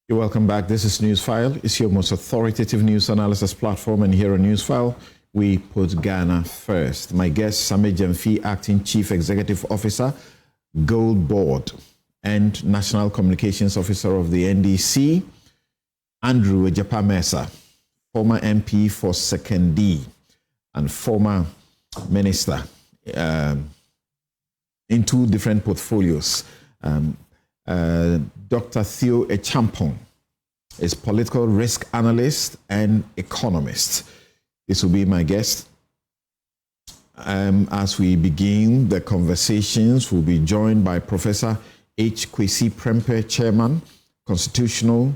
You're welcome back. This is Newsfile. It's your most authoritative news analysis platform, and here on Newsfile, we put Ghana first. My guest, Sammy Gyamfi, Acting Chief Executive Officer, Gold Board, and National Communications Officer of the NDC, Andrew Ejapa-Mensah, former MP for 2nd D and former Minister in two different portfolios. Dr. Theo Echampong is political risk analyst and economist. This will be my guest. As we begin the conversations, we'll be joined by Professor H. Kwesi Prempeh, Chairman, Constitutional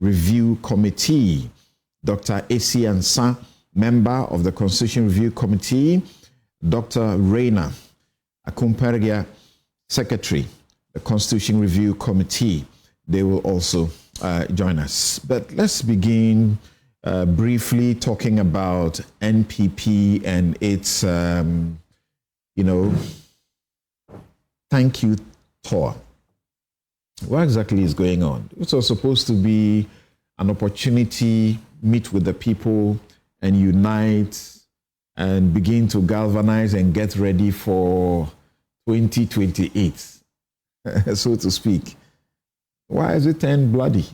Review Committee, Dr. A.C. Ansah, Member of the Constitution Review Committee, Dr. Reina Akumpergia, Secretary, the Constitution Review Committee. They will also join us. But let's begin briefly talking about NPP and its, thank you tour. What exactly is going on? It was supposed to be an opportunity, meet with the people and unite and begin to galvanize and get ready for 2028. So to speak. Why is it turned bloody?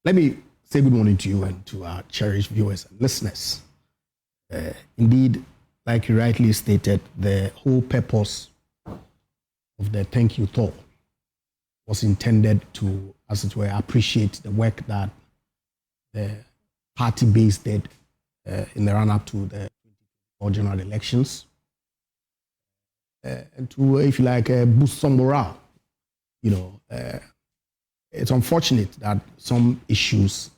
Let me say good morning to you and to our cherished viewers and listeners. Indeed, like you rightly stated, the whole purpose of the thank you tour was intended to, as it were, appreciate the work that the party base did in the run-up to the general elections, and to, if you like, boost some morale. It's unfortunate that some issues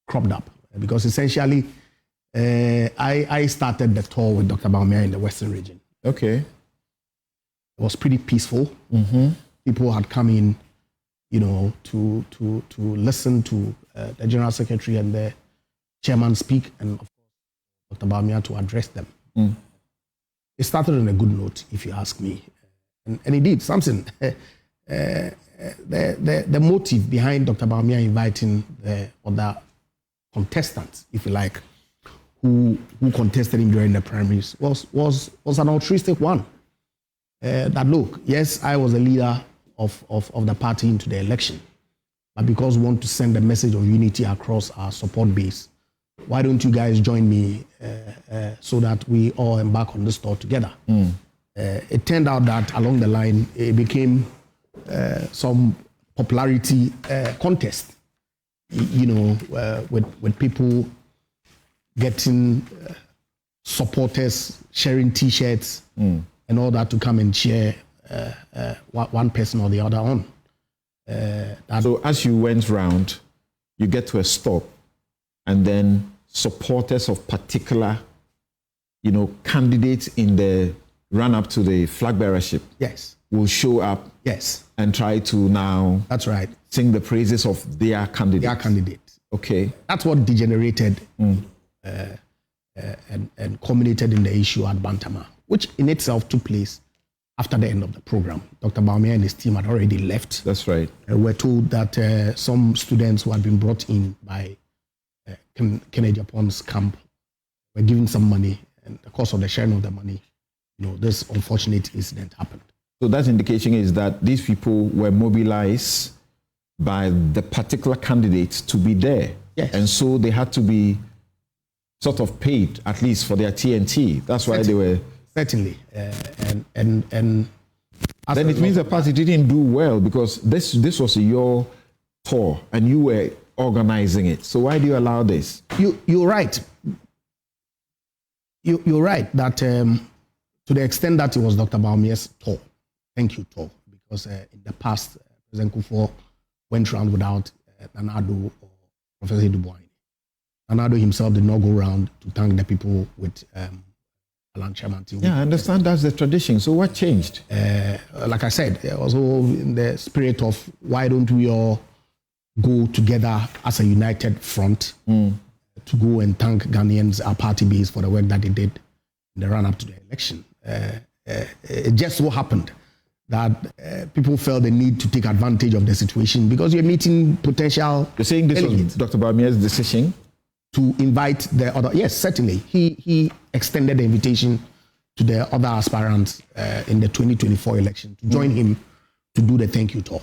cropped up because essentially I started the tour with Dr. Bawumia in the Western region. Okay. It was pretty peaceful. Mm-hmm. People had come in, to listen to the General Secretary and the Chairman speak, and of course Dr. Bawumia to address them. Mm. It started on a good note, if you ask me. And indeed, Samson, the motive behind Dr. Bawumia inviting the other contestants, if you like, who contested him during the primaries was an altruistic one. That look, yes, I was a leader of the party into the election, but because we want to send a message of unity across our support base, why don't you guys join me so that we all embark on this tour together? Mm. It turned out that along the line, it became some popularity contest, with people getting supporters, sharing T-shirts and all that to come and cheer one person or the other on. So as you went round, you get to a stop, and then supporters of particular, candidates in the run-up to the flag bearership, yes, will show up, yes, and try to now, that's right, sing the praises of their candidate. Their candidate. Okay. That's what degenerated and culminated in the issue at Bantama, which in itself took place after the end of the program. Dr. Bawumia and his team had already left. That's right. We're told that some students who had been brought in by Kennedy Japan's camp were given some money, and the course of the sharing of the money, this unfortunate incident happened. So that indication is that these people were mobilized by the particular candidates to be there. Yes. And so they had to be sort of paid, at least for their TNT. That's why they were... Certainly. And then it means the party didn't do well, because this was your tour and you were organizing it. So why do you allow this? You're right. You're right that to the extent that it was Dr. Bawumia's tour, thank you tour, because in the past, President Kufuor went around without Nanado or Professor Dubois. Nanado himself did not go around to thank the people with Alan Chairman. Yeah, I understand that's the tradition. So what changed? Like I said, it was all in the spirit of why don't we all go together as a united front to go and thank Ghanaians, our party base, for the work that they did in the run-up to the election. It just so happened that people felt the need to take advantage of the situation because you're meeting potential. You're saying this was Dr. Bawumia's decision? To invite the other, yes, certainly. He extended the invitation to the other aspirants in the 2024 election to join him to do the thank you tour.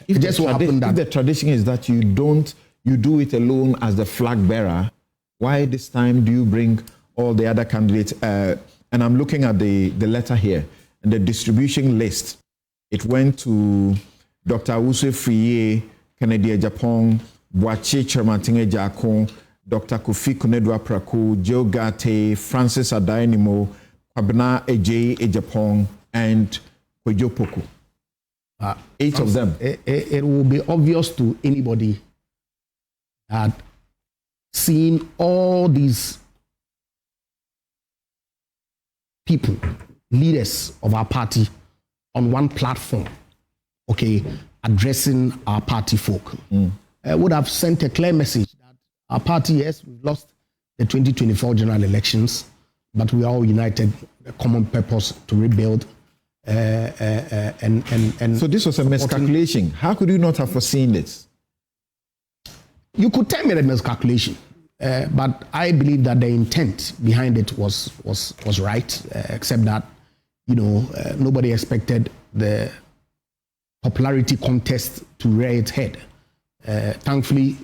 It just so happened that if the tradition is that you do it alone as the flag bearer, why this time do you bring all the other candidates? And I'm looking at the letter here and the distribution list. It went to Dr. Awusu Friye, Kennedy Ejapong, Boache Chermantinge Jakon, Dr. Kofi Konedwa Praku, Joe Gate, Francis Adainimo, Kwabena Eje Ejapong, and Kwejo Poku. 8 of them. It will be obvious to anybody that seeing all these people, leaders of our party, on one platform, okay, addressing our party folk, would have sent a clear message that our party, yes, we've lost the 2024 general elections, but we are all united, a common purpose to rebuild. And so this was a miscalculation. How could you not have foreseen this? You could tell me a miscalculation, but I believe that the intent behind it was right, except that nobody expected the popularity contest to rear its head. Thankfully,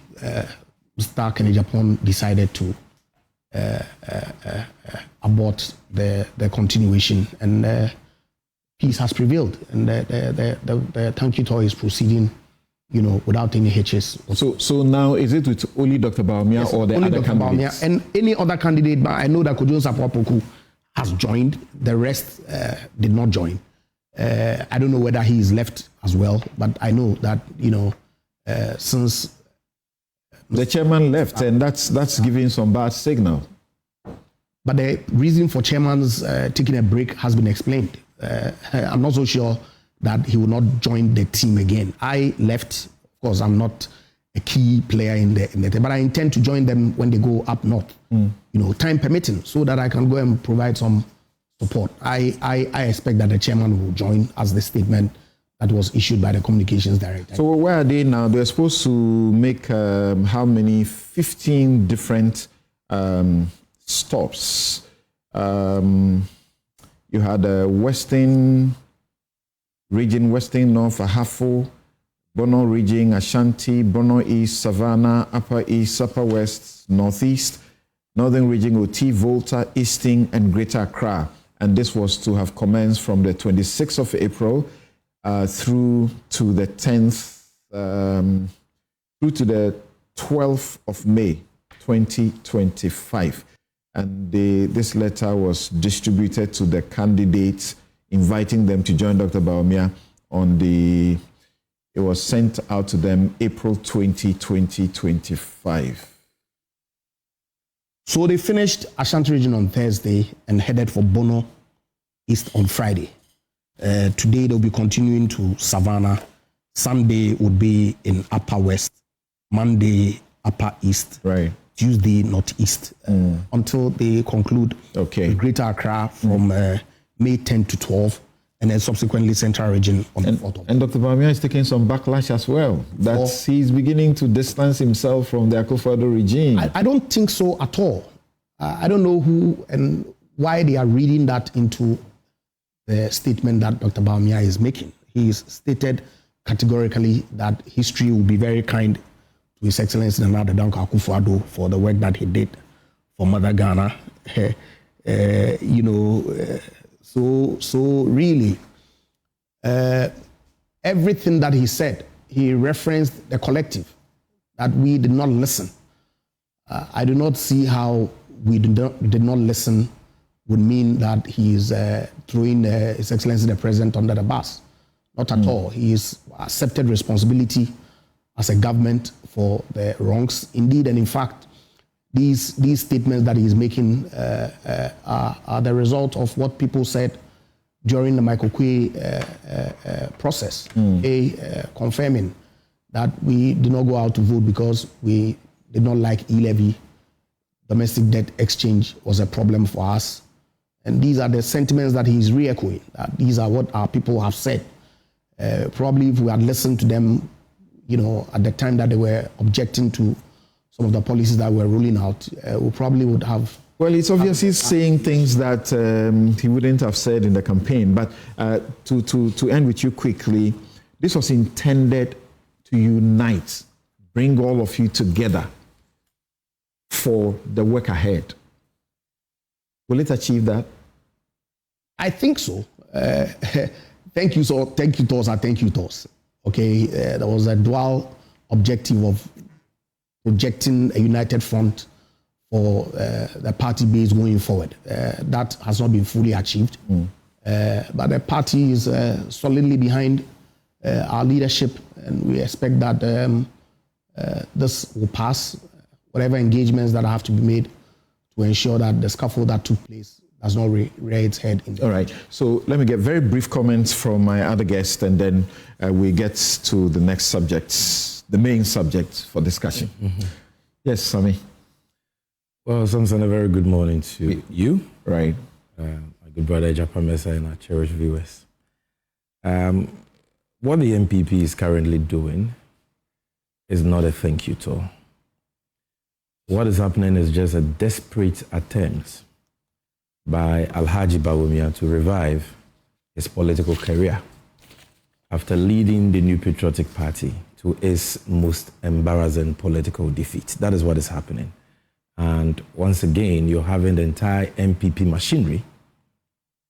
Mr. Kennedy Japan decided to abort the continuation, and peace has prevailed, and the thank you tour is proceeding, without any hitches. So now is it with only Dr. Bawumia, yes, or the other Dr. candidates? Bawumia and any other candidate, but I know that Kojo Sapwapoku has joined. The rest did not join. I don't know whether he is left as well, but I know that since the chairman left, and that's giving some bad signal. But the reason for chairman's taking a break has been explained. I'm not so sure that he will not join the team again. I left, of course, I'm not a key player in the team, but I intend to join them when they go up north, time permitting, so that I can go and provide some support. I expect that the chairman will join, as the statement that was issued by the communications director. So where are they now? They're supposed to make how many? 15 different stops. You had Western region, Western North, Ahafo, Bono region, Ashanti, Bono East, Savannah, Upper East, Upper West, Northeast, Northern region, Oti, Volta, Eastern, and Greater Accra. And this was to have commenced from the 26th of April through to the 10th, through to the 12th of May, 2025. And this letter was distributed to the candidates, inviting them to join Dr. Bawumia it was sent out to them April 20, 2025. So they finished Ashanti region on Thursday and headed for Bono East on Friday. Today they'll be continuing to Savannah. Sunday would be in Upper West. Monday, Upper East. Right. Tuesday, Northeast, until they conclude Greater Accra from May 10 to 12, and then subsequently Central Region on the 4th. And Dr. Bawumia is taking some backlash as well, that he's beginning to distance himself from the Akufo-Addo regime. I don't think so at all. I don't know who and why they are reading that into the statement that Dr. Bawumia is making. He's stated categorically that history will be very kind to His Excellency Nana Danko Akufo-Addo for the work that he did for Mother Ghana. So really, everything that he said, he referenced the collective, that we did not listen. I do not see how we did not listen would mean that he is throwing His Excellency the President under the bus. Not at all. He has accepted responsibility as a government for the wrongs. Indeed, and in fact, these statements that he's making are the result of what people said during the Michael Kwe process, confirming that we did not go out to vote because we did not like e-levy. Domestic debt exchange was a problem for us. And these are the sentiments that he's re-echoing. These are what our people have said Probably if we had listened to them, at the time that they were objecting to some of the policies that were rolling out, we probably would have. Well, it's obviously saying things that he wouldn't have said in the campaign. But to end with you quickly, this was intended to unite, bring all of you together for the work ahead. Will it achieve that? I think so. Thank you, Tosa. Thank you, Tos. Okay, there was a dual objective of projecting a united front for the party base going forward. That has not been fully achieved. But the party is solidly behind our leadership, and we expect that this will pass. Whatever engagements that have to be made to ensure that the scaffold that took place does not rear its head. All right. So let me get very brief comments from my other guest, and then we get to the next subject, the main subject for discussion. Yes, Sammy. Well, Samson, a very good morning to you. Right. My good brother Japan Mesa and our cherished viewers. What the MPP is currently doing is not a thank you tour. What is happening is just a desperate attempt by Alhaji Bawumia to revive his political career after leading the New Patriotic Party to its most embarrassing political defeat. That is what is happening. And once again, you're having the entire MPP machinery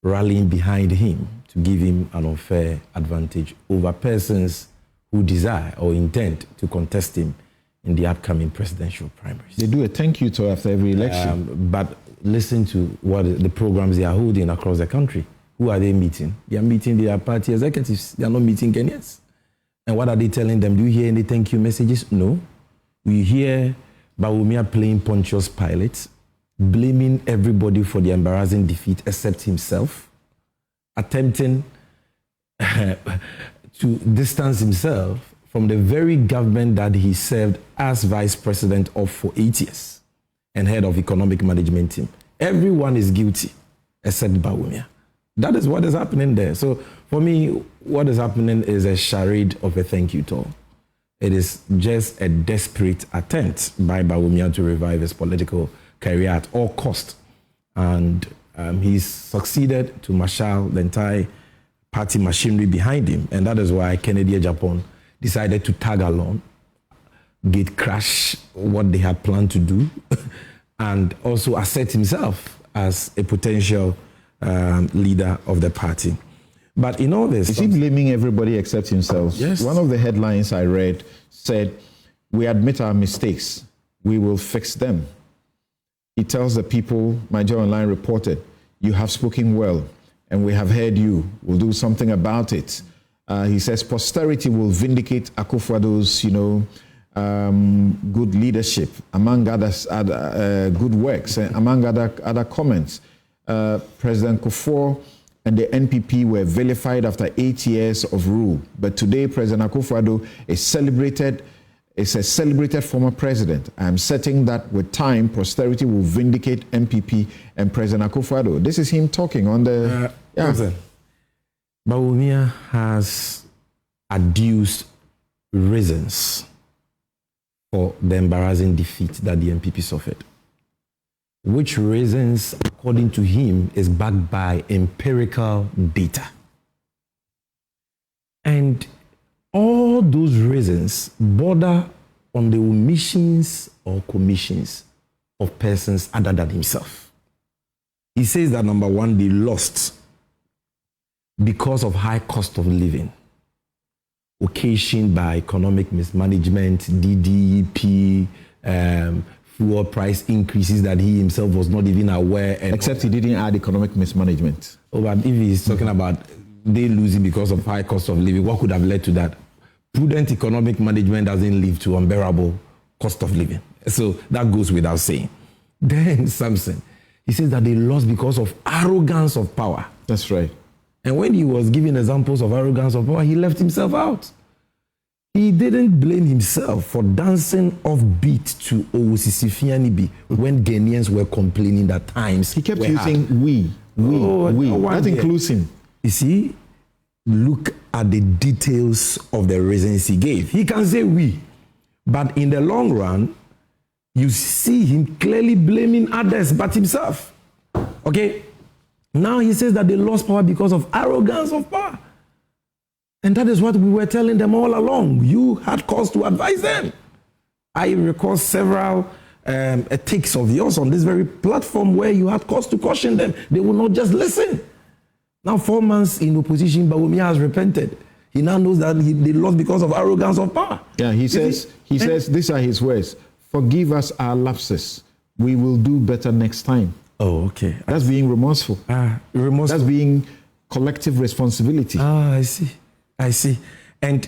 rallying behind him to give him an unfair advantage over persons who desire or intend to contest him in the upcoming presidential primaries. They do a thank you tour after every election. But listen to what the programs they are holding across the country. Who are they meeting? They are meeting their party executives. They are not meeting Kenyans. And what are they telling them? Do you hear any thank you messages? No. We hear Bawumia playing Pontius Pilate, blaming everybody for the embarrassing defeat except himself, attempting to distance himself from the very government that he served as vice president of for 8 years and head of economic management team. Everyone is guilty except Bawumia. That is what is happening there. So for me, what is happening is a charade of a thank you tour. It is just a desperate attempt by Bawumia to revive his political career at all cost. And he's succeeded to marshal the entire party machinery behind him. And that is why Kennedy Japan decided to tag along, gate crash what they had planned to do, and also assert himself as a potential leader of the party. But in all this... Is he blaming everybody except himself? Yes. One of the headlines I read said, "We admit our mistakes. We will fix them." He tells the people, Major Online reported, "You have spoken well, and we have heard you. We'll do something about it." He says, "Posterity will vindicate Akufo-Addo's, good leadership, among others, good works, among other comments. President Kufuor and the NPP were vilified after 8 years of rule. But today, President Akufo-Addo is a celebrated former president. I am certain that with time, posterity will vindicate NPP and President Akufo-Addo." This is him talking on the... Bawumia has adduced reasons for the embarrassing defeat that the MPP suffered, which reasons, according to him, is backed by empirical data. And all those reasons border on the omissions or commissions of persons other than himself. He says that, number one, they lost because of high cost of living, occasioned by economic mismanagement, DDP, fuel price increases that he himself was not even aware. Except he didn't add economic mismanagement. Oh, but if he's talking about they losing because of high cost of living, what could have led to that? Prudent economic management doesn't lead to unbearable cost of living. So that goes without saying. Then Samson, he says that they lost because of arrogance of power. That's right. And when he was giving examples of arrogance of power, he left himself out. He didn't blame himself for dancing off beat to Owosisifianibi when Ghanaians were complaining that times he kept using we. That includes him. You see, look at the details of the reasons he gave. He can say we, but in the long run, you see him clearly blaming others but himself. Okay? Now he says that they lost power because of arrogance of power. And that is what we were telling them all along. You had cause to advise them. I recall several takes of yours on this very platform where you had cause to caution them. They will not just listen. Now, 4 months in opposition, Bawumia has repented. He now knows that they lost because of arrogance of power. Yeah, he says, these are his words. Forgive us our lapses. We will do better next time. Oh, okay. That's being remorseful. Remorseful. That's being collective responsibility. I see. And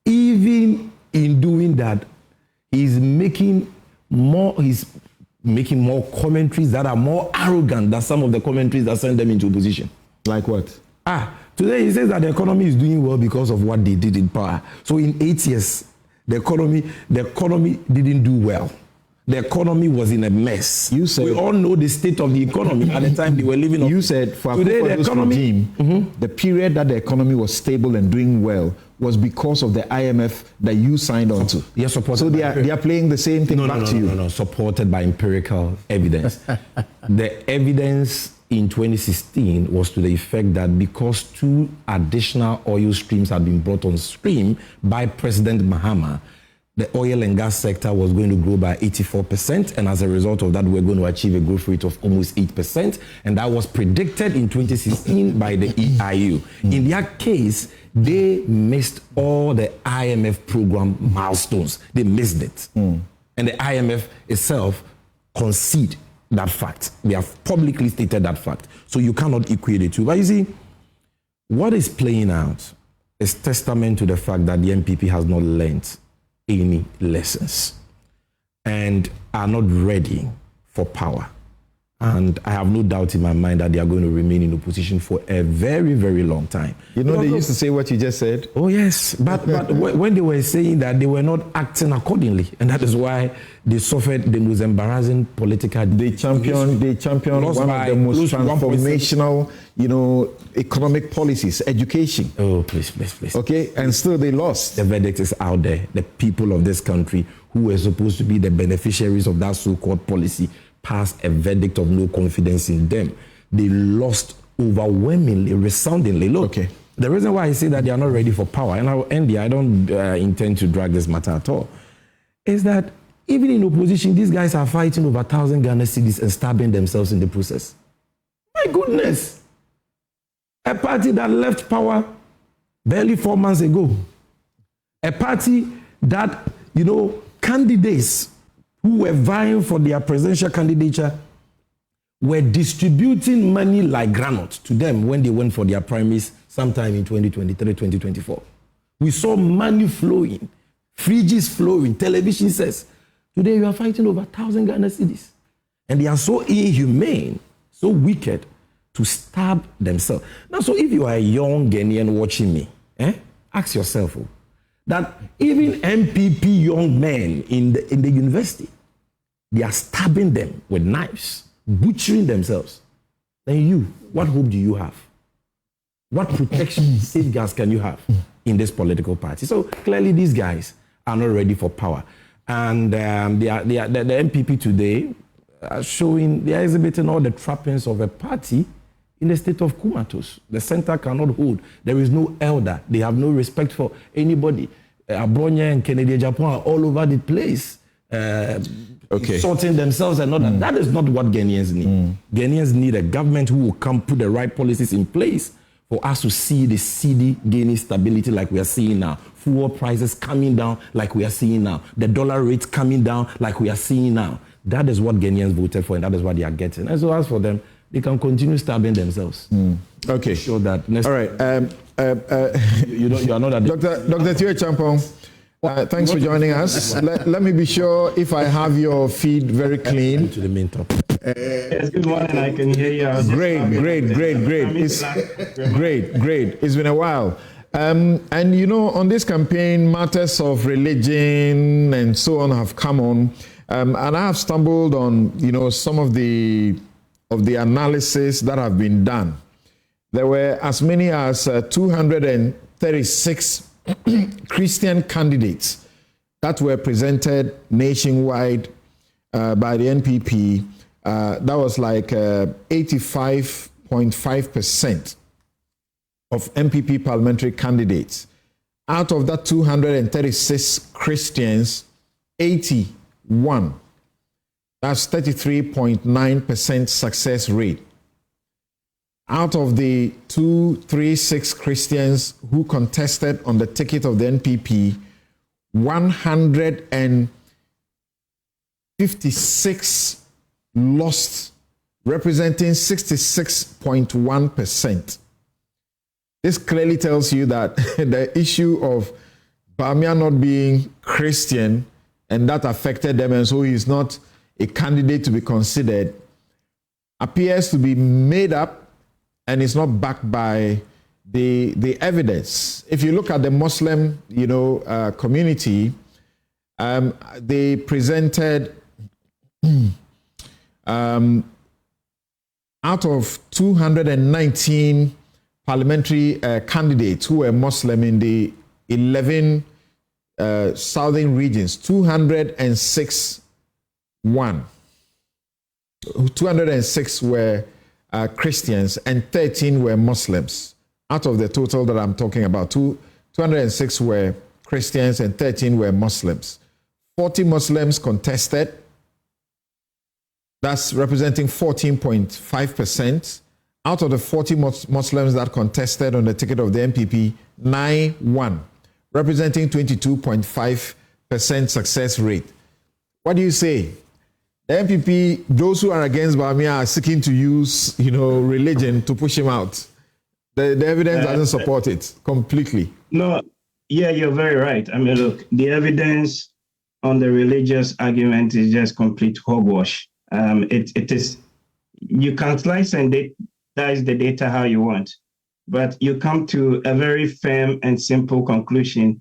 even in doing that, he's making more commentaries that are more arrogant than some of the commentaries that send them into opposition. Like what? Today he says that the economy is doing well because of what they did in power. So in 8 years, the economy didn't do well. The economy was in a mess. We all know the state of the economy at the time they were living on. You said for today, the economy, the period that the economy was stable and doing well was because of the IMF that you signed on to. Yes, so they are playing the same thing back to you. No, supported by empirical evidence. The evidence in 2016 was to the effect that because 2 additional oil streams had been brought on stream by President Mahama, the oil and gas sector was going to grow by 84%, and as a result of that, we're going to achieve a growth rate of almost 8%, and that was predicted in 2016 by the EIU. In their case, they missed all the IMF program milestones. They missed it. And the IMF itself conceded that fact. They have publicly stated that fact. So you cannot equate the two. But you see, what is playing out is testament to the fact that the MPP has not learned any lessons and are not ready for power. And I have no doubt in my mind that they are going to remain in opposition for a very, very long time. You know, they used to say what you just said. Oh, yes. But when they were saying that, they were not acting accordingly. And that is why they suffered the most embarrassing political... They championed one of the most transformational, economic policies, education. Oh, please. Okay? And still they lost. The verdict is out there. The people of this country who were supposed to be the beneficiaries of that so-called policy passed a verdict of no confidence in them. They lost overwhelmingly, resoundingly. Look, the reason why I say that they are not ready for power, and I will end here, I don't intend to drag this matter at all, is that even in opposition, these guys are fighting over 1,000 Ghana cedis and stabbing themselves in the process. My goodness. A party that left power barely 4 months ago. A party that, candidates who were vying for their presidential candidature were distributing money like granite to them when they went for their primaries sometime in 2023, 2024. We saw money flowing, fridges flowing, television sets. Today you are fighting over 1,000 Ghana cedis. And they are so inhumane, so wicked to stab themselves. Now, so if you are a young Ghanaian watching me, ask yourself that even MPP young men in the university, they are stabbing them with knives, butchering themselves. Then you, what hope do you have? What protection, safeguards can you have in this political party? So clearly these guys are not ready for power. And the MPP today are exhibiting all the trappings of a party in the state of comatose. The center cannot hold. There is no elder. They have no respect for anybody. Abronya and Kennedy Japan are all over the place. Sorting themselves and all that. That is not what Ghanaians need. Ghanaians need a government who will come put the right policies in place for us to see the cedi gaining stability like we are seeing now. Fuel prices coming down like we are seeing now. The dollar rate coming down like we are seeing now. That is what Ghanaians voted for, and that is what they are getting. And so as for them, they can continue stabbing themselves. Okay. Sure that. All right. You are not that. Dr. Thierry Champong, thanks for joining us. Let me be sure if I have your feed very clean. To the main topic. Yes, good morning. I can hear you. Great. It's great. It's been a while. And on this campaign, matters of religion and so on have come on. And I have stumbled on, some of the analysis that have been done. There were as many as 200 236 Christian candidates that were presented nationwide by the NPP. That was like 85.5% of MPP parliamentary candidates. Out of that 236 Christians, 81, that's 33.9% success rate. Out of the 236 Christians who contested on the ticket of the NPP, 156 lost, representing 66.1%. This clearly tells you that the issue of Bawumia not being Christian and that affected them, and so he's not a candidate to be considered, appears to be made up and is not backed by the evidence. If you look at the Muslim, community, they presented out of 219 parliamentary candidates who were Muslim in the 11 southern regions, 206 were Christians and 13 were Muslims. Out of the total that I'm talking about, 206 were Christians and 13 were Muslims. 40 Muslims contested. That's representing 14.5%. Out of the 40 Muslims that contested on the ticket of the NPP, 9 won, representing 22.5% success rate. What do you say? The NPP, those who are against Bawumia are seeking to use, religion to push him out. The evidence doesn't support it completely. No, yeah, you're very right. I mean, look, the evidence on the religious argument is just complete hogwash. It is, you can slice and dice the data how you want, but you come to a very firm and simple conclusion.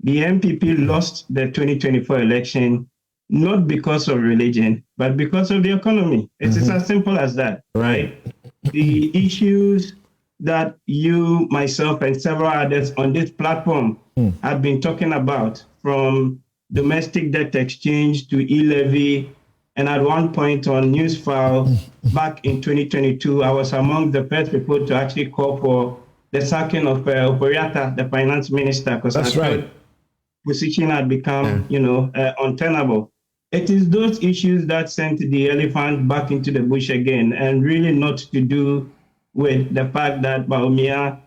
The NPP lost the 2024 election not because of religion, but because of the economy. It is as simple as that, right? The issues that you, myself, and several others on this platform have been talking about, from domestic debt exchange to e-levy, and at one point on Newsfile back in 2022, I was among the first people to actually call for the sacking of Oporiata, the finance minister, because I thought position had become, untenable. It is those issues that sent the elephant back into the bush again, and really not to do with the fact that Bawumia,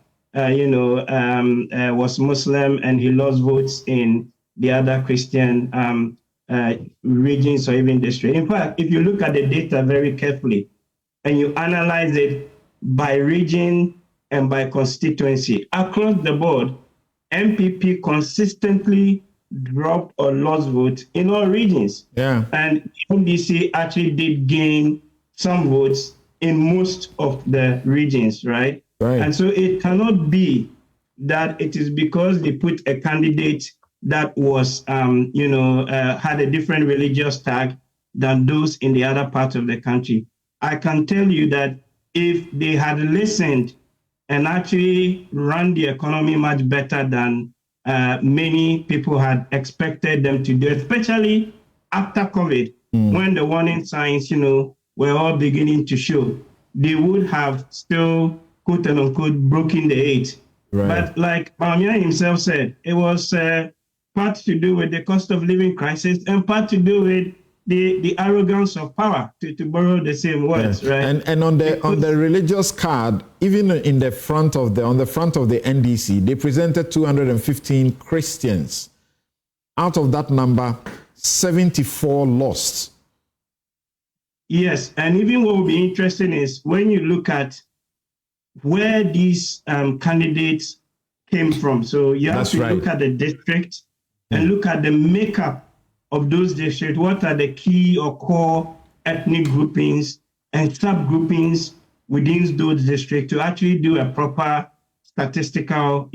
was Muslim and he lost votes in the other Christian regions or even districts. In fact, if you look at the data very carefully and you analyze it by region and by constituency, across the board, MPP consistently dropped or lost votes in all regions. Yeah. And MDC actually did gain some votes in most of the regions, right? And so it cannot be that it is because they put a candidate that was, had a different religious tag than those in the other part of the country. I can tell you that if they had listened and actually run the economy much better than many people had expected them to do, especially after COVID, when the warning signs, were all beginning to show, they would have still, quote unquote, broken the 8. But like Bawumia himself said, it was part to do with the cost of living crisis and part to do with the arrogance of power, to borrow the same words, right? And on the religious card, even in the front of the NDC, they presented 215 Christians. Out of that number, 74 lost. Yes, and even what will be interesting is when you look at where these candidates came from. So you have to look at the district and look at the makeup of those districts. What are the key or core ethnic groupings and subgroupings within those districts to actually do a proper statistical,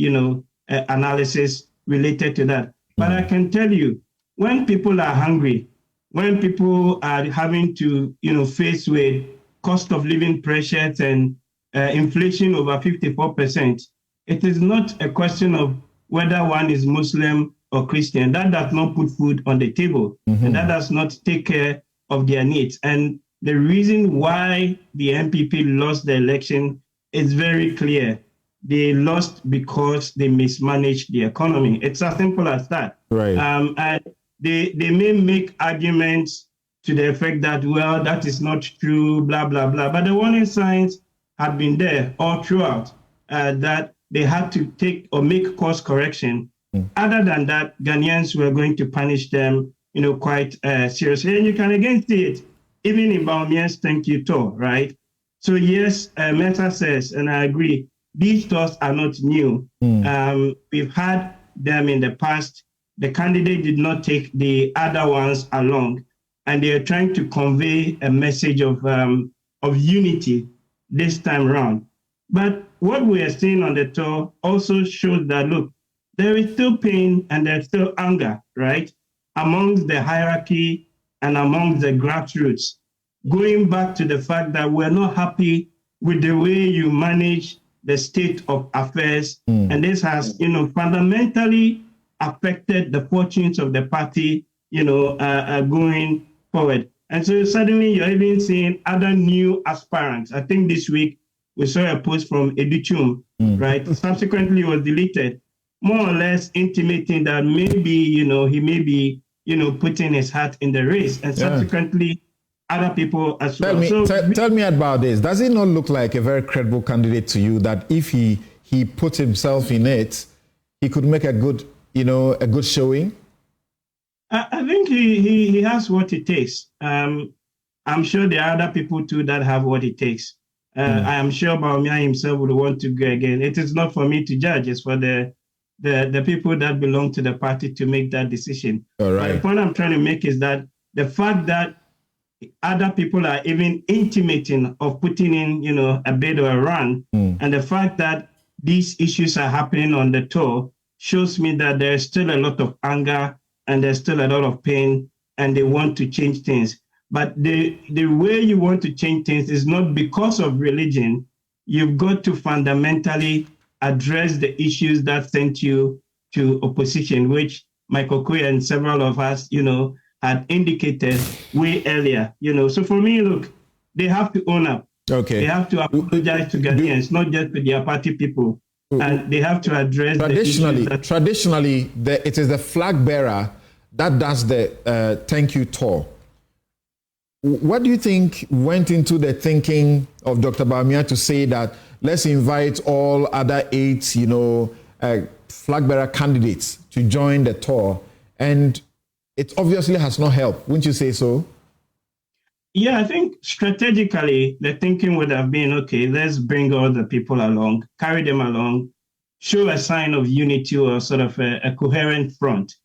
analysis related to that. But I can tell you, when people are hungry, when people are having to, face with cost of living pressures and inflation over 54%, It is not a question of whether one is Muslim or Christian. That does not put food on the table, and that does not take care of their needs. And the reason why the MPP lost the election is very clear. They lost because they mismanaged the economy. It's as simple as that. Right. And they may make arguments to the effect that, well, that is not true, blah, blah, blah. But the warning signs had been there all throughout, that they had to take or make course correction. Other than that, Ghanaians were going to punish them, quite seriously. And you can again see it, even in Bawumia's thank you tour, right? So yes, Meta says, and I agree, these tours are not new. We've had them in the past. The candidate did not take the other ones along, and they are trying to convey a message of unity this time around. But what we are seeing on the tour also shows that, look, there is still pain and there's still anger, right, amongst the hierarchy and amongst the grassroots, going back to the fact that we're not happy with the way you manage the state of affairs. And this has, fundamentally affected the fortunes of the party, going forward. And so suddenly you're even seeing other new aspirants. I think this week we saw a post from Educhum, right? Subsequently was deleted, more or less intimating that maybe, he may be, putting his hat in the race, and subsequently other people as well. Tell me about this. Does it not look like a very credible candidate to you that if he put himself in it, he could make a good, a good showing? I think he has what it takes. I'm sure there are other people too that have what it takes. I am sure Bawumia himself would want to go again. It is not for me to judge. It's for the people that belong to the party to make that decision. All right. But the point I'm trying to make is that the fact that other people are even intimating of putting in, a bid or a run, and the fact that these issues are happening on the tour shows me that there's still a lot of anger and there's still a lot of pain, and they want to change things. But the way you want to change things is not because of religion. You've got to fundamentally address the issues that sent you to opposition, which Michael Kwe and several of us, had indicated way earlier. So for me, look, they have to own up. Okay. They have to apologize to Ghanaians, not just to their party people. And they have to address Traditionally, it is the flag bearer that does the thank you tour. What do you think went into the thinking of Dr. Bawumia to say that let's invite all other 8, flag bearer candidates to join the tour? And it obviously has not helped. Wouldn't you say so? Yeah, I think strategically, the thinking would have been, okay, let's bring all the people along, carry them along, show a sign of unity or sort of a coherent front.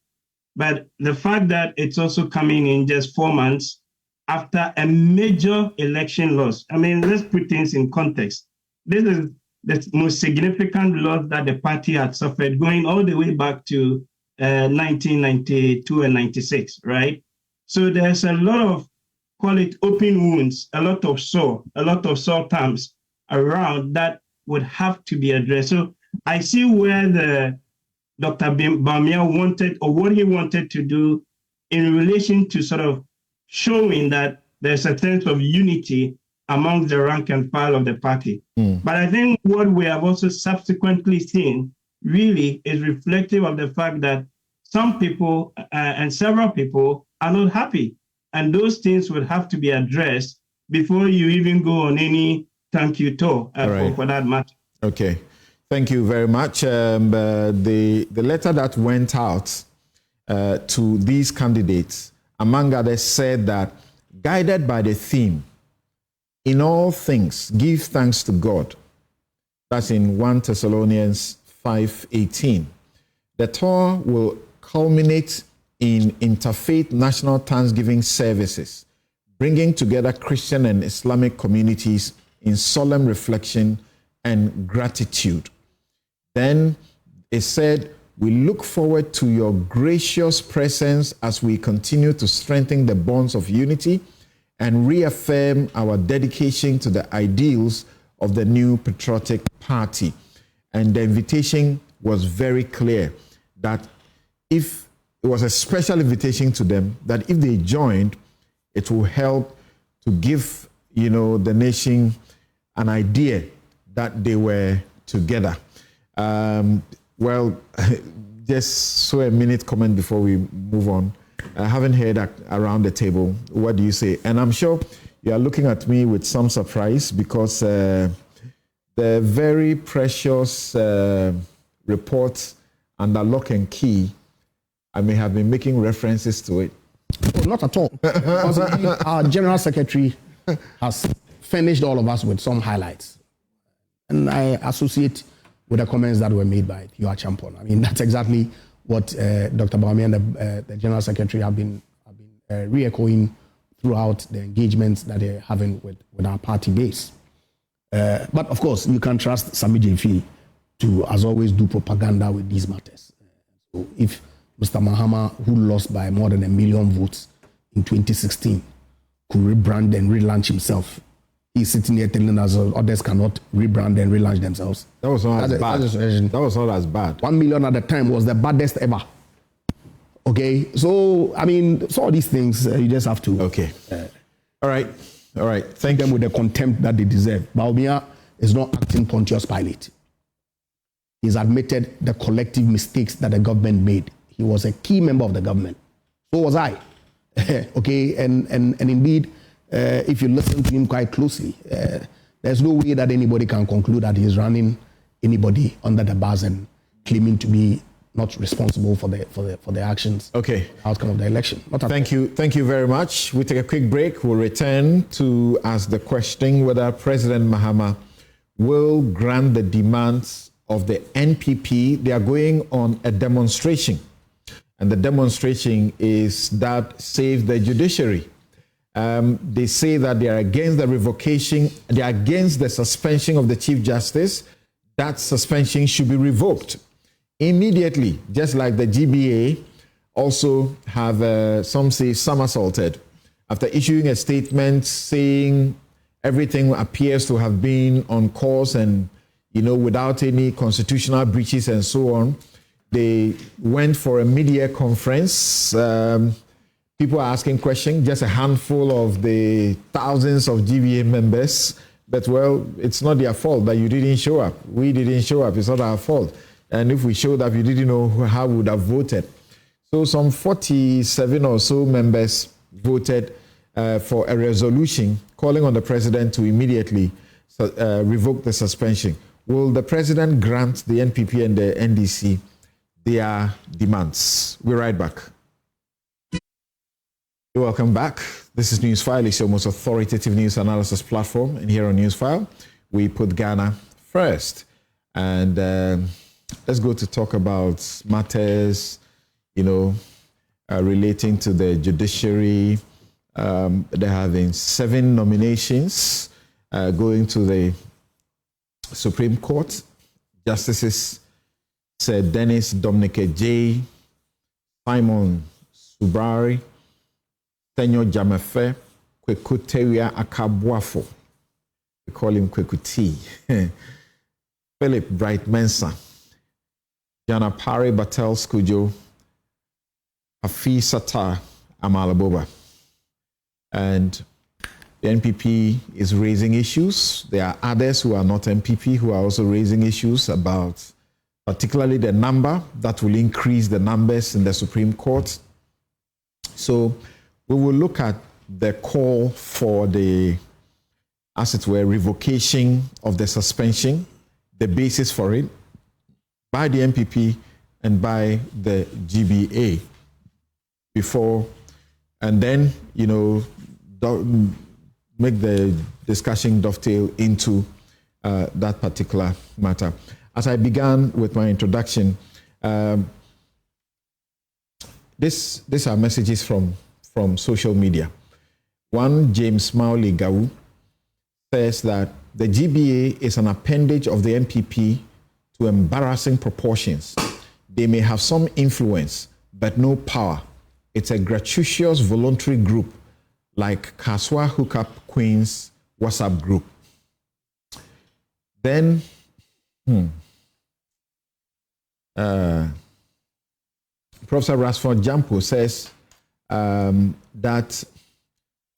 But the fact that it's also coming in just 4 months after a major election loss. I mean, let's put things in context. This is the most significant loss that the party had suffered going all the way back to 1992 and 96, right? So there's a lot of, call it open wounds, a lot of sore terms around that would have to be addressed. So I see where the Dr. Bawumia wanted, or what he wanted to do in relation to sort of showing that there's a sense of unity among the rank and file of the party. But I think what we have also subsequently seen really is reflective of the fact that some people and several people are not happy. And those things would have to be addressed before you even go on any thank you tour for that matter. Okay. Thank you very much. The letter that went out to these candidates, among others, said that guided by the theme, in all things, give thanks to God. That's in 1 Thessalonians 5:18. The tour will culminate in interfaith national Thanksgiving services, bringing together Christian and Islamic communities in solemn reflection and gratitude. Then it said, we look forward to your gracious presence as we continue to strengthen the bonds of unity and reaffirm our dedication to the ideals of the new patriotic party. And the invitation was very clear that if it was a special invitation to them, that if they joined, it will help to give, the nation an idea that they were together. Well, just so a minute comment before we move on. I haven't heard around the table. What do you say? And I'm sure you are looking at me with some surprise because the very precious report under lock and key, I may have been making references to it. Oh, not at all. Because our General Secretary has furnished all of us with some highlights. And I associate with the comments that were made by your champion. I mean, that's exactly what Dr. Bawumia and the General Secretary have been re-echoing throughout the engagements that they're having with our party base. But of course, you can trust Sammy Gyamfi to, as always, do propaganda with these matters. So if Mr. Mahama, who lost by more than 1 million votes in 2016, could rebrand and relaunch himself, he's sitting here telling us others cannot rebrand and relaunch themselves. That was not as bad. That was not as bad. 1 million at the time was the baddest ever. Okay, so I mean, so all these things you just have to. Okay. All right. Thank them with the contempt that they deserve. Bawumia is not acting Pontius Pilate. He's admitted the collective mistakes that the government made. He was a key member of the government. So was I. Okay, and indeed, if you listen to him quite closely, there's no way that anybody can conclude that he's running anybody under the bus and claiming to be not responsible for the actions. Okay. Outcome of the election. Thank you very much. We take a quick break. We'll return to ask the question whether President Mahama will grant the demands of the NPP. They are going on a demonstration, and the demonstration is that save the judiciary. They say that they are against the revocation, they are against the suspension of the Chief Justice. That suspension should be revoked immediately, just like the GBA also have, some say, somersaulted after issuing a statement saying everything appears to have been on course and, without any constitutional breaches and so on. They went for a media conference. People are asking questions, just a handful of the thousands of GBA members. But, well, it's not their fault that you didn't show up. We didn't show up. It's not our fault. And if we showed up, you didn't know how we would have voted. So some 47 or so members voted for a resolution calling on the president to immediately revoke the suspension. Will the president grant the NPP and the NDC their demands? We're right back. Welcome back. This is Newsfile. It's your most authoritative news analysis platform. And here on Newsfile, we put Ghana first. And let's go to talk about matters, relating to the judiciary. There have been 7 nominations going to the Supreme Court. Justices Sir Dennis Dominic J, Simon Subari, Senyor Jamefe, Kwekuteria Akabuafo. We call him Kwekuti. Philip Bright Mensah, Jana Pare Batel Skujo, Hafi Sata Amalaboba. And the NPP is raising issues. There are others who are not NPP who are also raising issues about particularly the number that will increase the numbers in the Supreme Court. So we will look at the call for the, as it were, revocation of the suspension, the basis for it, by the NPP and by the GBA before, and then, make the discussion dovetail into that particular matter. As I began with my introduction, these are messages from social media. One, James Mauli Gawu, says that the GBA is an appendage of the NPP to embarrassing proportions. They may have some influence, but no power. It's a gratuitous voluntary group like Kaswa Hookup Queens WhatsApp group. Then, Professor Rasford Jampo says that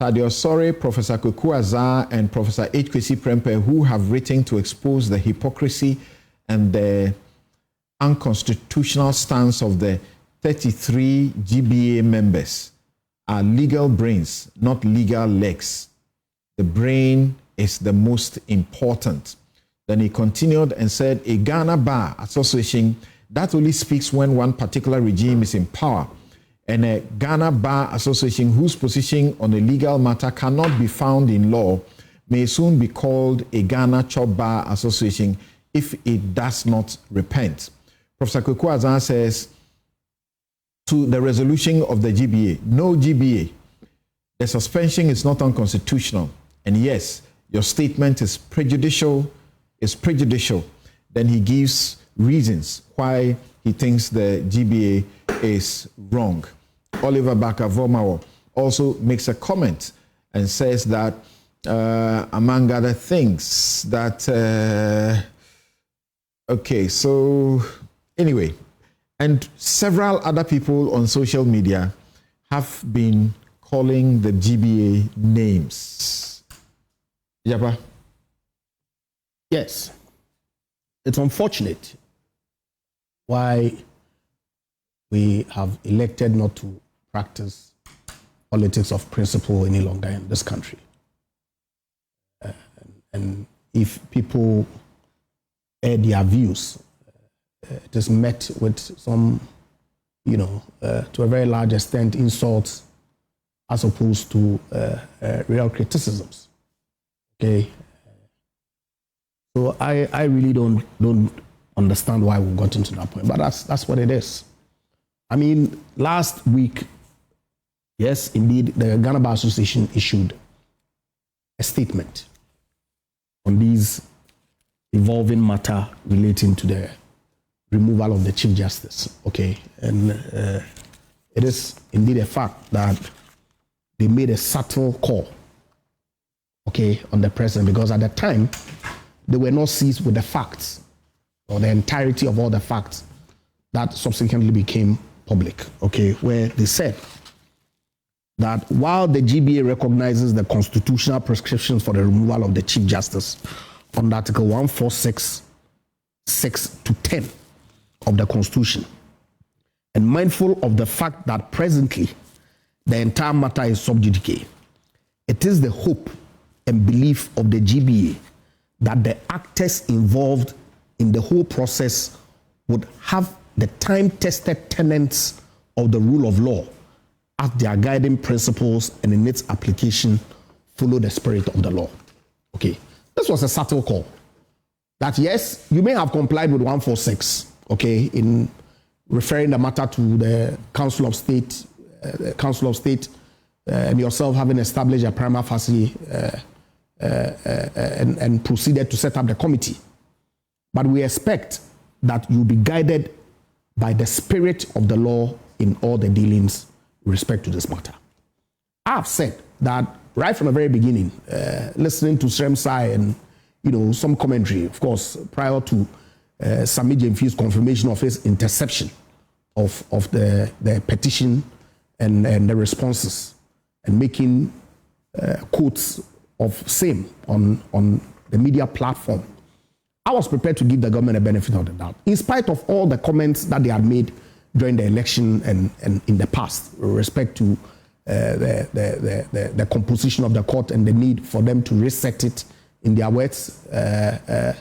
Tadio Sore, Professor Kuku Azar, and Professor H. Kwesi Prempeh, who have written to expose the hypocrisy and the unconstitutional stance of the 33 GBA members, are legal brains, not legal legs. The brain is the most important. Then he continued and said, a Ghana Bar Association, that only speaks when one particular regime is in power. And a Ghana Bar Association whose position on a legal matter cannot be found in law may soon be called a Ghana Chop Bar Association if it does not repent. Professor Kuku Azan says, to the resolution of the GBA, no GBA, the suspension is not unconstitutional. And yes, your statement is prejudicial. Then he gives reasons why he thinks the GBA is wrong. Oliver Bakavomawo also makes a comment and says that, among other things, that, okay, so anyway, and several other people on social media have been calling the GBA names. Yapa? Yes. It's unfortunate why we have elected not to practice politics of principle any longer in this country. And if people air their views, it is met with some, to a very large extent, insults as opposed to real criticisms. Okay. So I really don't understand why we've gotten to that point, but that's what it is. I mean, last week, yes, indeed, the Ghana Bar Association issued a statement on these evolving matter relating to the removal of the Chief Justice, okay? And it is indeed a fact that they made a subtle call, okay, on the president, because at the time, they were not seized with the facts or the entirety of all the facts that subsequently became public, okay, where they said that while the GBA recognizes the constitutional prescriptions for the removal of the Chief Justice under Article 146, 6 to 10 of the Constitution, and mindful of the fact that presently the entire matter is sub judice, it is the hope and belief of the GBA that the actors involved in the whole process would have the time-tested tenets of the rule of law as their guiding principles, and in its application follow the spirit of the law. Okay, this was a subtle call. That yes, you may have complied with 146, okay, in referring the matter to the Council of State, and yourself having established a prima facie and proceeded to set up the committee. But we expect that you'll be guided by the spirit of the law in all the dealings with respect to this matter. I've said that right from the very beginning, listening to Sremsai and some commentary, of course, prior to Sammy Gyamfi's confirmation of his interception of the petition and the responses, and making quotes of same on the media platform, I was prepared to give the government a benefit of the doubt, in spite of all the comments that they had made during the election and in the past with respect to the composition of the court and the need for them to reset it, in their words, to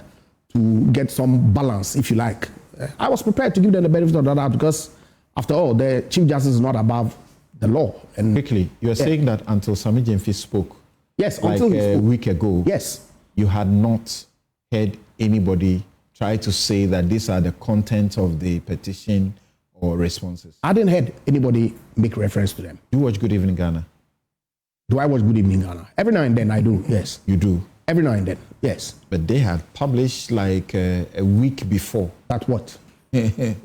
get some balance, if you like. I was prepared to give them the benefit of the doubt because, after all, the Chief Justice is not above the law. And quickly, you're saying that until Sammy Gyamfi spoke, yes, like until he spoke, a week ago, yes, you had not heard anybody try to say that these are the content of the petition or responses. I didn't hear anybody make reference to them. You watch Good Evening Ghana? Do I watch Good Evening Ghana? Every now and then I do, yes. You do? Every now and then, yes. But they had published like a week before. That what?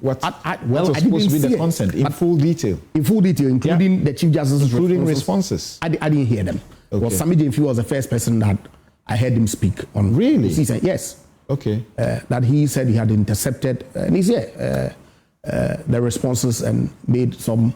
What was supposed to be the content in full detail? In full detail, including the Chief Justice's responses. I didn't hear them. Okay. Well, Sammy Gyamfi was the first person that I heard him speak on. Really? Yes. Okay. That he said he had intercepted, and he's here, the responses and made some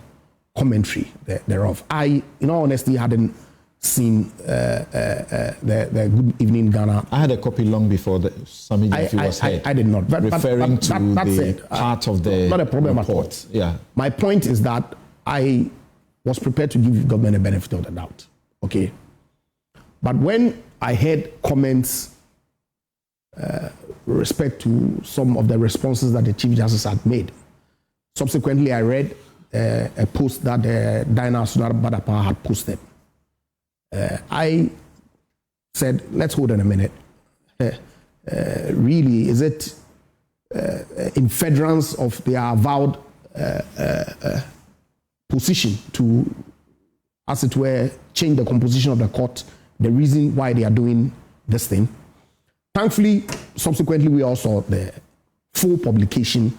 commentary thereof. I, in all honesty, hadn't seen the Good Evening Ghana. I had a copy long before Sammy Gyamfi was heard. I did not. Referring to that's the it. part of the not a problem report. At all. Yeah. My point is that I was prepared to give government a benefit of the doubt. Okay. But when I heard comments with respect to some of the responses that the Chief Justice had made, subsequently I read a post that Diana Badapa had posted. I said, let's hold on a minute. Really, is it in furtherance of their avowed position to, as it were, change the composition of the court, the reason why they are doing this thing? Thankfully, subsequently, we also saw the full publication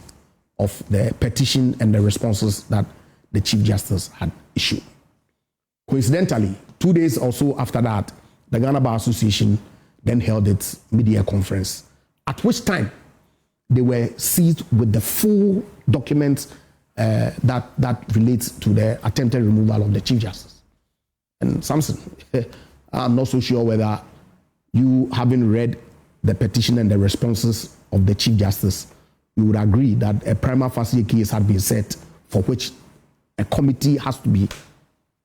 of the petition and the responses that the Chief Justice had issued. Coincidentally, 2 days or so after that, the Ghana Bar Association then held its media conference, at which time they were seized with the full documents that relates to the attempted removal of the Chief Justice. And Samson, I'm not so sure whether you, having read the petition and the responses of the Chief Justice, you would agree that a prima facie case had been set for which a committee has to be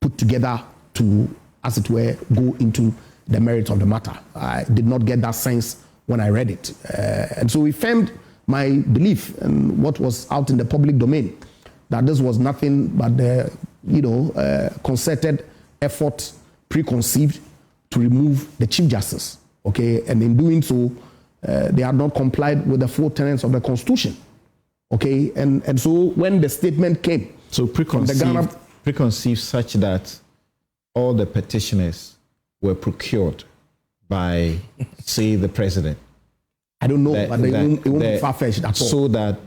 put together to, as it were, go into the merits of the matter. I did not get that sense when I read it. And so it affirmed my belief and what was out in the public domain, that this was nothing but the, concerted effort, preconceived, to remove the Chief Justice. Okay, and in doing so, they had not complied with the 4 tenets of the Constitution. Okay, and so when the statement came, so preconceived such that all the petitioners were procured by, say, the president. I don't know, but it won't be far-fetched at all. So that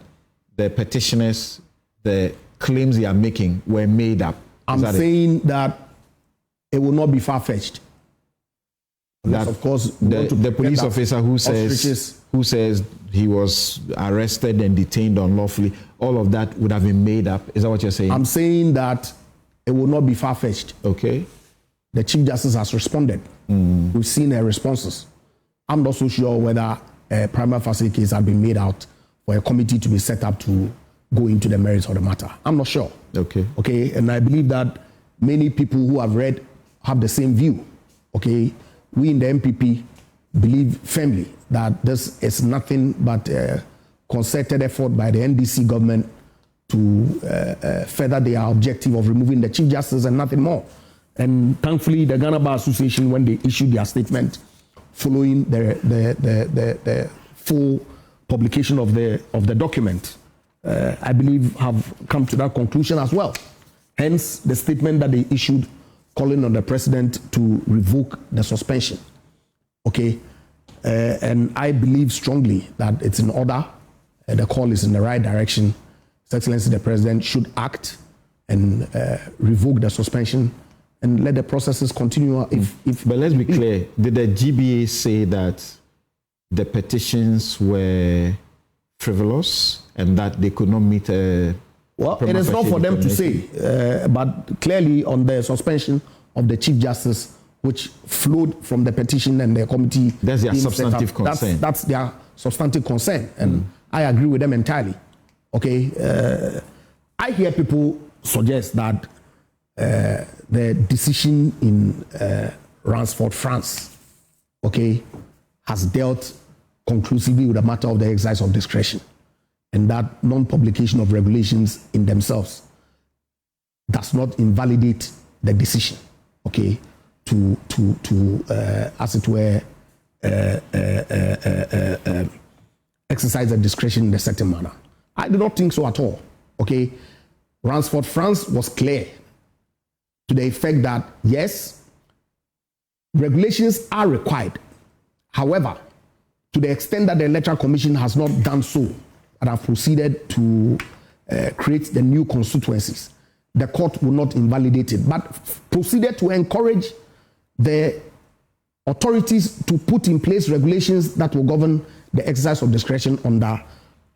the petitioners, the claims they are making were made up. I'm saying that it will not be far-fetched. That, of course, the police officer who says he was arrested and detained unlawfully, all of that would have been made up. Is that what you're saying? I'm saying that it will not be far-fetched. Okay. The Chief Justice has responded. We've seen her responses. I'm not so sure whether a prima facie case has been made out for a committee to be set up to go into the merits of the matter. I'm not sure. Okay. Okay, and I believe that many people who have read have the same view. Okay, we in the MPP believe firmly that this is nothing but a concerted effort by the NDC government to further their objective of removing the Chief Justice and nothing more. And thankfully, the Ghana Bar Association, when they issued their statement following the full publication of the document, I believe have come to that conclusion as well. Hence, the statement that they issued calling on the president to revoke the suspension. Okay, and I believe strongly that it's in order. The call is in the right direction. His Excellency the President should act and revoke the suspension and let the processes continue. But let's be clear, did the GBA say that the petitions were frivolous and that they could not meet a... Well, it is not for them to say, but clearly on the suspension of the Chief Justice, which flowed from the petition and the committee... That's their substantive concern. That's their substantive concern, and I agree with them entirely. Okay, I hear people suggest that the decision in Ransford, France, okay, has dealt conclusively with the matter of the exercise of discretion, and that non-publication of regulations in themselves does not invalidate the decision, okay, to as it were, exercise the discretion in a certain manner. I do not think so at all, okay. Ransford, France was clear to the effect that, yes, regulations are required. However, to the extent that the Electoral Commission has not done so and have proceeded to create the new constituencies, the court will not invalidate it, but proceeded to encourage the authorities to put in place regulations that will govern the exercise of discretion under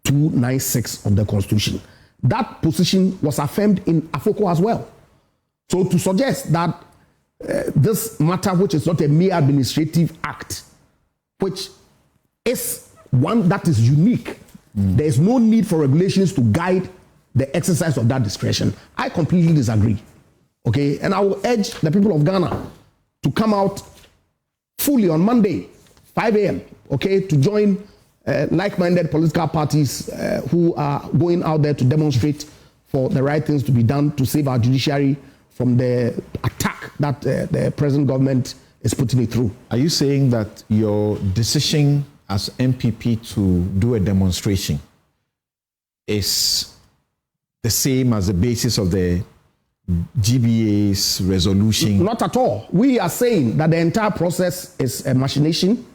296 of the Constitution. That position was affirmed in Afoko as well. So to suggest that this matter, which is not a mere administrative act, which is one that is unique, there is no need for regulations to guide the exercise of that discretion. I completely disagree. Okay, and I will urge the people of Ghana to come out fully on Monday, 5 a.m., okay, to join like-minded political parties who are going out there to demonstrate for the right things to be done to save our judiciary from the attack that the present government is putting it through. Are you saying that your decision as MPP to do a demonstration is the same as the basis of the GBA's resolution? Not at all. We are saying that the entire process is a machination,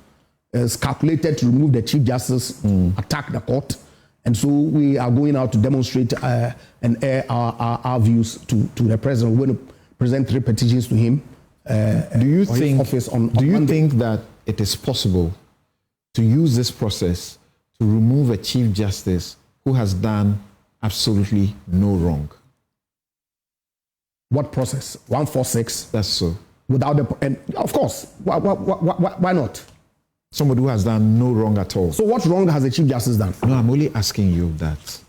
is calculated to remove the Chief Justice, attack the court. And so we are going out to demonstrate and air our views to the president. We're going to present 3 petitions to him. Do you think that it is possible to use this process to remove a Chief Justice who has done absolutely no wrong? What process? 146? That's so. Without the, and of course, why not? Somebody who has done no wrong at all. So what wrong has the Chief Justice done? No, I'm only asking you that.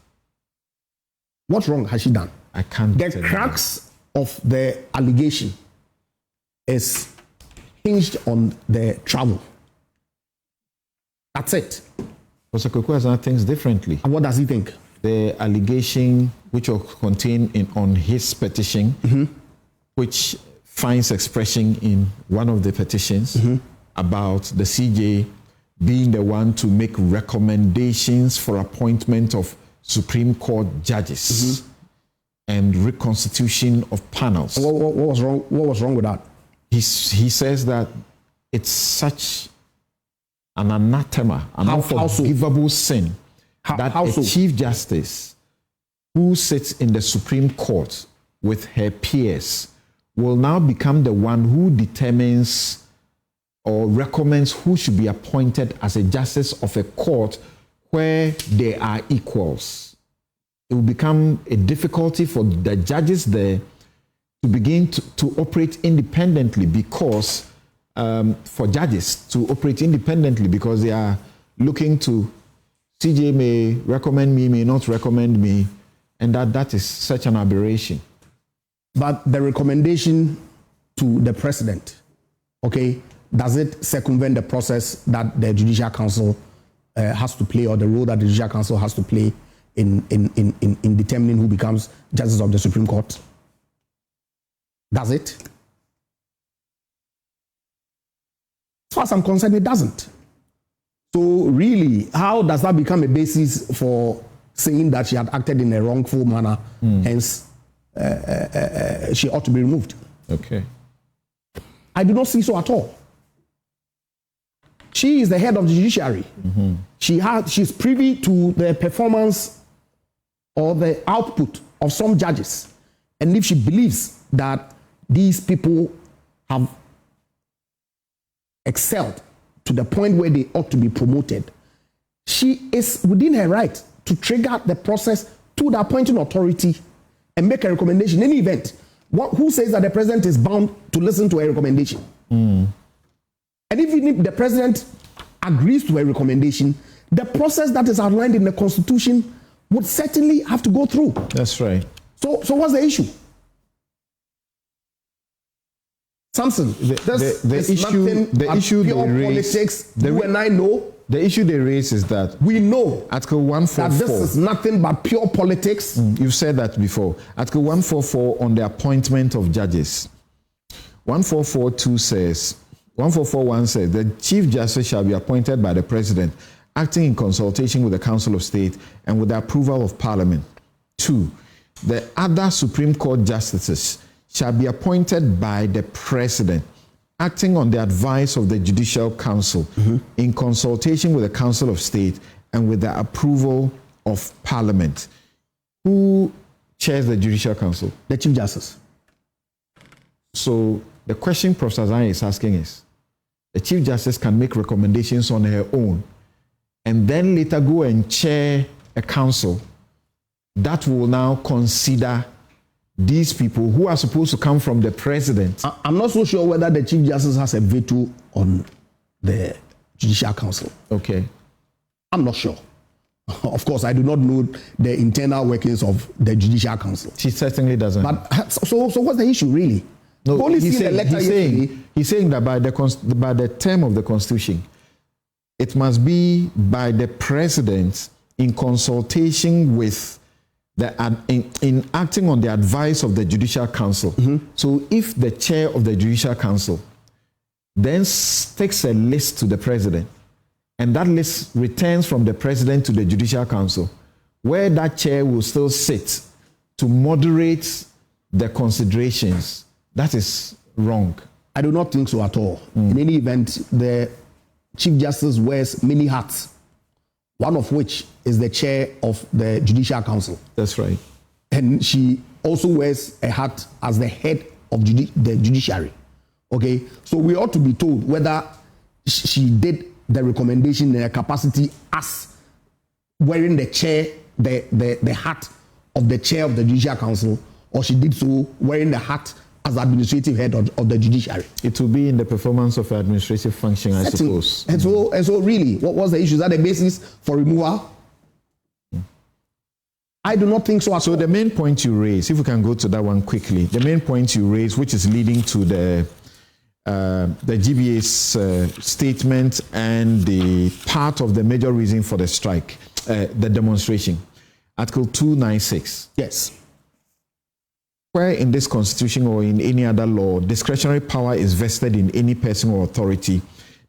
What wrong has she done? I can't. The crux of the allegation is hinged on the travel. That's it. Professor Kweku has done things differently. And what does he think? The allegation which was contained on his petition, which finds expression in one of the petitions about the CJ being the one to make recommendations for appointment of Supreme Court judges and reconstitution of panels. What was wrong? What was wrong with that? He says that it's such an anathema, an unforgivable sin that a Chief Justice who sits in the Supreme Court with her peers will now become the one who determines or recommends who should be appointed as a justice of a court where they are equals. It will become a difficulty for the judges there to begin to operate independently because for judges to operate independently because they are looking to CJ may recommend me, may not recommend me, and that is such an aberration. But the recommendation to the president, okay, does it circumvent the process that the Judicial Council has to play, or the role that the Judicial Council has to play in determining who becomes justice of the Supreme Court? Does it? As far as I'm concerned, it doesn't. So really, how does that become a basis for saying that she had acted in a wrongful manner, hence she ought to be removed? Okay. I do not see so at all. She is the head of the judiciary. She's privy to the performance or the output of some judges. And if she believes that these people have excelled to the point where they ought to be promoted, she is within her right to trigger the process to the appointing authority and make a recommendation. In any event, who says that the president is bound to listen to a recommendation? And even if the president agrees to a recommendation, the process that is outlined in the Constitution would certainly have to go through. That's right. So what's the issue? Samson, the issue pure politics. You and I know. The issue they raise is that we know Article 144. That this is nothing but pure politics. You've said that before. Article 144 on the appointment of judges. 144.2 says, 144.1 says, the Chief Justice shall be appointed by the President, acting in consultation with the Council of State and with the approval of Parliament. 2. The other Supreme Court justices shall be appointed by the President, acting on the advice of the Judicial Council, in consultation with the Council of State and with the approval of Parliament. Who chairs the Judicial Council? The Chief Justice. So the question Professor Zane is asking is, the Chief Justice can make recommendations on her own and then later go and chair a council that will now consider these people who are supposed to come from the president. I'm not so sure whether the Chief Justice has a veto on the Judicial Council. Okay. I'm not sure. Of course, I do not know the internal workings of the Judicial Council. She certainly doesn't. But so what's the issue really? No, only he's saying that by the term of the Constitution, it must be by the president in consultation with in acting on the advice of the Judicial Council. Mm-hmm. So if the chair of the Judicial Council then takes a list to the president, and that list returns from the president to the Judicial Council, where that chair will still sit to moderate the considerations, that is wrong. I do not think so at all. In any event, the Chief Justice wears many hats, one of which is the chair of the Judicial Council. That's right. And she also wears a hat as the head of the Judiciary. Okay, so we ought to be told whether she did the recommendation in her capacity as wearing the chair, the hat of the chair of the Judicial Council, or she did so wearing the hat as the administrative head of the Judiciary. It will be in the performance of administrative function, I suppose. And so really, what was the issue? Is that the basis for removal? I do not think so at all. So the main point you raise, if we can go to that one quickly, the main point you raise, which is leading to the GBA's statement and the part of the major reason for the strike, the demonstration, Article 296. Yes. Where in this constitution or in any other law, discretionary power is vested in any person or authority,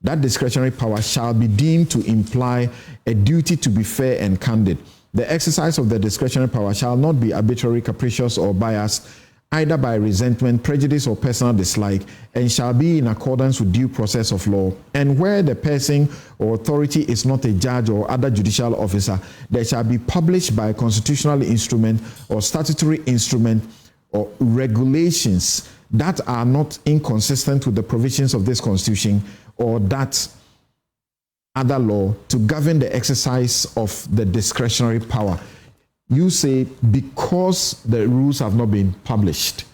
that discretionary power shall be deemed to imply a duty to be fair and candid. The exercise of the discretionary power shall not be arbitrary, capricious, or biased, either by resentment, prejudice, or personal dislike, and shall be in accordance with due process of law. And where the person or authority is not a judge or other judicial officer, there shall be published by a constitutional instrument or statutory instrument or regulations that are not inconsistent with the provisions of this Constitution or that other law to govern the exercise of the discretionary power. You say because the rules have not been published.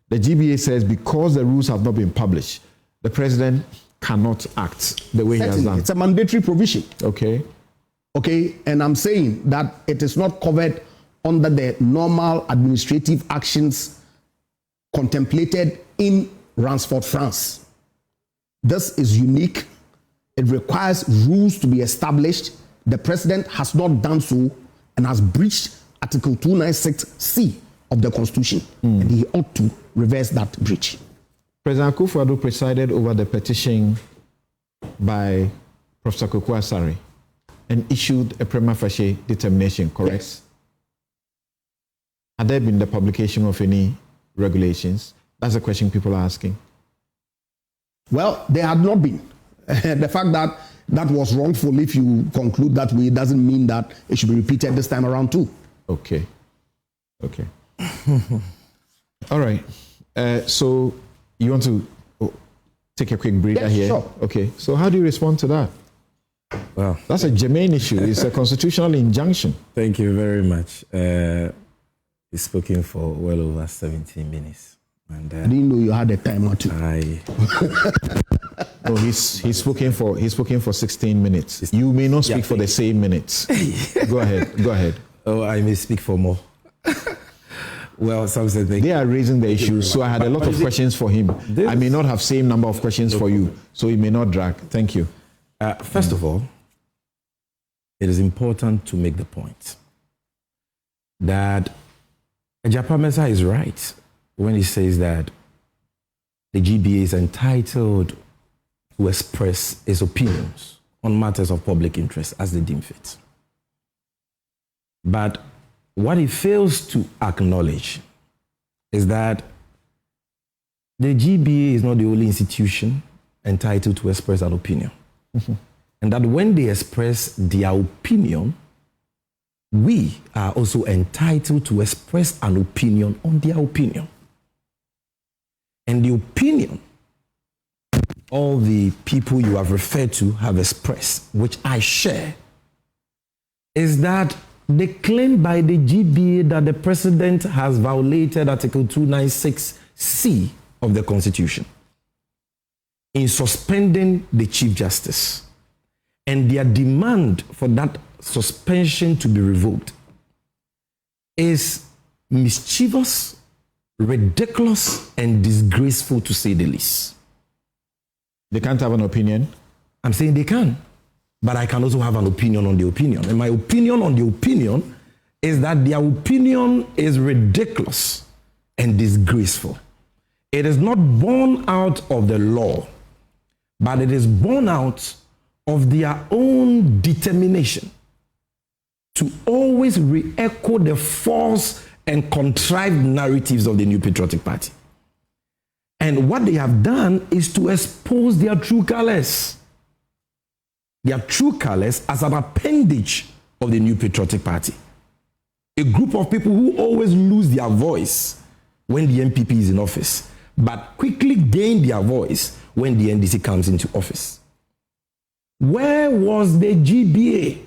The GBA says because the rules have not been published, the president cannot act the way he has done. It's a mandatory provision. Okay. Okay, and I'm saying that it is not covered under the normal administrative actions contemplated in Ransford, France. This is unique. It requires rules to be established. The president has not done so and has breached Article 296C of the Constitution, and he ought to reverse that breach. President Akufo-Addo presided over the petition by Professor Kweku Asare and issued a prima facie determination, correct? Yes. Had there been the publication of any regulations? That's a question people are asking. Well, there had not been. The fact that that was wrongful, if you conclude that way, doesn't mean that it should be repeated this time around too. Okay. All right. So you want to take a quick breather here? Sure. Okay. So how do you respond to that? Well, that's a germane issue. It's a constitutional injunction. Thank you very much. He's spoken for well over 17 minutes. And I didn't know you had a time or two. No, he's spoken for 16 minutes. You may not speak for the same minutes. Go ahead. Oh, I may speak for more. Well, Samson, they are raising the issue, so I had a lot of questions for him. I may not have same number of questions for you, so he may not drag. Thank you. First of all, it is important to make the point that Japamesa is right when he says that the GBA is entitled to express its opinions on matters of public interest as they deem fit. But what he fails to acknowledge is that the GBA is not the only institution entitled to express an opinion. Mm-hmm. And that when they express their opinion, we are also entitled to express an opinion on their opinion. And the opinion all the people you have referred to have expressed, which I share, is that the claim by the GBA that the president has violated Article 296C of the Constitution in suspending the Chief Justice, and their demand for that suspension to be revoked is mischievous, ridiculous, and disgraceful, to say the least. They can't have an opinion? I'm saying they can, but I can also have an opinion on the opinion. And my opinion on the opinion is that their opinion is ridiculous and disgraceful. It is not born out of the law, but it is born out of their own determination to always re-echo the false and contrived narratives of the New Patriotic Party. And what they have done is to expose their true colors. Their true colors as an appendage of the New Patriotic Party. A group of people who always lose their voice when the NPP is in office, but quickly gain their voice when the NDC comes into office. Where was the GBA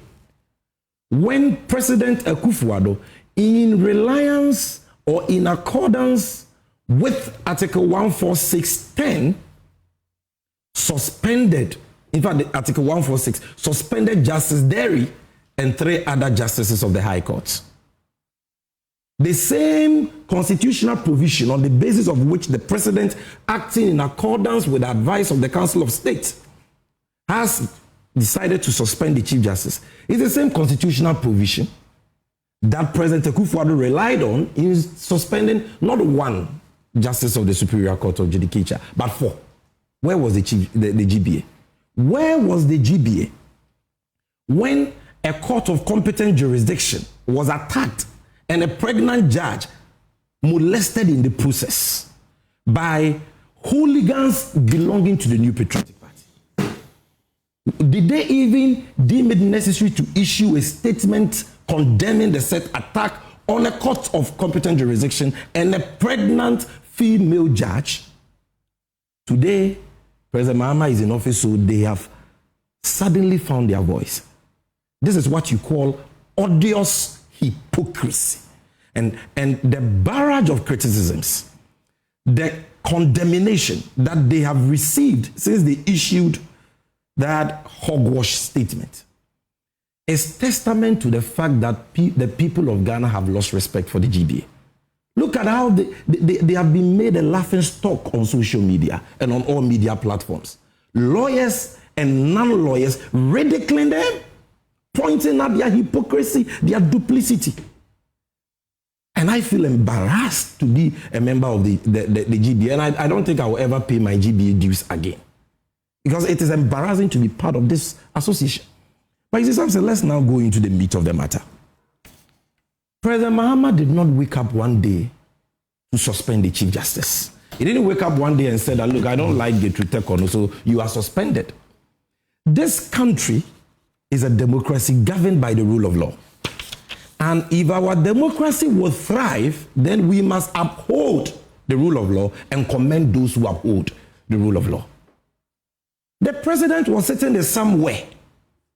when President Akufo-Addo, in reliance or in accordance with Article 146(10), suspended, in fact, Article 146 suspended Justice Derry and 3 other justices of the High Court? The same constitutional provision on the basis of which the president, acting in accordance with the advice of the Council of State, has decided to suspend the Chief Justice is the same constitutional provision that President Akufo-Addo relied on in suspending not 1 Justice of the Superior Court of Judicature, but 4. Where was the GBA? Where was the GBA when a court of competent jurisdiction was attacked and a pregnant judge molested in the process by hooligans belonging to the New Patriotic Party? Did they even deem it necessary to issue a statement condemning the said attack on a court of competent jurisdiction and a pregnant female judge? Today, President Mahama is in office, so they have suddenly found their voice. This is what you call odious hypocrisy. And the barrage of criticisms, the condemnation that they have received since they issued that hogwash statement is testament to the fact that the people of Ghana have lost respect for the GBA. Look at how they have been made a laughing stock on social media and on all media platforms. Lawyers and non-lawyers ridiculing them, pointing at their hypocrisy, their duplicity. And I feel embarrassed to be a member of the GBA, and I don't think I will ever pay my GBA dues again, because it is embarrassing to be part of this association. But you see, Samson, let's now go into the meat of the matter. President Mahama did not wake up one day to suspend the Chief Justice. He didn't wake up one day and said, look, I don't like the Trutekono, so you are suspended. This country is a democracy governed by the rule of law. And if our democracy will thrive, then we must uphold the rule of law and commend those who uphold the rule of law. The president was sitting there somewhere,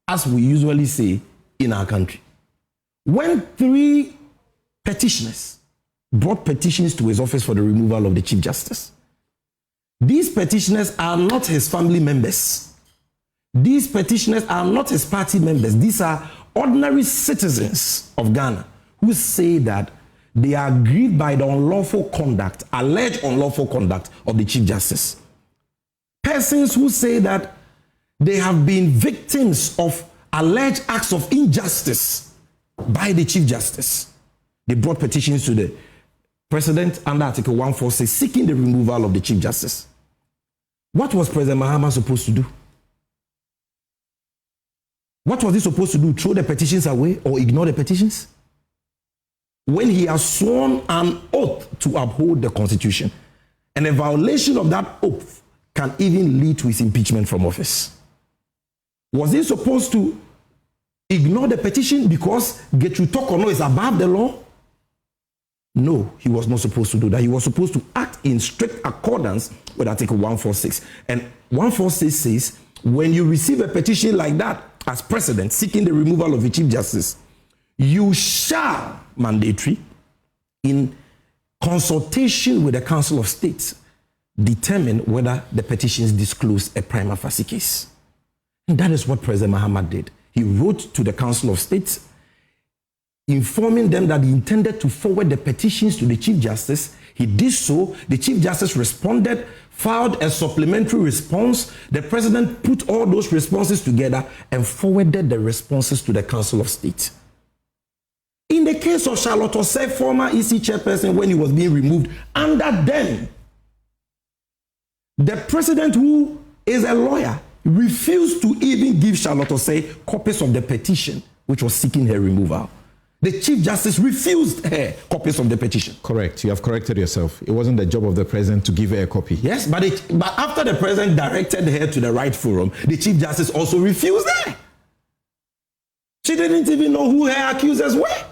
as we usually say in our country, when 3 petitioners brought petitions to his office for the removal of the Chief Justice. These petitioners are not his family members. These petitioners are not his party members. These are ordinary citizens of Ghana who say that they are aggrieved by the unlawful conduct, alleged unlawful conduct of the Chief Justice. Persons who say that they have been victims of alleged acts of injustice by the Chief Justice. They brought petitions to the President under Article 146 seeking the removal of the Chief Justice. What was President Mahama supposed to do? What was he supposed to do? Throw the petitions away or ignore the petitions? When he has sworn an oath to uphold the Constitution, and a violation of that oath can even lead to his impeachment from office. Was he supposed to ignore the petition because Getrutokono is above the law? No, he was not supposed to do that. He was supposed to act in strict accordance with Article 146. And 146 says, when you receive a petition like that as president seeking the removal of a Chief Justice, you shall, mandatory, in consultation with the Council of State, determine whether the petitions disclose a prima facie case. And that is what President Mahama did. He wrote to the Council of State, informing them that he intended to forward the petitions to the Chief Justice. He did so. The Chief Justice responded, filed a supplementary response. The President put all those responses together and forwarded the responses to the Council of State. In the case of Charlotte Osei, former EC chairperson, when he was being removed, under them, the President, who is a lawyer, refused to even give Charlotte Osei copies of the petition which was seeking her removal. The Chief Justice refused her copies of the petition. Correct. You have corrected yourself. It wasn't the job of the President to give her a copy. Yes, but after the President directed her to the right forum, the Chief Justice also refused her. She didn't even know who her accusers were.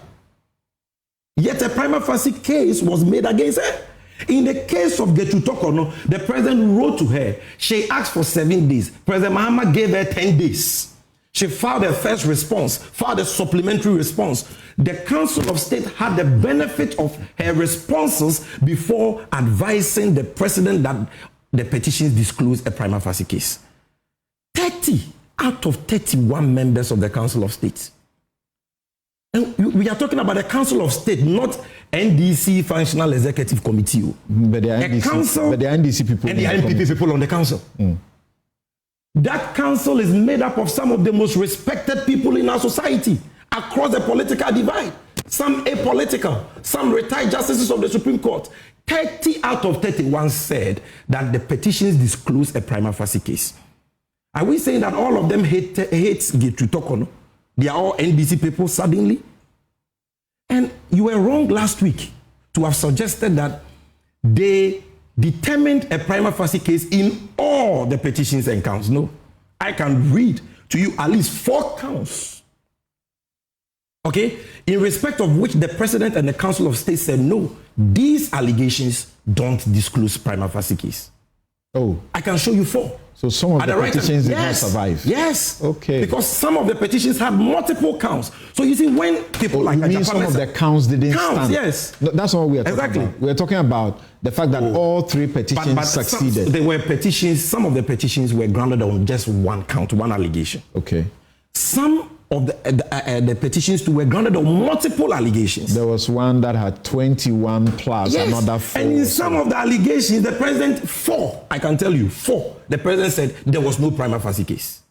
Yet a prima facie case was made against her. In the case of Getu Tokono, the President wrote to her. She asked for 7 days. President Mahama gave her 10 days. She filed her first response, filed a supplementary response. The Council of State had the benefit of her responses before advising the President that the petitions disclose a prima facie case. 30 out of 31 members of the Council of State. And we are talking about the Council of State, not NDC Functional Executive Committee. But the NDC people. And the NPP people on the council. That council is made up of some of the most respected people in our society across the political divide. Some apolitical, some retired justices of the Supreme Court. 30 out of 31 said that the petitions disclose a prima facie case. Are we saying that all of them hate Getu Tokono? They are all NDC people suddenly? And you were wrong last week to have suggested that they determined a prima facie case in all the petitions and counts. No. I can read to you at least 4 counts. Okay? In respect of which the President and the Council of State said, no, these allegations don't disclose prima facie case. Oh. I can show you 4. So some of the petitions did not survive? Yes. Okay. Because some of the petitions had multiple counts. So you see, when people like you mean some of the counts didn't stand? Yes. No, that's not what we are talking about. We are talking about the fact that all 3 petitions succeeded. There were petitions, some of the petitions were grounded on just 1 count, 1 allegation. Okay. Some of the petitions too were grounded on multiple allegations. There was one that had 21 plus another 4. And in some of the allegations, the President, 4, I can tell you, 4, the President said there was no prima facie case.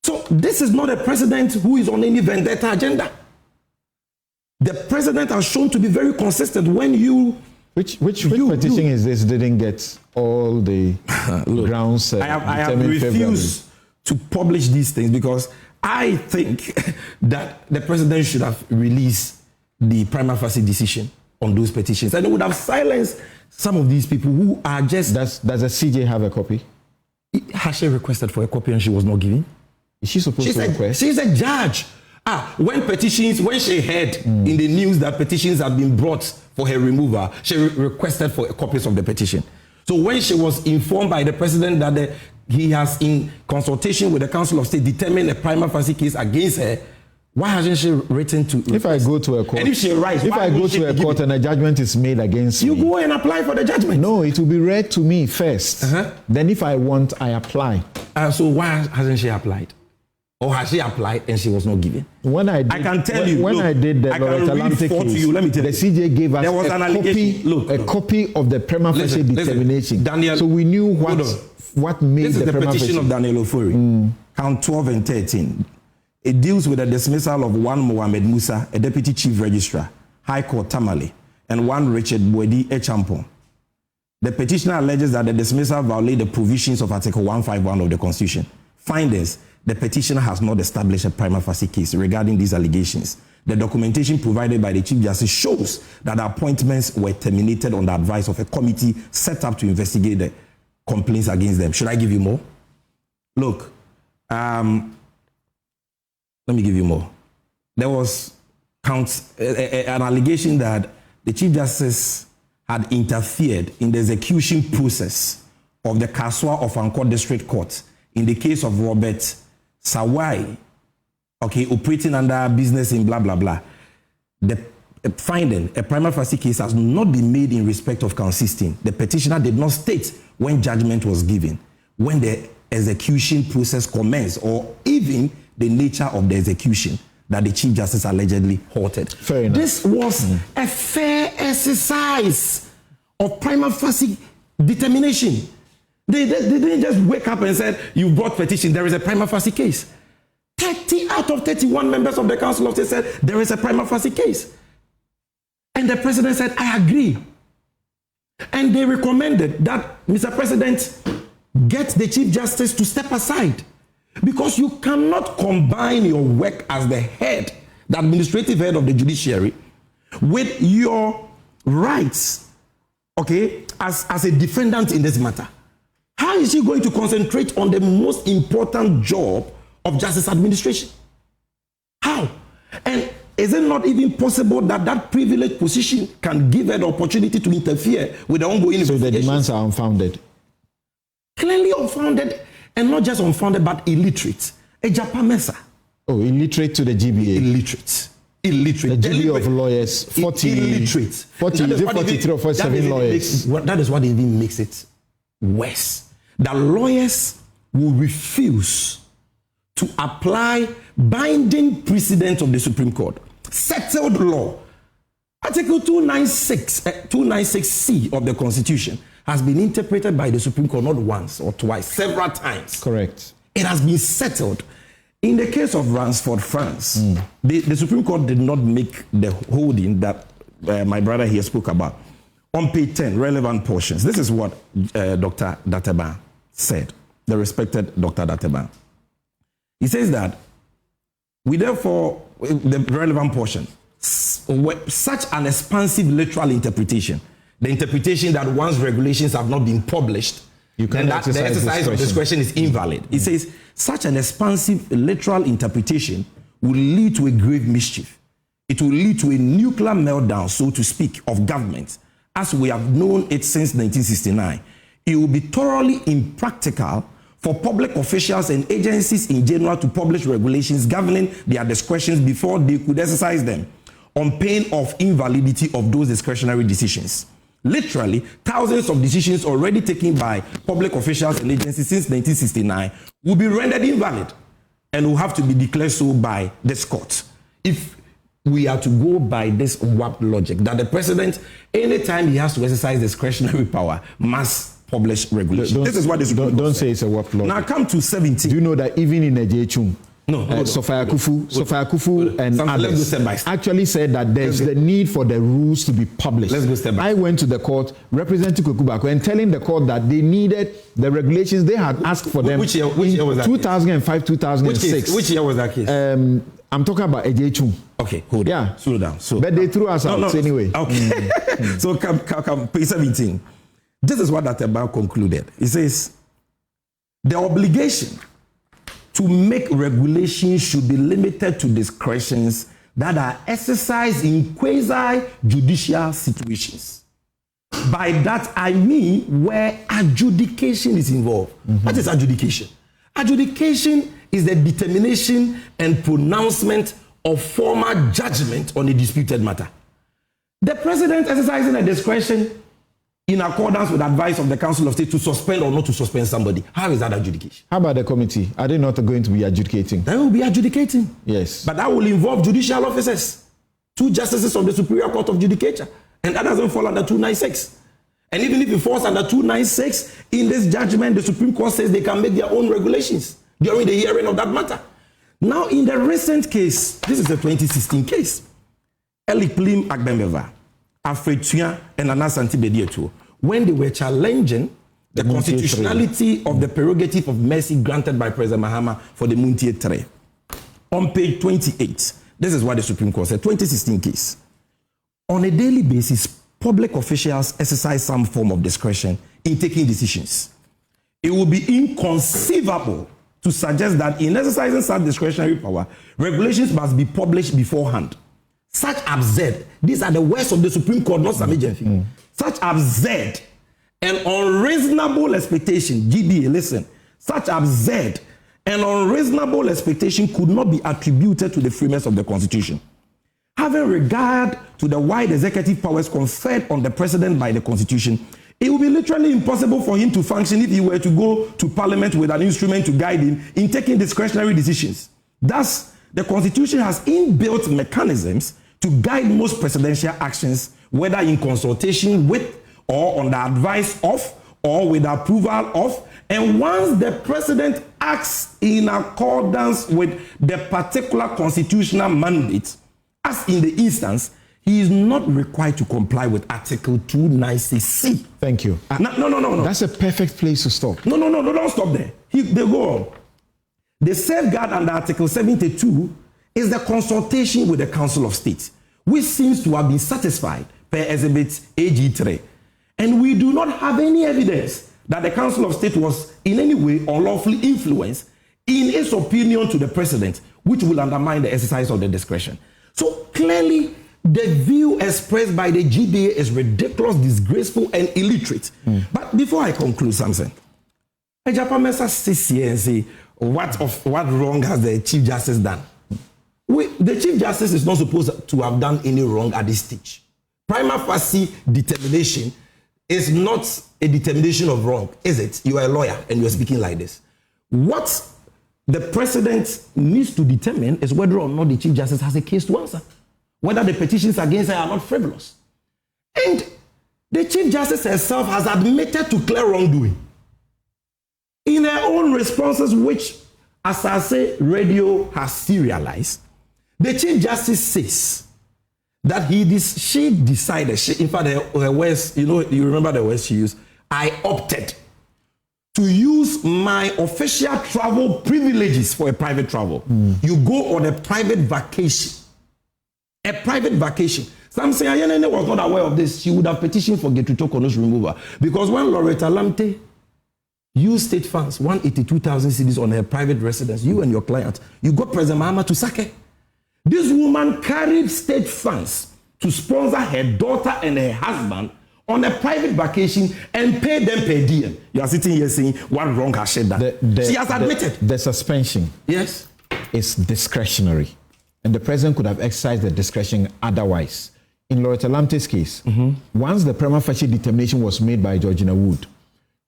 So this is not a President who is on any vendetta agenda. The President has shown to be very consistent when you... Which petition is this didn't get all the grounds I have refused to publish these things because I think that the President should have released the prima facie decision on those petitions, and it would have silenced some of these people who are just... Does the CJ have a copy? Has she requested for a copy and she was not given? Is she supposed to request? She's a judge. When she heard in the news that petitions had been brought for her removal, she requested for copies of the petition. So when she was informed by the President that he has, in consultation with the Council of State, determined a prima facie case against her, why hasn't she written to... If I go to a court... And if she writes... If I go to a court and a judgment is made against me... You go and apply for the judgment. No, it will be read to me first. Then if I want, I apply. So why hasn't she applied? Or has she applied and she was not given? When I did, I can tell you. When look, I did the Loretta Lamte case, let me tell you, the CJ gave us there was an a copy of the prima facie determination. Daniel, so we knew what made the prima facie. This is the petition of Daniel Ofori, count 12 and 13. It deals with the dismissal of one Mohamed Musa, a deputy chief registrar, High Court Tamale, and one Richard Bwedi Echampon. The petitioner alleges that the dismissal violated the provisions of Article 151 of the Constitution. Findings: the petitioner has not established a prima facie case regarding these allegations. The documentation provided by the Chief Justice shows that the appointments were terminated on the advice of a committee set up to investigate the complaints against them. Should I give you more? Look, let me give you more. There was an allegation that the Chief Justice had interfered in the execution process of the Kaswa of Anko District Court in the case of Robert Sawai okay, operating under business in blah, blah, blah, the finding a prima facie case has not been made in respect of consisting. The petitioner did not state when judgment was given, when the execution process commenced, or even the nature of the execution that the Chief Justice allegedly halted. Fair enough. This was a fair exercise of prima facie determination. They didn't just wake up and said, you brought petition, there is a prima facie case. 30 out of 31 members of the Council of State said there is a prima facie case. And the president said, I agree. And they recommended that, Mr. President, get the Chief Justice to step aside, because you cannot combine your work as the head, the administrative head of the judiciary, with your rights, okay, as a defendant in this matter. How is he going to concentrate on the most important job of justice administration? How? And is it not even possible that that privileged position can give an opportunity to interfere with the ongoing So the investigations? demands are unfounded. Clearly unfounded, and not just unfounded, but illiterate. A Japamesa. Oh, illiterate to the GBA. Illiterate. The Illiterate. GBA of lawyers, 40, illiterate. 40, is it 43 or 47 lawyers? That is what even makes it worse. That lawyers will refuse to apply binding precedent of the Supreme Court. Settled law. Article 296C of the Constitution has been interpreted by the Supreme Court not once or twice, several times. Correct. It has been settled. In the case of Ransford, France, the Supreme Court did not make the holding that my brother here spoke about. On page 10, relevant portions. This is what Dr. Dateba said, the respected Dr. Dateba. He says that we therefore, the relevant portion, such an expansive literal interpretation, the interpretation that once regulations have not been published, then that the exercise of discretion is invalid. It says such an expansive literal interpretation will lead to a grave mischief. It will lead to a nuclear meltdown, so to speak, of government, as we have known it since 1969. It will be thoroughly impractical for public officials and agencies in general to publish regulations governing their discretions before they could exercise them, on pain of invalidity of those discretionary decisions. Literally, thousands of decisions already taken by public officials and agencies since 1969 will be rendered invalid and will have to be declared so by this court. If we are to go by this warped logic that the president, anytime he has to exercise discretionary power, must publish regulations. This is what this don't say it's a warped logic. Now come to 17. Do you know that even in Ejechum, Sophia Kufu and others actually said that there's the need for the rules to be published. Let's go step back. I went to the court representing Kokubako and telling the court that they needed the regulations. They had asked for them. Which year was that? 2005, 2006. Which year was that case? I'm talking about Ejechum. Okay, hold on. Yeah. Slow down. So, but they threw us out anyway. Okay. So come, page 17. This is what that about concluded. It says, the obligation to make regulations should be limited to discretions that are exercised in quasi-judicial situations. By that, I mean where adjudication is involved. What is adjudication? Adjudication is the determination and pronouncement of formal judgment on a disputed matter. The president exercising a discretion in accordance with advice of the Council of State to suspend or not to suspend somebody. How is that adjudication? How about the committee? Are they not going to be adjudicating? They will be adjudicating. Yes. But that will involve judicial officers, 2 justices of the Superior Court of Judicature. And that doesn't fall under 296. And even if it falls under 296, in this judgment, the Supreme Court says they can make their own regulations during the hearing of that matter. Now, in the recent case, this is the 2016 case, Elikplim Agbembeva, Alfred Tuya, and Anasanti Bedietu, when they were challenging the constitutionality of the prerogative of mercy granted by President Mahama for the Muntie 3. On page 28, this is what the Supreme Court said, 2016 case. On a daily basis, public officials exercise some form of discretion in taking decisions. It would be inconceivable to suggest that in exercising such discretionary power, regulations must be published beforehand. Such absurd, these are the words of the Supreme Court, not Sammy Gyamfi. Such absurd and unreasonable expectation, GDA, listen, such absurd an unreasonable expectation could not be attributed to the framers of the Constitution. Having regard to the wide executive powers conferred on the president by the Constitution, it would be literally impossible for him to function if he were to go to Parliament with an instrument to guide him in taking discretionary decisions. Thus, the Constitution has inbuilt mechanisms to guide most presidential actions, whether in consultation with or on the advice of or with approval of. And once the president acts in accordance with the particular constitutional mandate, as in the instance, he is not required to comply with Article 296C. Thank you. No. That's a perfect place to stop. No, don't stop there. They go on. The safeguard under Article 72 is the consultation with the Council of State, which seems to have been satisfied per Exhibit AG3. And we do not have any evidence that the Council of State was in any way unlawfully influenced in its opinion to the president, which will undermine the exercise of the discretion. So clearly, the view expressed by the GBA is ridiculous, disgraceful, and illiterate. But before I conclude, Samson, Ejapamesa sits here and say, what wrong has the Chief Justice done? The Chief Justice is not supposed to have done any wrong at this stage. Prima facie determination is not a determination of wrong, is it? You are a lawyer and you are speaking like this. What the president needs to determine is whether or not the Chief Justice has a case to answer, whether the petitions against her are not frivolous. And the Chief Justice herself has admitted to clear wrongdoing in her own responses, which, as I say, radio has serialized. The Chief Justice says that she decided, in fact, her words, you remember the words she used, I opted to use my official travel privileges for a private travel. You go on a private vacation. A private vacation. Samson Anyenini was not aware of this. She would have petitioned for Getutokono's removal. Because when Loretta Lamte used state funds, 182,000 cedis on her private residence, you and your client, you got President Mahama to sack her. This woman carried state funds to sponsor her daughter and her husband on a private vacation and pay them per diem. You are sitting here saying, what wrong has she done? She has admitted. The suspension is discretionary. And the president could have exercised the discretion otherwise. In Loretta Lamte's case, once the prima facie determination was made by Georgina Wood,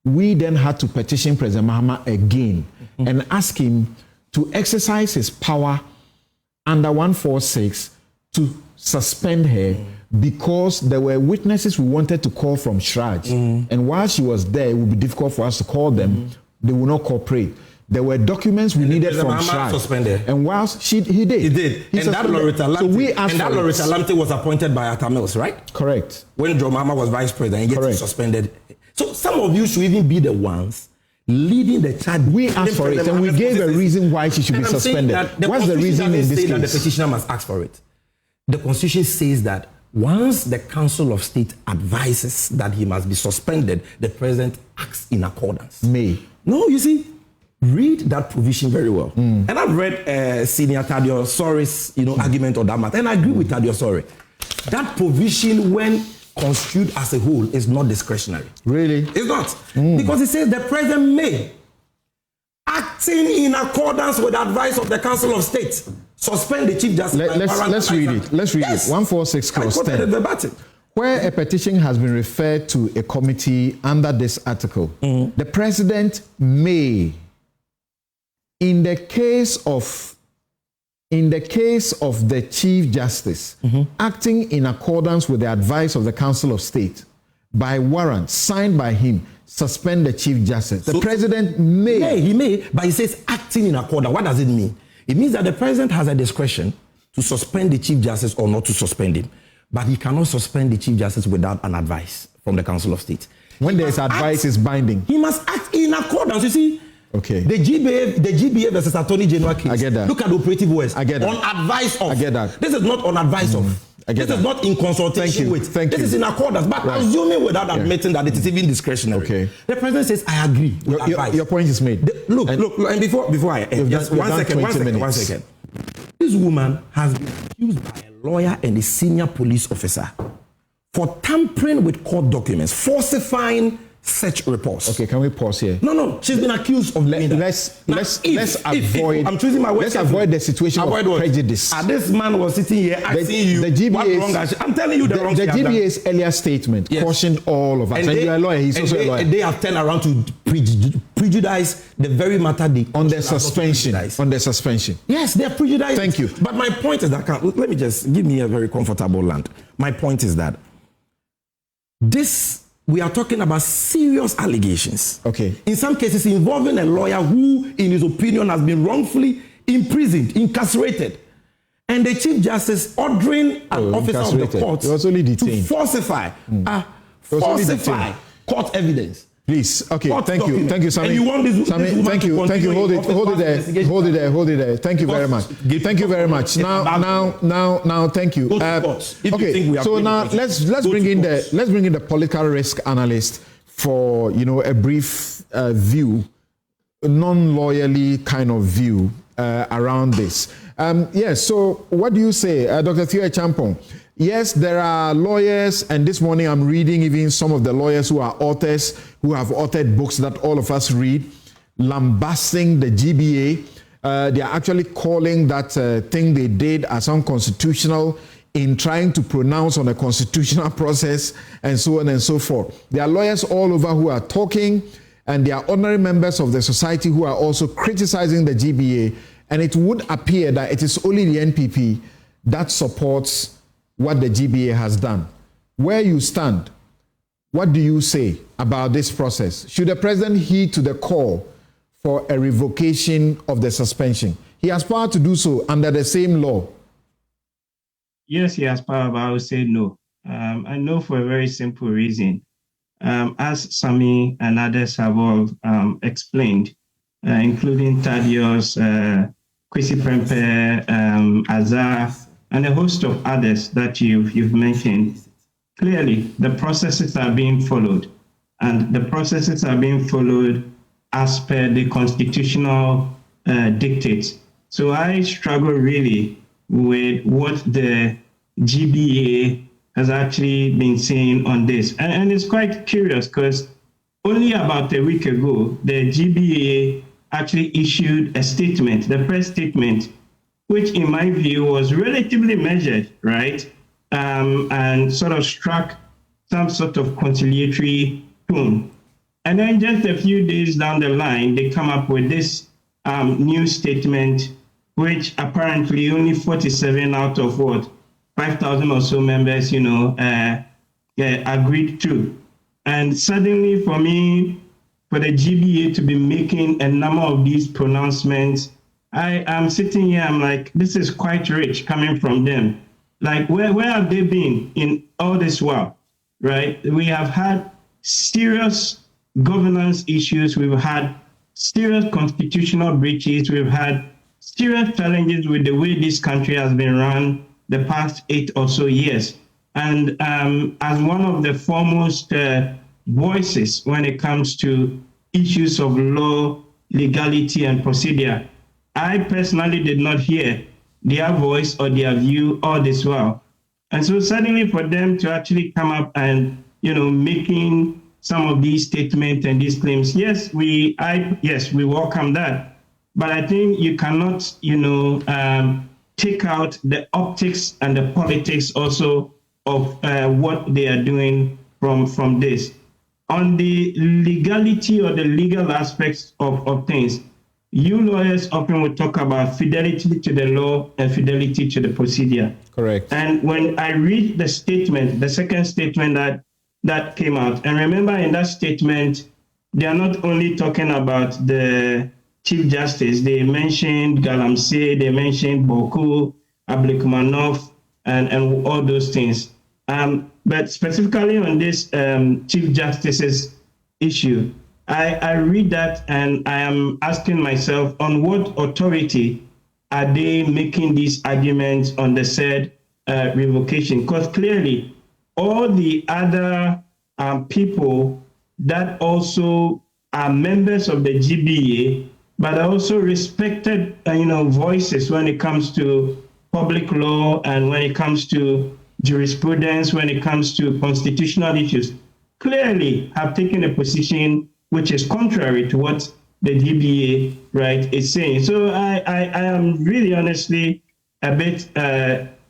we then had to petition President Mahama again and ask him to exercise his power under 146 to suspend her because there were witnesses we wanted to call from Shraj. And while she was there, it would be difficult for us to call them. They would not cooperate. There were documents we needed from Shraj. And whilst he did. He did. And that Loretta Lamte was appointed by Atta Mills, right? Correct. When Joe Mahama was vice president, and yet he suspended. So some of you should even be the ones leading the charge. We asked for it, and we gave a reason why she should be suspended. What's the reason in this case? That the petitioner must ask for it. The Constitution says that once the Council of State advises that he must be suspended, the president acts in accordance. No, you see, read that provision very well. And I've read Senior Tadio Sori's argument on that matter, and I agree with Tadio Sori. That provision, when construed as a whole, is not discretionary. Really? It's not. Because it says the president may, acting in accordance with the advice of the Council of State, suspend the Chief Justice. Let's read it. Let's read it. 146 clause 10. Where a petition has been referred to a committee under this article, the president may, in the case of the Chief Justice, acting in accordance with the advice of the Council of State, by warrant signed by him, suspend the Chief Justice. The president may. He may, but he says acting in accordance. What does it mean? It means that the president has a discretion to suspend the Chief Justice or not to suspend him. But he cannot suspend the Chief Justice without an advice from the Council of State. When there is advice, is binding. He must act in accordance. You see, okay. The GBA versus Attorney General case. I get that. Look at the operative words. I get that. On advice of. I get that. This is not on advice of. This is not in consultation with. This is in accordance. But assuming without admitting that it is even discretionary. Okay. The president says, I agree with advice. Your point is made. Look, and before I end, just one second. This woman has been accused by a lawyer and a senior police officer for tampering with court documents, falsifying search reports. Okay, can we pause here? No, she's been accused of doing that. Let's avoid. I'm choosing my words. Let's avoid the situation avoid of what? prejudice. This man was sitting here asking you what wrong. I'm telling you the wrong. The GBA's earlier statement cautioned all of us. And you're a lawyer. He's also a lawyer. They have turned around to prejudice the very matter they on their suspension. On their suspension. Yes, they are prejudiced. Thank you. But my point is that let me just give me a very comfortable land. My point is that we are talking about serious allegations. Okay. In some cases involving a lawyer who, in his opinion, has been wrongfully imprisoned, incarcerated. And the Chief Justice ordering an officer of the court to falsify court evidence. Please, okay, thank you, Sammy. And you want this, Sammy, thank you, hold it there. Thank you very much. Thank you very much. Now, thank you. Okay, so now let's bring in the political risk analyst for a brief view, non-lawyerly kind of view around this. Yes. So, what do you say, Dr. Theo Champong? Yes, there are lawyers, and this morning I'm reading even some of the lawyers who are authors, who have authored books that all of us read, lambasting the GBA. They are actually calling that thing they did as unconstitutional in trying to pronounce on a constitutional process and so on and so forth. There are lawyers all over who are talking, and there are ordinary members of the society who are also criticizing the GBA, and it would appear that it is only the NPP that supports what the GBA has done. Where you stand, what do you say about this process? Should the president heed to the call for a revocation of the suspension? He has power to do so under the same law. Yes, he has power, but I would say no. I know for a very simple reason. As Sammy and others have all explained, including Thaddeus, Kwesi Prempeh, Azar, and a host of others that you've mentioned, clearly the processes are being followed, and the processes are being followed as per the constitutional dictates. So I struggle really with what the GBA has actually been saying on this. And it's quite curious because only about a week ago, the GBA actually issued a statement, the press statement, which in my view was relatively measured, right? And sort of struck some sort of conciliatory tone. And then just a few days down the line, they come up with this new statement, which apparently only 47 out of 5,000 or so members, agreed to. And suddenly for me, for the GBA to be making a number of these pronouncements, I am sitting here, I'm like, this is quite rich coming from them. Like, where have they been in all this while, right? We have had serious governance issues. We've had serious constitutional breaches. We've had serious challenges with the way this country has been run the past 8 or so years. And as one of the foremost voices when it comes to issues of law, legality, and procedure, I personally did not hear their voice or their view all this while. And so suddenly for them to actually come up and, making some of these statements and these claims, yes, we welcome that. But I think you cannot, take out the optics and the politics also of what they are doing from this. On the legality or the legal aspects of things, you lawyers often will talk about fidelity to the law and fidelity to the procedure. Correct. And when I read the statement, the second statement that came out, and remember in that statement, they are not only talking about the Chief Justice, they mentioned Galamsey, they mentioned Boku, Abdulkamanov, and all those things. But specifically on this Chief Justice's issue, I read that and I am asking myself, on what authority are they making these arguments on the said revocation? Because clearly, all the other people that also are members of the GBA, but are also respected, voices when it comes to public law and when it comes to jurisprudence, when it comes to constitutional issues, clearly have taken a position which is contrary to what the GBA, right, is saying. So I am really honestly a bit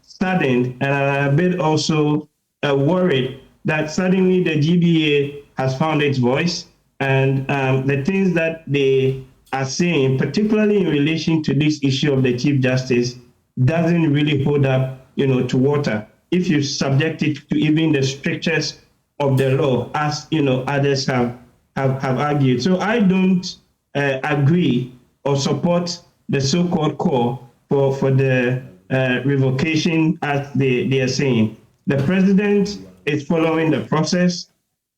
saddened, and I'm a bit also worried that suddenly the GBA has found its voice, and the things that they are saying, particularly in relation to this issue of the Chief Justice, doesn't really hold up, to water if you subject it to even the strictures of the law, as others have argued. So I don't agree or support the so-called call for the revocation, as they are saying. The president is following the process.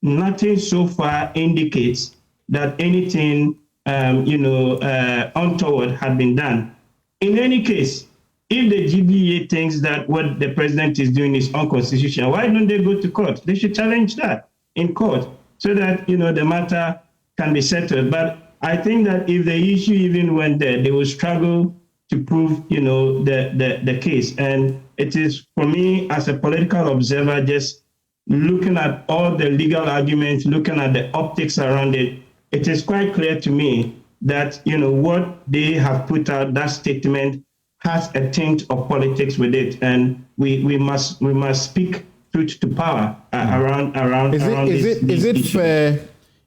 Nothing so far indicates that anything untoward had been done. In any case, if the GBA thinks that what the president is doing is unconstitutional, why don't they go to court? They should challenge that in court so that the matter can be settled. But I think that if the issue even went there, they will struggle to prove the case. And it is, for me as a political observer, just looking at all the legal arguments, looking at the optics around it, it is quite clear to me that what they have put out, that statement, has a tint of politics with it, and we must speak truth to power around is it fair?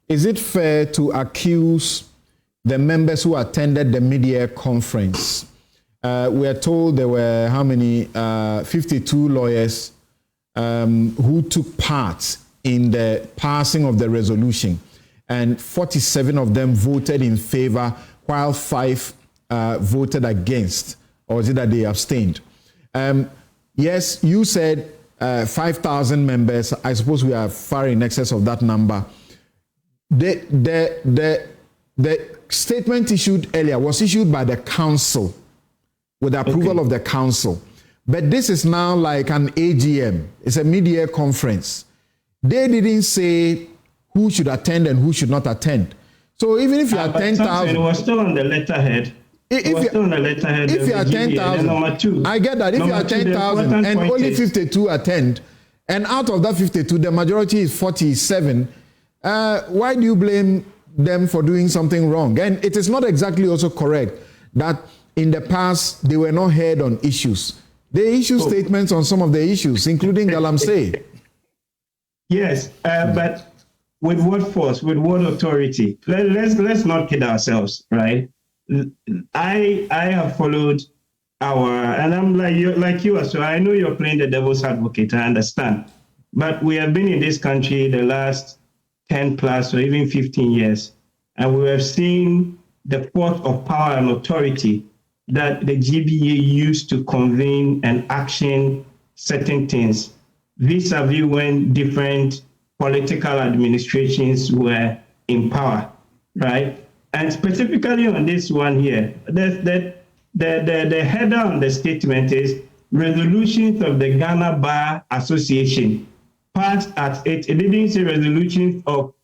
Is it fair to accuse the members who attended the mid-year conference? We are told there were how many? 52 lawyers who took part in the passing of the resolution, and 47 of them voted in favor, while 5 voted against. Or is it that they abstained? Yes, you said 5,000 members. I suppose we are far in excess of that number. The statement issued earlier was issued by the council with the approval of the council. But this is now like an AGM. It's a mid-year conference. They didn't say who should attend and who should not attend. So even if you are 10,000... It was still on the letterhead. If you are 10,000, I get that. If you are 10,000 and only 52 attend, and out of that 52, the majority is 47, why do you blame them for doing something wrong? And it is not exactly also correct that in the past they were not heard on issues. They issue statements on some of the issues, including Galamsey. Yes, but with what force, with what authority? Let's not kid ourselves, right? I have followed and I'm like you as well. I know you're playing the devil's advocate, I understand. But we have been in this country the last 10 plus or even 15 years, and we have seen the force of power and authority that the GBA used to convene and action certain things vis-a-vis when different political administrations were in power, right? And specifically on this one here, the header on the statement is resolutions of the Ghana Bar Association, passed at 8. It didn't say resolutions of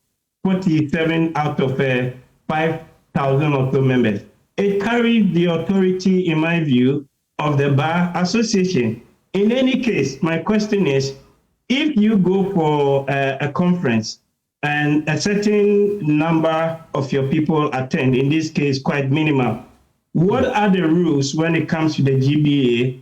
47 out of 5,000 or so members. It carries the authority, in my view, of the Bar Association. In any case, my question is, if you go for a conference and a certain number of your people attend, in this case, quite minimal, what are the rules when it comes to the GBA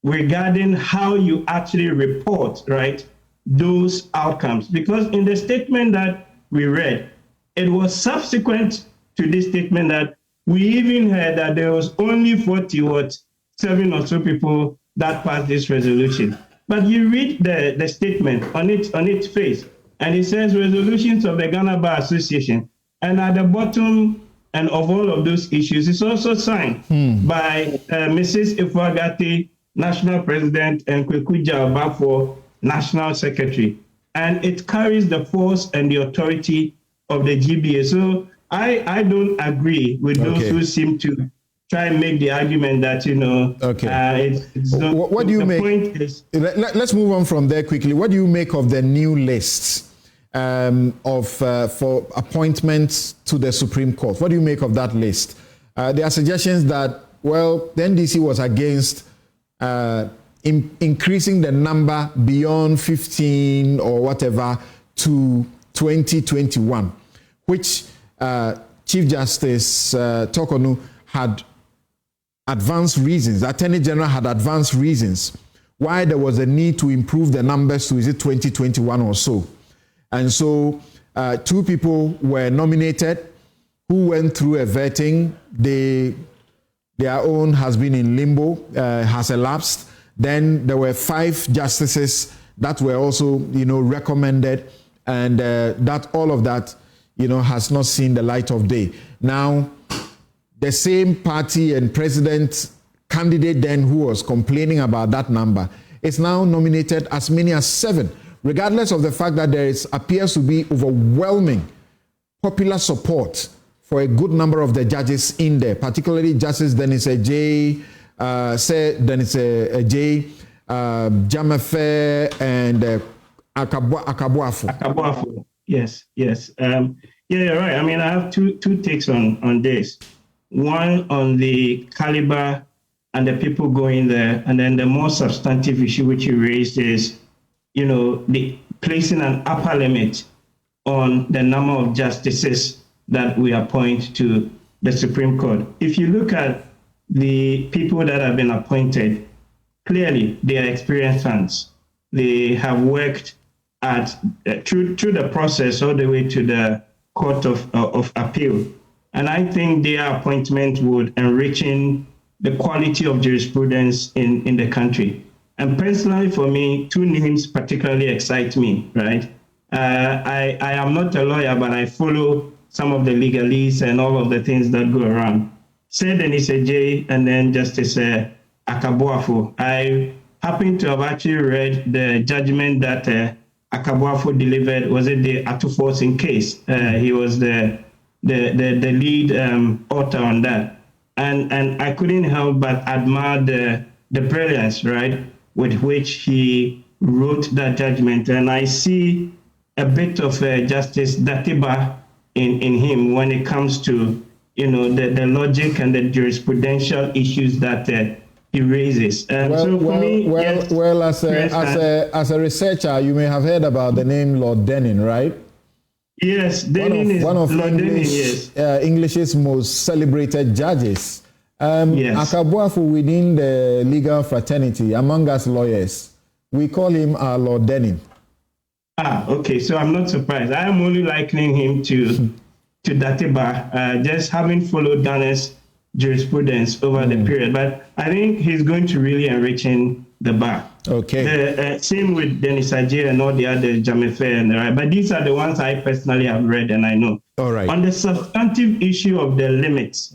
regarding how you actually report, right, those outcomes? Because in the statement that we read, it was subsequent to this statement that we even heard that there was only 47 or so people that passed this resolution. But you read the statement on its face, and it says resolutions of the Ghana Bar Association. And at the bottom and of all of those issues, it's also signed by Mrs. Ifuagate, National President, and Kwekuja Obafo, National Secretary. And it carries the force and the authority of the GBA. So I don't agree with those who seem to try and make the argument that, it's not, what do you make? Point is, let's move on from there quickly. What do you make of the new lists for appointments to the Supreme Court? What do you make of that list? There are suggestions that, well, the NDC was against increasing the number beyond 15 or whatever to 2021, which Chief Justice Tokonu had advanced reasons, the Attorney General had advanced reasons why there was a need to improve the numbers to, is it 2021 or so. And so 2 people were nominated who went through a vetting. Their own has been in limbo, has elapsed. Then there were 5 justices that were also, recommended, and that all of that, has not seen the light of day. Now, the same party and president candidate then who was complaining about that number is now nominated as many as 7, regardless of the fact that there appears to be overwhelming popular support for a good number of the judges in there, particularly Justice Dennis J. Gyamfi and Akabuafo. Yes. Yeah, you're right. I mean, I have two takes on this. One on the caliber and the people going there, and then the more substantive issue which you raised is, the placing an upper limit on the number of justices that we appoint to the Supreme Court. If you look at the people that have been appointed, clearly they are experienced hands. They have worked through the process all the way to the Court of Appeal. And I think their appointment would enrichen the quality of jurisprudence in the country. And personally, for me, 2 names particularly excite me, right? I am not a lawyer, but I follow some of the legalese and all of the things that go around. Said Dennis J. and then Justice Akabuafo. I happen to have actually read the judgment that Akabuafo delivered. Was it the Atuforcing case? He was the lead author on that. And I couldn't help but admire the brilliance, right, with which he wrote that judgment. And I see a bit of Justice Datiba in him when it comes to, the logic and the jurisprudential issues that he raises. As a researcher, you may have heard about the name Lord Denning, right? Yes, Denning one of Lord English, Denning, yes. English's most celebrated judges. Yes. Akabuafo within the legal fraternity, among us lawyers, we call him our Lord Denning. Okay, so I'm not surprised. I am only likening him to Datiba, just having followed Dana's jurisprudence over the period. But I think he's going to really enrichen the bar. Okay. Same with Dennis Ajay and all the other Gyamfi, but these are the ones I personally have read and I know. All right. On the substantive issue of the limits,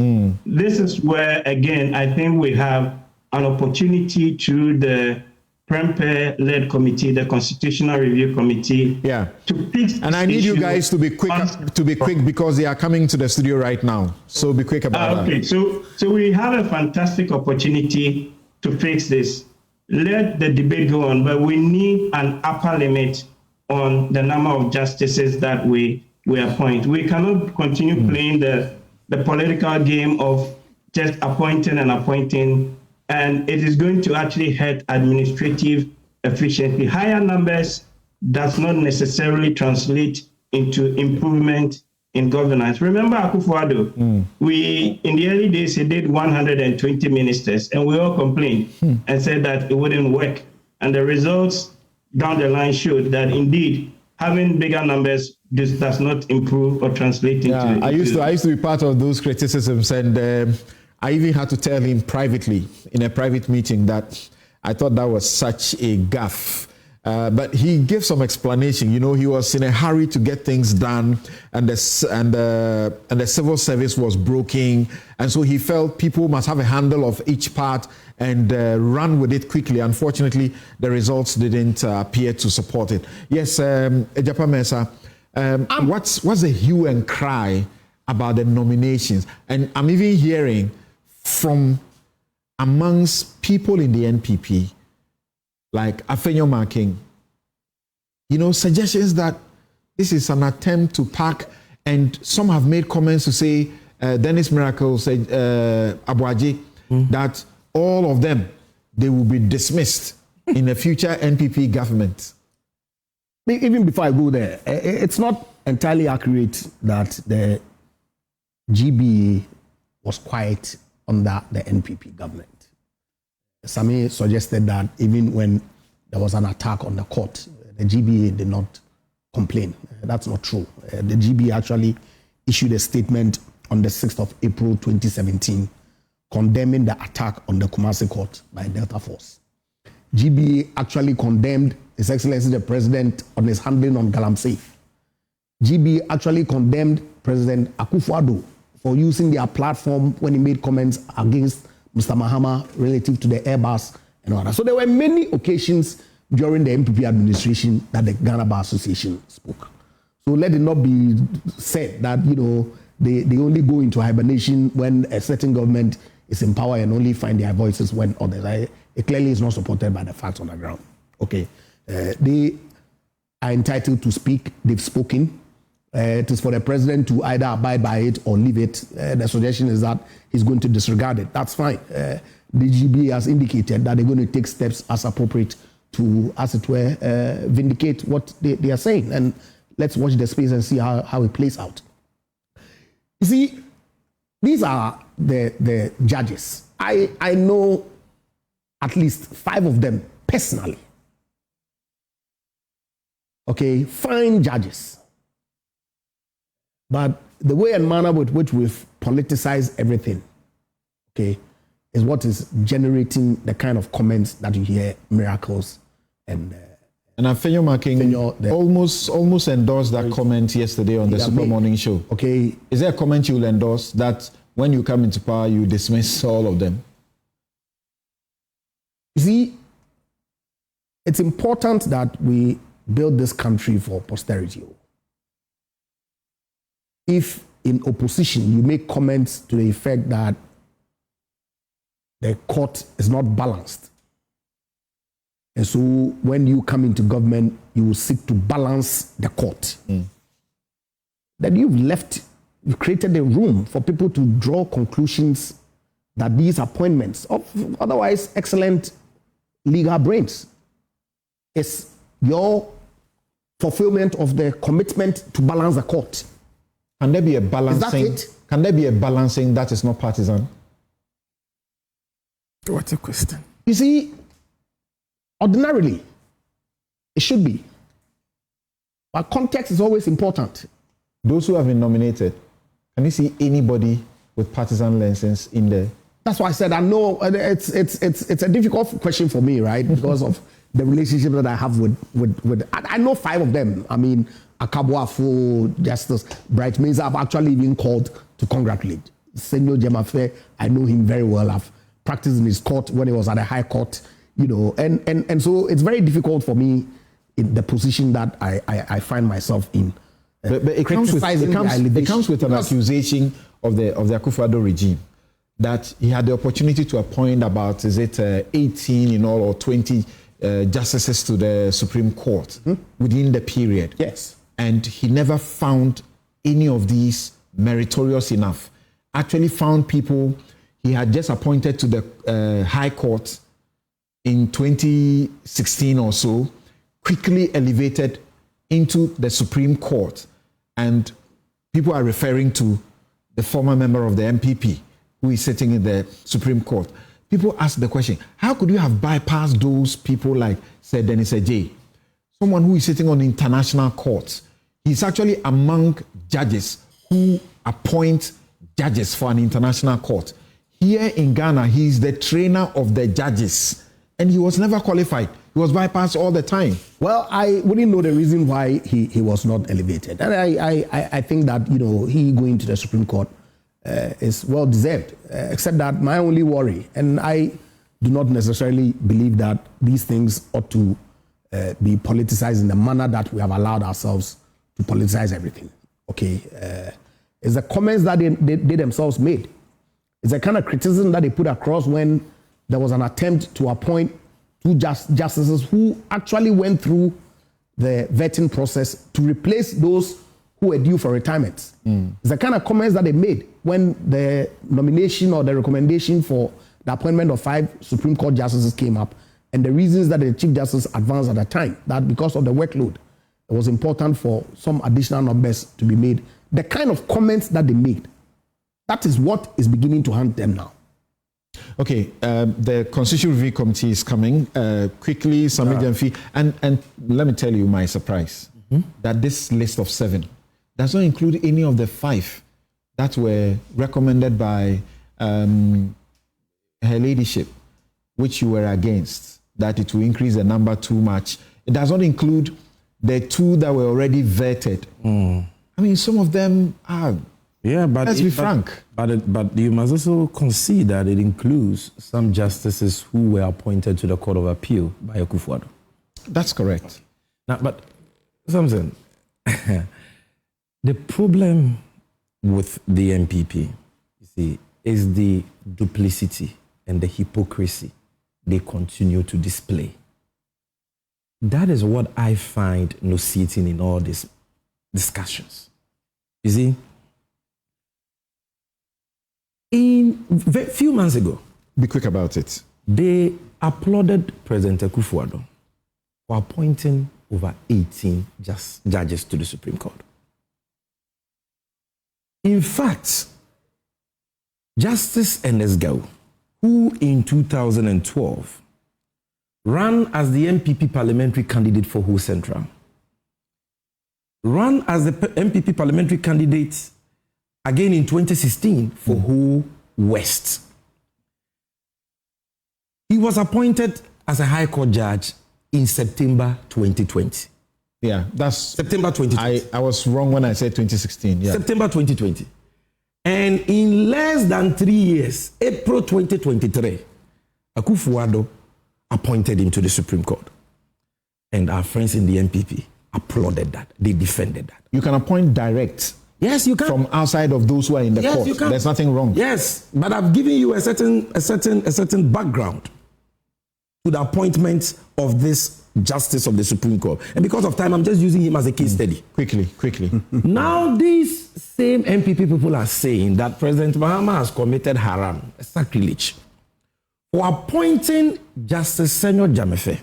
this is where, again, I think we have an opportunity through the Prempe-led committee, the Constitutional Review Committee, to fix. And I need you guys to be quick because they are coming to the studio right now. So be quick about that. Okay, so we have a fantastic opportunity to fix this. Let the debate go on, but we need an upper limit on the number of justices that we appoint. We cannot continue playing the political game of just appointing and appointing, and it is going to actually hurt administrative efficiency. Higher numbers does not necessarily translate into improvement in governance. Remember Akufo-Addo, we, in the early days, he did 120 ministers, and we all complained and said that it wouldn't work. And the results down the line showed that indeed having bigger numbers does not improve or translate into. I used to be part of those criticisms, and I even had to tell him privately in a private meeting that I thought that was such a gaffe. But he gave some explanation. He was in a hurry to get things done, and the civil service was broken, and so he felt people must have a handle of each part and run with it quickly. Unfortunately, the results didn't appear to support it. Yes, Ejapa Mensah, what's the hue and cry about the nominations? And I'm even hearing from amongst people in the NPP, like Afenyo Marking, suggestions that this is an attempt to pack, and some have made comments to say, Dennis Miracle said, Abuaji, that all of them, they will be dismissed in a future NPP government. even before I go there, it's not entirely accurate that the GBA was quiet under the NPP government. Sammy suggested that even when there was an attack on the court, the GBA did not complain. That's not true. The GBA actually issued a statement on the 6th of April 2017 condemning the attack on the Kumasi court by Delta Force. GBA actually condemned His Excellency the President on his handling on Galamsey. GBA actually condemned President Akufo-Addo for using their platform when he made comments against Mr. Mahama relative to the Airbus and all that. So there were many occasions during the MPP administration that the Ghana Bar Association spoke. So let it not be said that, they only go into hibernation when a certain government is in power and only find their voices when others. It clearly is not supported by the facts on the ground. Okay. They are entitled to speak. They've spoken. It is for the president to either abide by it or leave it. The suggestion is that he's going to disregard it. That's fine. The GB has indicated that they're going to take steps as appropriate to, as it were, vindicate what they are saying. And let's watch the space and see how it plays out. You see, these are the judges. I know at least 5 of them personally. Okay, fine judges. But the way and manner with which we've politicized everything, okay, is what is generating the kind of comments that you hear, miracles and Afenyo Making almost endorsed that comment yesterday on the Super Morning Show. Okay. Is there a comment you will endorse that when you come into power, you dismiss all of them? You see, it's important that we build this country for posterity. If in opposition you make comments to the effect that the court is not balanced, and so when you come into government, you will seek to balance the court, then you've created a room for people to draw conclusions that these appointments of otherwise excellent legal brains is your fulfillment of the commitment to balance the court. Can there be a balancing? Is that it? Can there be a balancing that is not partisan? What a question. You see, ordinarily, it should be. But context is always important. Those who have been nominated, can you see anybody with partisan lenses in there? That's why I said I know it's a difficult question for me, right? Because of the relationship that I have with I know 5 of them. I mean, Akabuafo, Justice Bright Means I've actually been called to congratulate. Sammy Gyamfi, I know him very well. I've practiced in his court when he was at the High Court, and so it's very difficult for me in the position that I find myself in. But it comes with an accusation of the Akufo-Addo regime that he had the opportunity to appoint about 18 in all or 20 justices to the Supreme Court within the period. Yes. And he never found any of these meritorious enough. Actually found people he had just appointed to the High Court in 2016 or so, quickly elevated into the Supreme Court. And people are referring to the former member of the MPP who is sitting in the Supreme Court. People ask the question, how could you have bypassed those people like, say, Dennis Ejay, someone who is sitting on international courts? He's actually among judges who appoint judges for an international court. Here in Ghana, he's the trainer of the judges, and he was never qualified. He was bypassed all the time. Well, I wouldn't know the reason why he was not elevated. And I think that, he going to the Supreme Court is well deserved, except that my only worry, and I do not necessarily believe that these things ought to be politicized in the manner that we have allowed ourselves to politicize everything. Okay, it's the comments that they themselves made. It's the kind of criticism that they put across when there was an attempt to appoint 2 justices who actually went through the vetting process to replace those who were due for retirement. It's the kind of comments that they made when the nomination or the recommendation for the appointment of 5 Supreme Court justices came up, and the reasons that the Chief Justice advanced at the time, that because of the workload, it was important for some additional numbers to be made. The kind of comments that they made, that is what is beginning to haunt them now. Okay, the Constitutional Review Committee is coming. Quickly, Sammy Gyamfi, and let me tell you my surprise, that this list of 7 does not include any of the 5 that were recommended by her ladyship, which you were against, that it will increase the number too much. It does not include the 2 that were already vetted. I mean, some of them are. Yeah, but let's be frank. But you must also concede that it includes some justices who were appointed to the Court of Appeal by Akufo-Addo. That's correct. Now, but Samson, the problem with the MPP, you see, is the duplicity and the hypocrisy they continue to display. That is what I find nauseating in all these discussions. You see, a few months ago, be quick about it. They applauded President Akufo-Addo for appointing over 18 judges to the Supreme Court. In fact, Justice Enesgao, who in 2012 ran as the MPP parliamentary candidate for Ho Central, ran as the MPP parliamentary candidate again in 2016 for Ho West. He was appointed as a High Court judge in September 2020. Yeah, that's September 2020. I was wrong when I said 2016. Yeah. September 2020. And in less than 3 years, April 2023, Akufo-Addo appointed him to the Supreme Court. And our friends in the MPP applauded that. They defended that. You can appoint direct. Yes, you can. From outside of those who are in the court. You can. There's nothing wrong. Yes, but I've given you a certain background to the appointment of this justice of the Supreme Court. And because of time, I'm just using him as a case study. Quickly. Now, these same MPP people are saying that President Mahama has committed haram, sacrilege, for appointing Justice Sammy Gyamfi.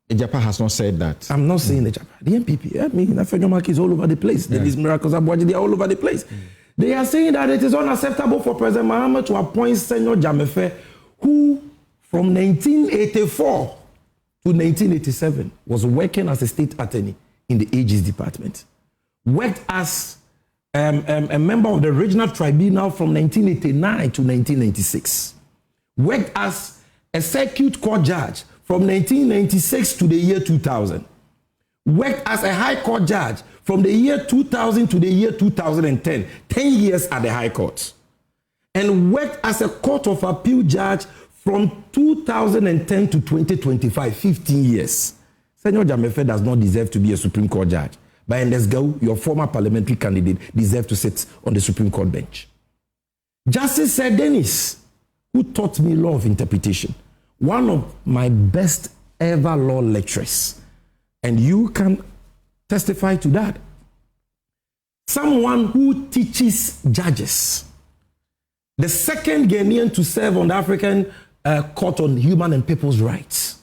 Ejapa has not said that. I'm not saying Ejapa. The MPP, I mean, Afenyomak is all over the place. Yeah. These miracles are they are all over the place. They are saying that it is unacceptable for President Mahama to appoint Sammy Gyamfi, who from 1984 to 1987 was working as a state attorney in the Aegis department. Worked as a member of the regional tribunal from 1989 to 1996. Worked as a circuit court judge from 1996 to the year 2000. Worked as a high court judge from the year 2000 to the year 2010. 10 years at the high court. And worked as a court of appeal judge from 2010 to 2025, 15 years. Sammy Gyamfi does not deserve to be a Supreme Court judge. But Enesgao, your former parliamentary candidate, deserves to sit on the Supreme Court bench. Justice Sir Dennis, who taught me law of interpretation, one of my best ever law lecturers, and you can testify to that. Someone who teaches judges. The second Ghanaian to serve on the African Court on Human and People's Rights.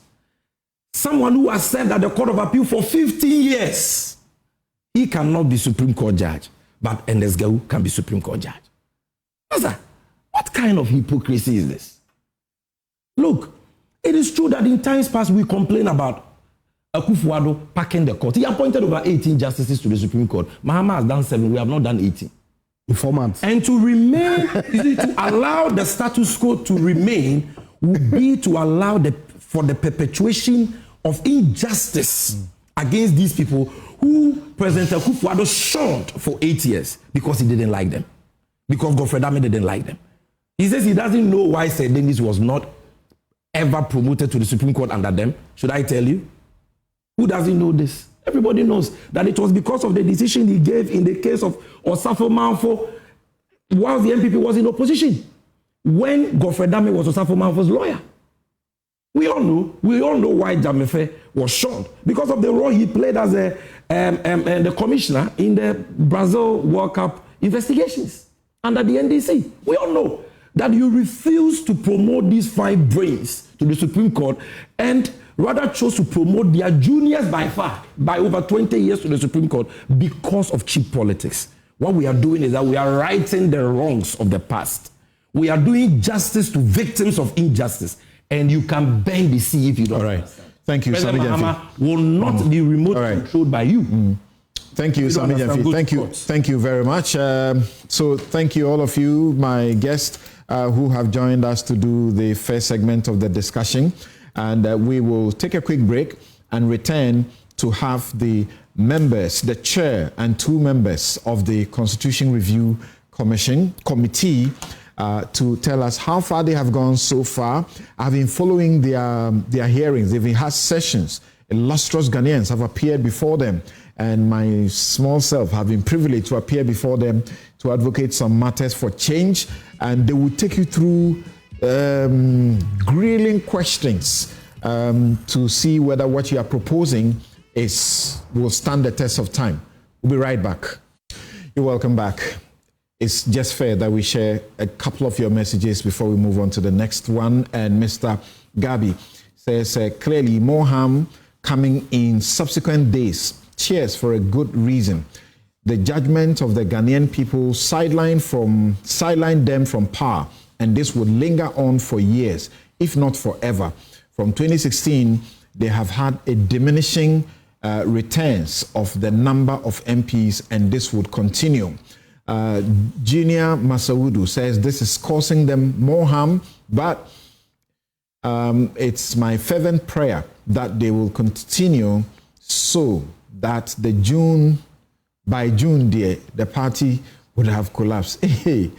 Someone who has served at the Court of Appeal for 15 years. He cannot be Supreme Court judge, but Enesgao can be Supreme Court judge. What's that? What kind of hypocrisy is this? Look, it is true that in times past we complain about Akufo-Addo packing the court. He appointed over 18 justices to the Supreme Court. Mahama has done 7. We have not done 18. In 4 months. And to remain, to allow the status quo to remain would be to allow for the perpetuation of injustice against these people who President Akufo-Addo shunned for 8 years because he didn't like them. Because Godfred Dame didn't like them. He says he doesn't know why Sir Dennis was not ever promoted to the Supreme Court under them. Should I tell you? Who doesn't know this? Everybody knows that it was because of the decision he gave in the case of Osafo Manfo while the MPP was in opposition. When Godfred Dame was Osafo Manfo's lawyer. We all know why Gyamfi was shot. Because of the role he played as the commissioner in the Brazil World Cup investigations under the NDC. We all know that you refuse to promote these 5 brains to the Supreme Court, and rather chose to promote their juniors by far, by over 20 years to the Supreme Court because of cheap politics. What we are doing is that we are righting the wrongs of the past. We are doing justice to victims of injustice. And you can bend the sea if you don't. All right. Thank you, Sammy Gyamfi. President Mahama will not be remotely controlled by you. Thank you, Sammy Gyamfi. Thank you. Thank you very much. So thank you, all of you, my guests who have joined us to do the first segment of the discussion. And we will take a quick break and return to have the members, the chair and two members of the Constitution Review Committee to tell us how far they have gone so far. I've been following their hearings. They've had sessions. Illustrious Ghanaians have appeared before them, and my small self have been privileged to appear before them to advocate some matters for change. And they will take you through grilling questions to see whether what you are proposing will stand the test of time. We'll be right back. You're welcome back. It's just fair that we share a couple of your messages before we move on to the next one. And Mr. Gabi says, clearly more harm coming in subsequent days. Cheers for a good reason. The judgment of the Ghanaian people sidelined them from power, and this would linger on for years, if not forever. From 2016, they have had a diminishing returns of the number of MPs, and this would continue. Junior Masaudu says this is causing them more harm, but it's my fervent prayer that they will continue so that by June, the party would have collapsed. Hey,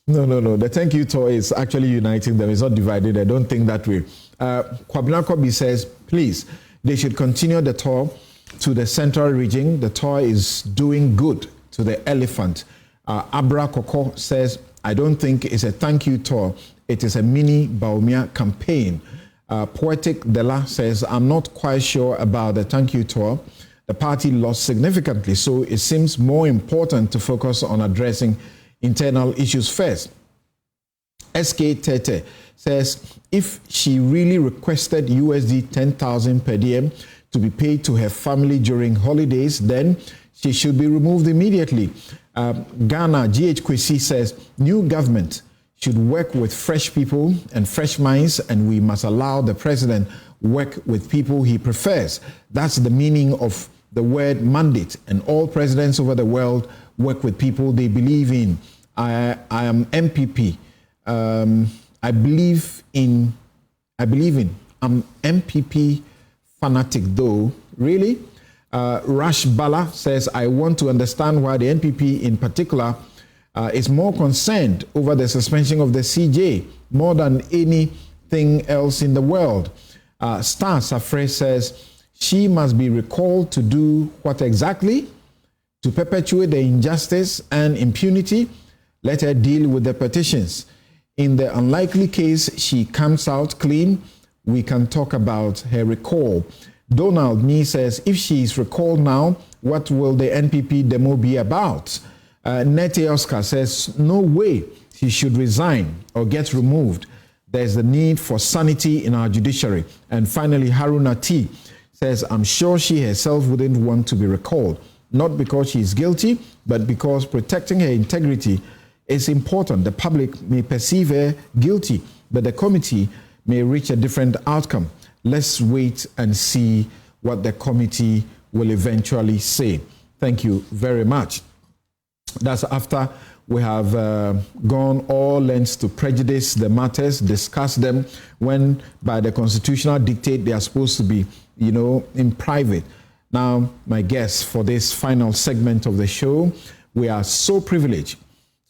no. The thank you tour is actually uniting them. It's not divided. I don't think that way. Kwabena Kobi says, please, they should continue the tour to the central region. The tour is doing good to the elephant. Abra Koko says, I don't think it's a thank you tour. It is a mini Baumia campaign. Poetic Dela says, I'm not quite sure about the thank you tour. The party lost significantly, so it seems more important to focus on addressing internal issues first. SK Tete says, if she really requested USD 10,000 per diem to be paid to her family during holidays, then she should be removed immediately. Ghana, GH Kwesi says, new government should work with fresh people and fresh minds, and we must allow the president work with people he prefers. That's the meaning of the word mandate, and all presidents over the world work with people they believe in. I am MPP. I believe in. I'm MPP fanatic though. Really? Rash Bala says, I want to understand why the NPP in particular is more concerned over the suspension of the CJ more than anything else in the world. Star Safre says, she must be recalled to do what exactly? To perpetuate the injustice and impunity? Let her deal with the petitions. In the unlikely case she comes out clean, we can talk about her recall. Donald Nee says, if she is recalled now, what will the NPP demo be about? Nete Oscar says, no way she should resign or get removed. There's the need for sanity in our judiciary. And finally, Haruna T says, I'm sure she herself wouldn't want to be recalled, not because she is guilty, but because protecting her integrity is important. The public may perceive her guilty, but the committee may reach a different outcome. Let's wait and see what the committee will eventually say. Thank you very much. That's after we have gone all lengths to prejudice the matters, discuss them, when by the constitutional dictate they are supposed to be, in private. Now, my guest for this final segment of the show, we are so privileged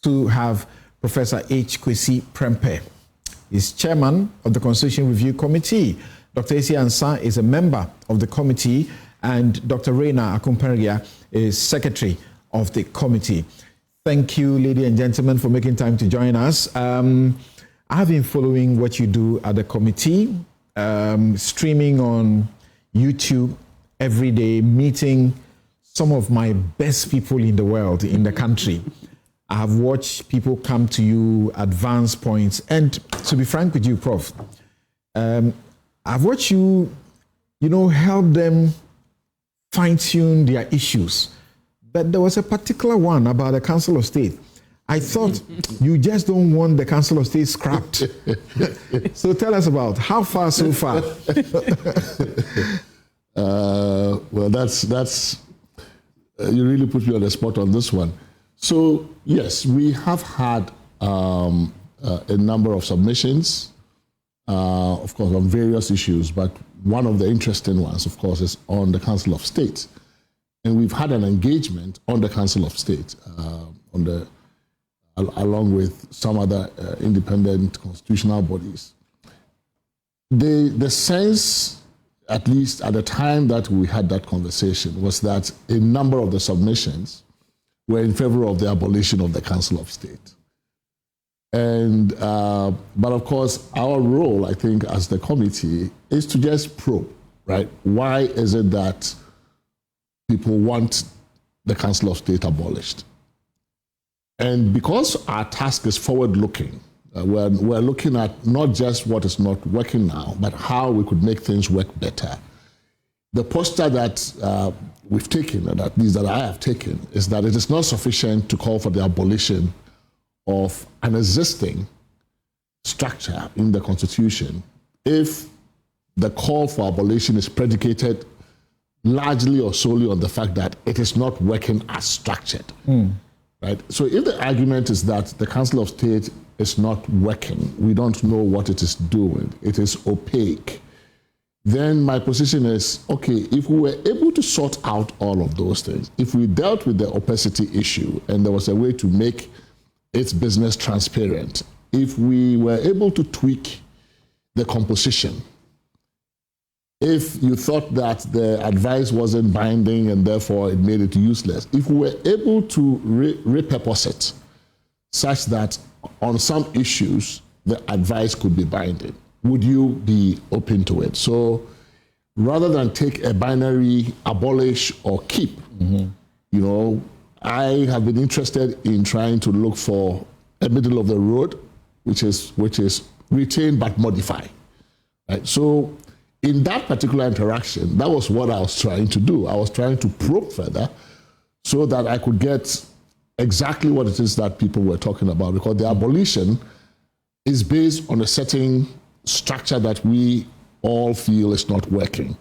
to have Professor H. Kwesi Prempeh. He's chairman of the Constitution Review Committee. Dr. Esi Ansah is a member of the committee, and Dr. Reina Akumperia is secretary of the committee. Thank you, ladies and gentlemen, for making time to join us. I've been following what you do at the committee, streaming on YouTube every day, meeting some of my best people in the world, in the country. I have watched people come to you, advance points, and to be frank with you, Prof, I've watched you help them fine-tune their issues. But there was a particular one about the Council of State. I thought you just don't want the Council of State scrapped. So tell us about how far so far. Well, that's you really put me on the spot on this one. So yes, we have had a number of submissions, of course, on various issues, but one of the interesting ones, of course, is on the Council of State. And we've had an engagement on the Council of State, along with some other independent constitutional bodies. The sense, at least at the time that we had that conversation, was that a number of the submissions were in favor of the abolition of the Council of State. And, but of course, our role, I think, as the committee is to just probe, right? Why is it that people want the Council of State abolished? And because our task is forward-looking, we're looking at not just what is not working now, but how we could make things work better. The posture that we've taken, and at least that I have taken, is that it is not sufficient to call for the abolition of an existing structure in the Constitution if the call for abolition is predicated largely or solely on the fact that it is not working as structured. Right? So if the argument is that the Council of State is not working, we don't know what it is doing, it is opaque, then my position is, okay, if we were able to sort out all of those things, if we dealt with the opacity issue and there was a way to make its business transparent, if we were able to tweak the composition, if you thought that the advice wasn't binding and therefore it made it useless, if we were able to repurpose it such that on some issues the advice could be binding, would you be open to it? So rather than take a binary abolish or keep, I have been interested in trying to look for a middle of the road, which is retain but modify. Right? So in that particular interaction, that was what I was trying to do. I was trying to probe further so that I could get exactly what it is that people were talking about, because the abolition is based on a certain structure that we all feel is not working.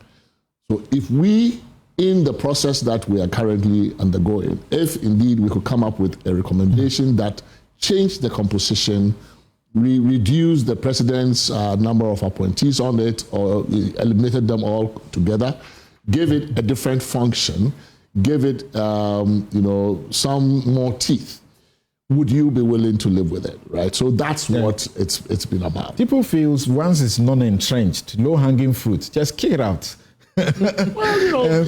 So if we, in the process that we are currently undergoing, if indeed we could come up with a recommendation that changed the composition, we reduced the president's number of appointees on it, or eliminated them all together, gave it a different function, gave it some more teeth, would you be willing to live with it, right? So that's what it's been about. People feel once it's non-entrenched, low-hanging fruit, just kick it out. Well,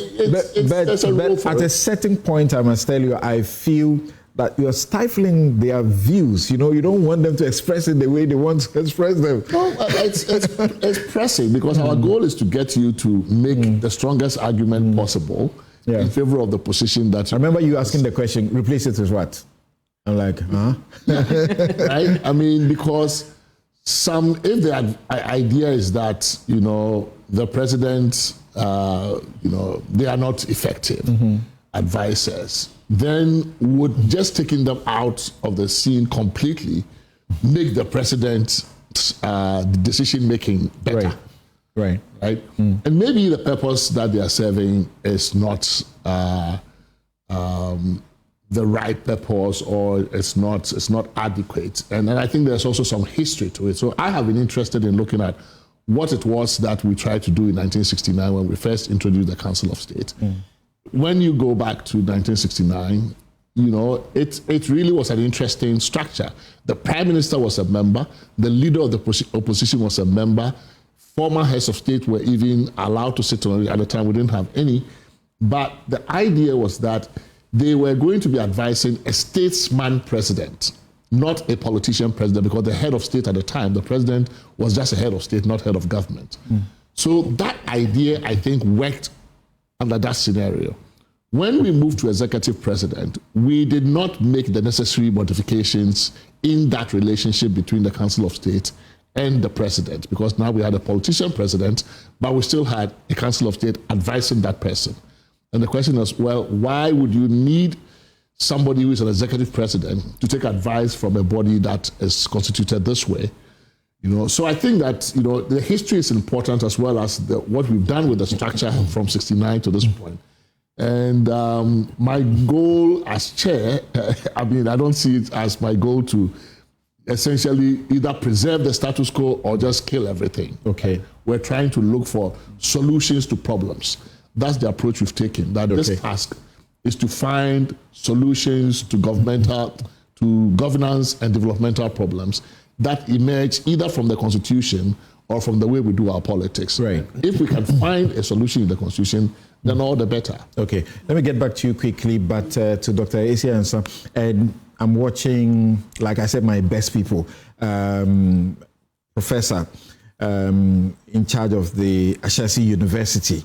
but at a certain point, I must tell you, I feel that you're stifling their views. You don't want them to express it the way they want to express them. No, it's pressing, because our goal is to get you to make the strongest argument possible in favor of the position that you... I remember you asking the question, replace it with what? I'm like, huh? Right? I mean, because if the idea is that, the president, they are not effective advisors, then would just taking them out of the scene completely make the president's decision-making better. Right. And maybe the purpose that they are serving is not the right purpose, or it's not adequate. And I think there's also some history to it. So I have been interested in looking at what it was that we tried to do in 1969 when we first introduced the Council of State. When you go back to 1969, it really was an interesting structure. The Prime Minister was a member, the leader of the opposition was a member, former heads of state were even allowed to sit on it. At the time, we didn't have any. But the idea was that they were going to be advising a statesman president, not a politician president, because the head of state at the time, the president, was just a head of state, not head of government. So that idea, I think, worked under that scenario. When we moved to executive president, we did not make the necessary modifications in that relationship between the Council of State and the president, because now we had a politician president, but we still had a Council of State advising that person. And the question is, well, why would you need somebody who is an executive president to take advice from a body that is constituted this way? So I think that, the history is important, as well as what we've done with the structure from 69 to this point. And my goal as chair, I don't see it as my goal to essentially either preserve the status quo or just kill everything. Okay. We're trying to look for solutions to problems. That's the approach we've taken, that this task is to find solutions to governance and developmental problems that emerge either from the Constitution or from the way we do our politics. Right. If we can find a solution in the Constitution, then all the better. Okay. Let me get back to you quickly, but to Dr. Esiansa, and I'm watching, like I said, my best people, Professor in charge of the Ashesi University,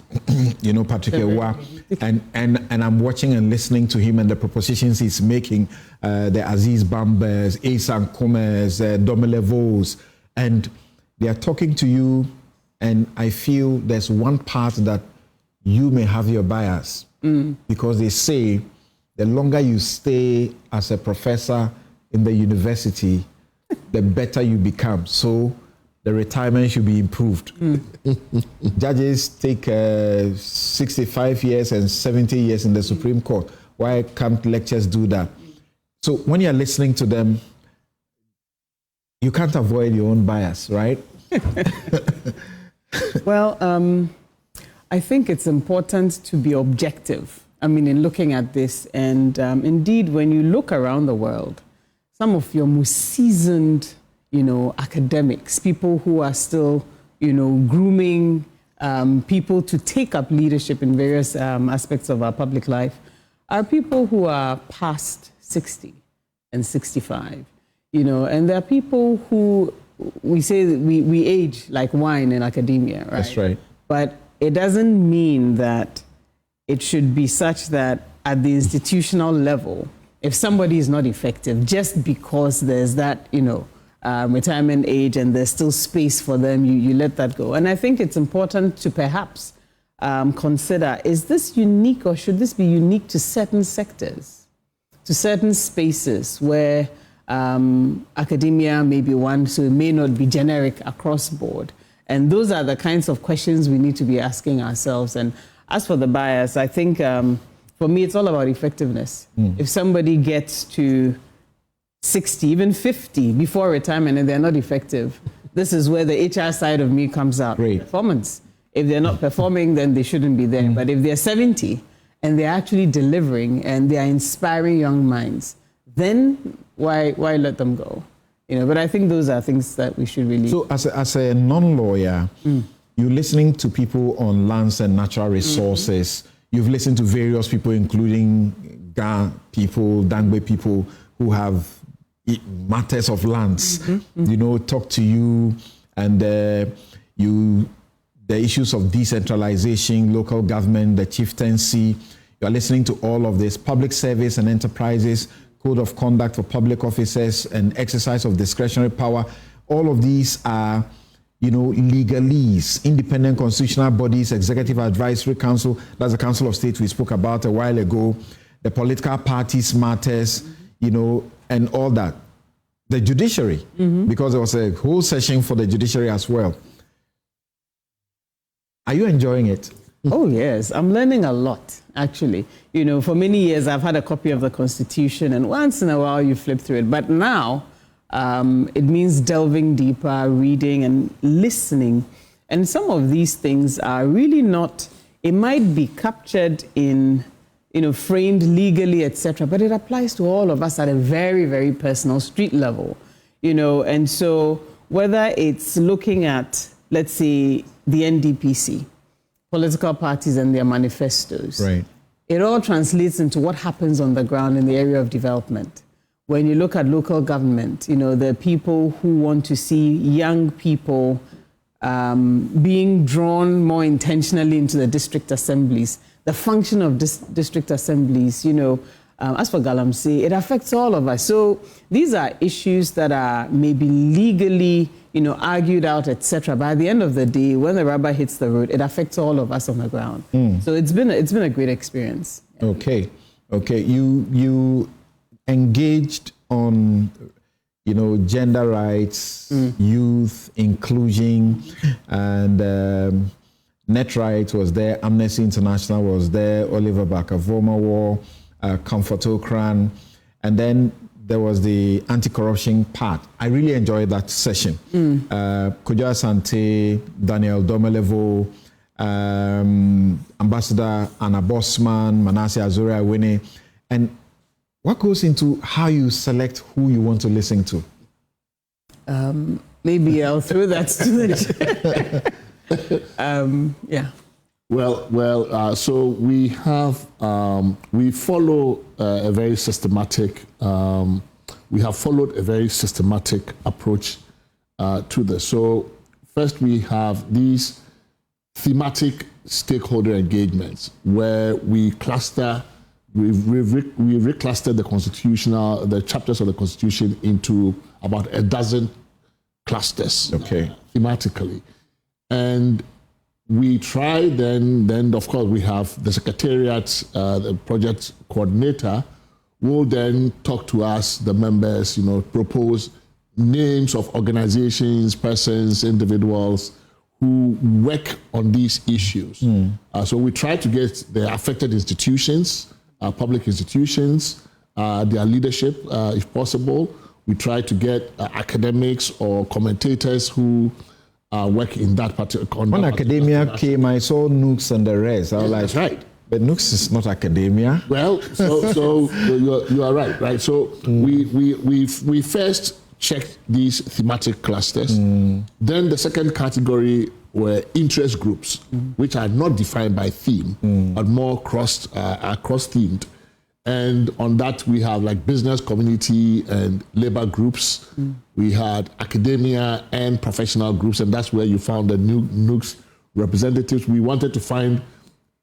Patrick Ewa, and I'm watching and listening to him and the propositions he's making, the Aziz Bambers, Asan Komes, Domelevos, and they are talking to you, and I feel there's one part that you may have your bias, because they say the longer you stay as a professor in the university, the better you become. So the retirement should be improved. Judges take 65 years and 70 years in the Supreme Court. Why can't lecturers do that? So when you're listening to them, you can't avoid your own bias, right? Well, I think it's important to be objective. In looking at this, and indeed, when you look around the world, some of your most seasoned, academics, people who are still, grooming people to take up leadership in various aspects of our public life, are people who are past 60 and 65, and there are people who we say that we age like wine in academia, right? That's right. But it doesn't mean that it should be such that at the institutional level, if somebody is not effective, just because there's that, retirement age and there's still space for them, you let that go. And I think it's important to perhaps consider, is this unique, or should this be unique to certain sectors, to certain spaces where academia may be one, so it may not be generic across board. And those are the kinds of questions we need to be asking ourselves. And as for the bias, I think for me, it's all about effectiveness. If somebody gets to 60, even 50 before retirement and they're not effective, this is where the HR side of me comes out. Great. Performance. If they're not performing, then they shouldn't be there. But if they're 70 and they're actually delivering and they are inspiring young minds, then why let them go? But I think those are things that we should really... So as a non-lawyer, you're listening to people on lands and natural resources. You've listened to various people, including Ga people, Dangbe people, who have matters of lands, talk to you, and the issues of decentralization, local government, the chieftaincy. You're listening to all of this, public service and enterprises, code of conduct for public officers, and exercise of discretionary power. All of these are, legalese, independent constitutional bodies, executive advisory council, that's the Council of State we spoke about a while ago, the political parties matters, and all that. The judiciary, because there was a whole session for the judiciary as well. Are you enjoying it? Oh, yes. I'm learning a lot, actually. For many years, I've had a copy of the Constitution, and once in a while, you flip through it. But now, it means delving deeper, reading and listening. And some of these things are really not, it might be captured in, framed legally, etc., but it applies to all of us at a very, very personal street level, And so whether it's looking at, let's say, the NDPC, political parties and their manifestos. Right. It all translates into what happens on the ground in the area of development. When you look at local government, the people who want to see young people being drawn more intentionally into the district assemblies, the function of district assemblies, as for Galamsey, it affects all of us. So these are issues that are maybe legally, argued out, etc. But at the end of the day, when the rubber hits the road, it affects all of us on the ground. So it's been a great experience. Okay. You engaged on, gender rights, youth inclusion, and net rights was there. Amnesty International was there. Oliver Barker-Vormawor, Comfort Okran, and then there was the anti-corruption part. I really enjoyed that session. Kojo Asante, Daniel Domelevo, Ambassador Anna Bosman, Manasseh Azuri-Awene, and what goes into how you select who you want to listen to? Maybe I'll throw that to the yeah. Well. So we have we follow a very systematic. We have followed a very systematic approach to this. So first, we have these thematic stakeholder engagements where we cluster. We reclustered the chapters of the Constitution into about a dozen clusters, thematically, and we try then of course we have the secretariat, the project coordinator will then talk to us, the members, propose names of organizations, persons, individuals who work on these issues. So we try to get the affected institutions, public institutions, their leadership, if possible. We try to get academics or commentators who work in that particular. When academia came, I saw Nooks and the rest. I was like, that's right. But Nooks is not academia. Well, so you are right. So we first checked these thematic clusters. Then the second category were interest groups, which are not defined by theme, but more cross-themed. And on that, we have like business community and labor groups. We had academia and professional groups, and that's where you found the new Nooks representatives. We wanted to find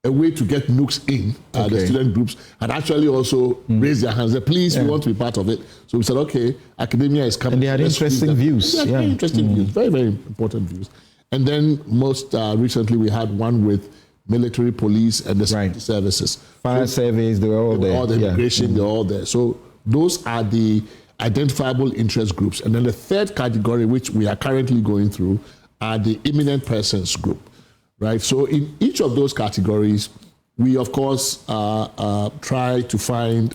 a way to get Nooks in, the student groups, and actually also raise their hands. Please, we want to be part of it. So we said, okay, academia is coming. And they had interesting views. Very interesting views, very, very important views. And then most recently, we had one with military, police, and the security services. Fire service, they were all there. All the immigration, they're all there. So those are the identifiable interest groups. And then the third category, which we are currently going through, are the imminent persons group, right? So in each of those categories, we, of course, try to find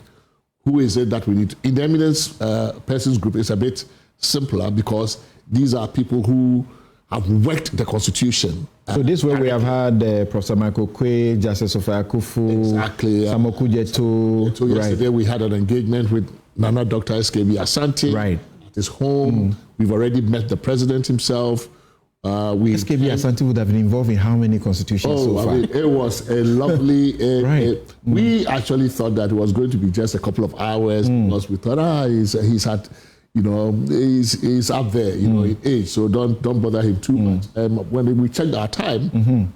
who is it that we need. In the eminent persons group, it's a bit simpler because these are people who have worked the Constitution. So this way we have had Professor Michael Quay, Justice Sophia Akufu, Samoku Jeto. So yesterday we had an engagement with Nana Dr. SKB Asante at his home. We've already met the president himself. SKB Asante would have been involved in how many constitutions so far? It was a lovely... we actually thought that it was going to be just a couple of hours because we thought, he's had... he's up there, in age, so don't bother him too much. When we checked our time,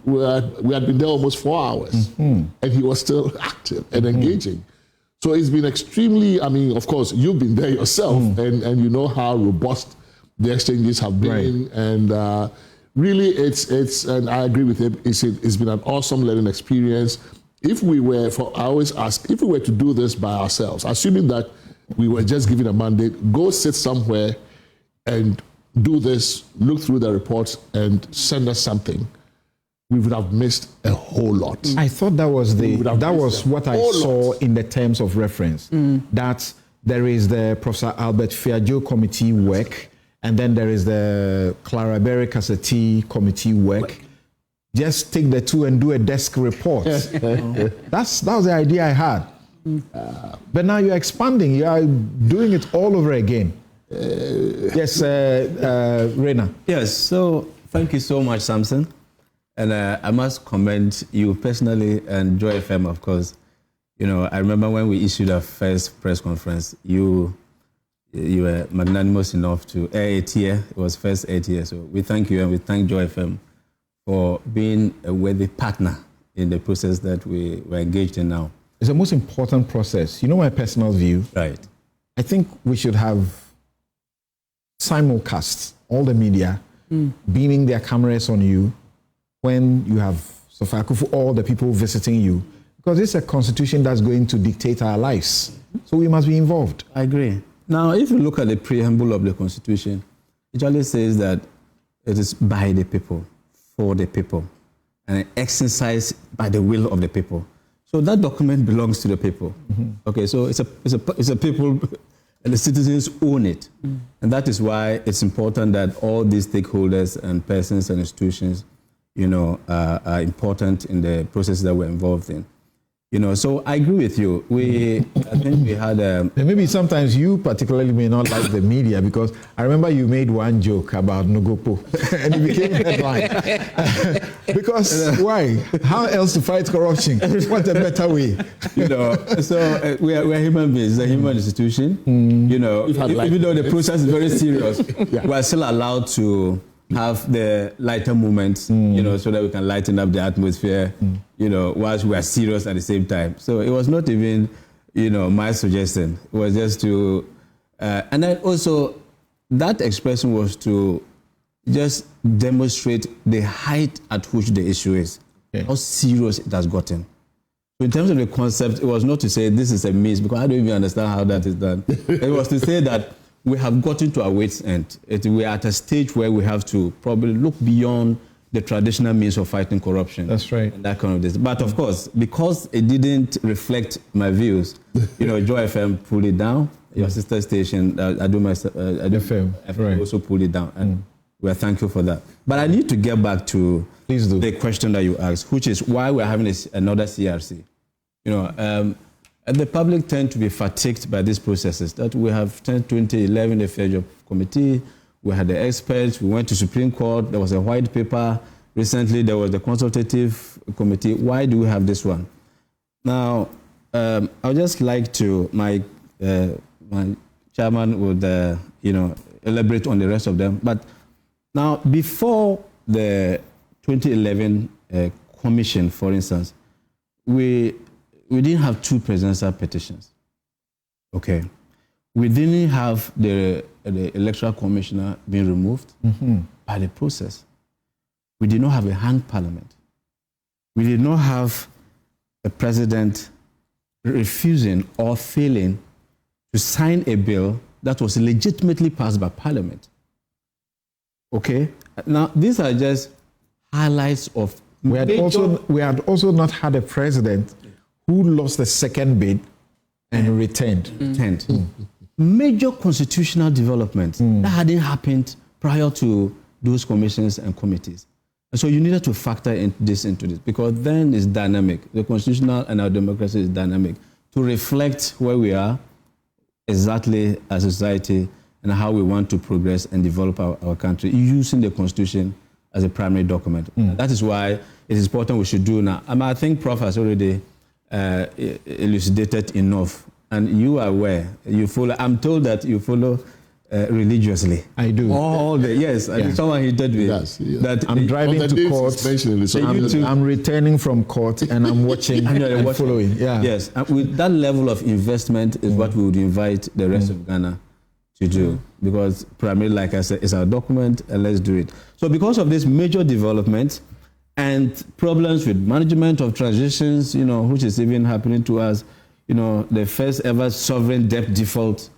we had been there almost 4 hours, and he was still active and engaging. So it's been extremely, of course, you've been there yourself, and you know how robust the exchanges have been, and really it's, and I agree with him, it's been an awesome learning experience. If we were, I always ask, if we were to do this by ourselves, assuming that we were just given a mandate, go sit somewhere and do this, look through the reports and send us something, we would have missed a whole lot. I thought that was what I saw in the terms of reference. That there is the Professor Albert Fiajo committee work, and then there is the Clara Berry Casseti committee work. Just take the two and do a desk report. That was the idea I had. But now you're expanding. You are doing it all over again. Yes, Rena. Yes. So thank you so much, Samson. And I must commend you personally and Joy FM, of course. I remember when we issued our first press conference, you were magnanimous enough to air it here. It was first 8 years. So we thank you and we thank Joy FM for being a worthy partner in the process that we were engaged in now. It's the most important process. My personal view. Right. I think we should have simulcast, all the media beaming their cameras on you when you have Sofa Akufu, all the people visiting you, because it's a constitution that's going to dictate our lives. So we must be involved. I agree. Now, if you look at the preamble of the Constitution, it only says that it is by the people, for the people, and exercised by the will of the people. So that document belongs to the people. Okay, so it's a people, and the citizens own it. And that is why it's important that all these stakeholders and persons and institutions, are important in the process that we're involved in. So I agree with you. I think we had and maybe sometimes you particularly may not like the media, because I remember you made one joke about Nogopo and it became a headline. Because why? How else to fight corruption? What a better way? So we're human beings, it's a human institution. Even though the process is very serious, we're still allowed to have the lighter moments, so that we can lighten up the atmosphere, whilst we are serious at the same time. So it was not even, my suggestion. It was just to, and then also that expression was to just demonstrate the height at which the issue is, how serious it has gotten. So in terms of the concept, it was not to say this is a miss, because I don't even understand how that is done. It was to say that we have gotten to our wit's end. We are at a stage where we have to probably look beyond the traditional means of fighting corruption. That's right. And that kind of this. But of course, because it didn't reflect my views, Joy FM pulled it down. Your sister station, FM also pulled it down. And we're thankful for that. But I need to get back to the question that you asked, which is why we're having another CRC. And the public tend to be fatigued by these processes. That we have 2011, the Fair Job Committee, we had the experts, we went to Supreme Court, there was a white paper, recently there was the consultative committee. Why do we have this one? Now, I would just like to, my chairman would, elaborate on the rest of them. But now, before the 2011 commission, for instance, we didn't have two presidential petitions. Okay. We didn't have the electoral commissioner being removed by the process. We did not have a hung parliament. We did not have a president refusing or failing to sign a bill that was legitimately passed by parliament. Okay. Now, these are just highlights of we had also not had a president who lost the second bid and returned. Major constitutional development that hadn't happened prior to those commissions and committees. And so you needed to factor this into this, because then it's dynamic. The constitutional and our democracy is dynamic to reflect where we are exactly as a society and how we want to progress and develop our country using the constitution as a primary document. That is why it is important we should do now. I think Prof has already elucidated enough, and you are aware. You follow. I'm told that you follow religiously. I do. All the yes. Yeah. Someone hinted me that I'm driving to court. I'm returning from court, and I'm watching and following. Yeah. Yes. And with that level of investment is what we would invite the rest of Ghana to do, because primarily, like I said, it's our document, and let's do it. So, because of this major development and problems with management of transitions, which is even happening to us, the first ever sovereign debt default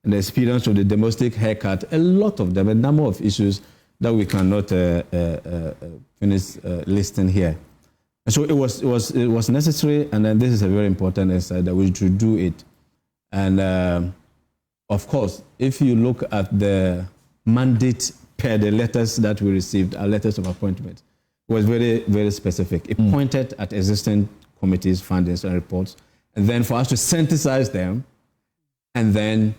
and the experience of the domestic haircut, a lot of them, a number of issues that we cannot finish listing here. And so it was necessary, and then this is a very important exercise that we should do it. And of course, if you look at the mandate per the letters that we received, our letters of appointment, was very, very specific. It pointed at existing committees, findings, and reports, and then for us to synthesize them, and then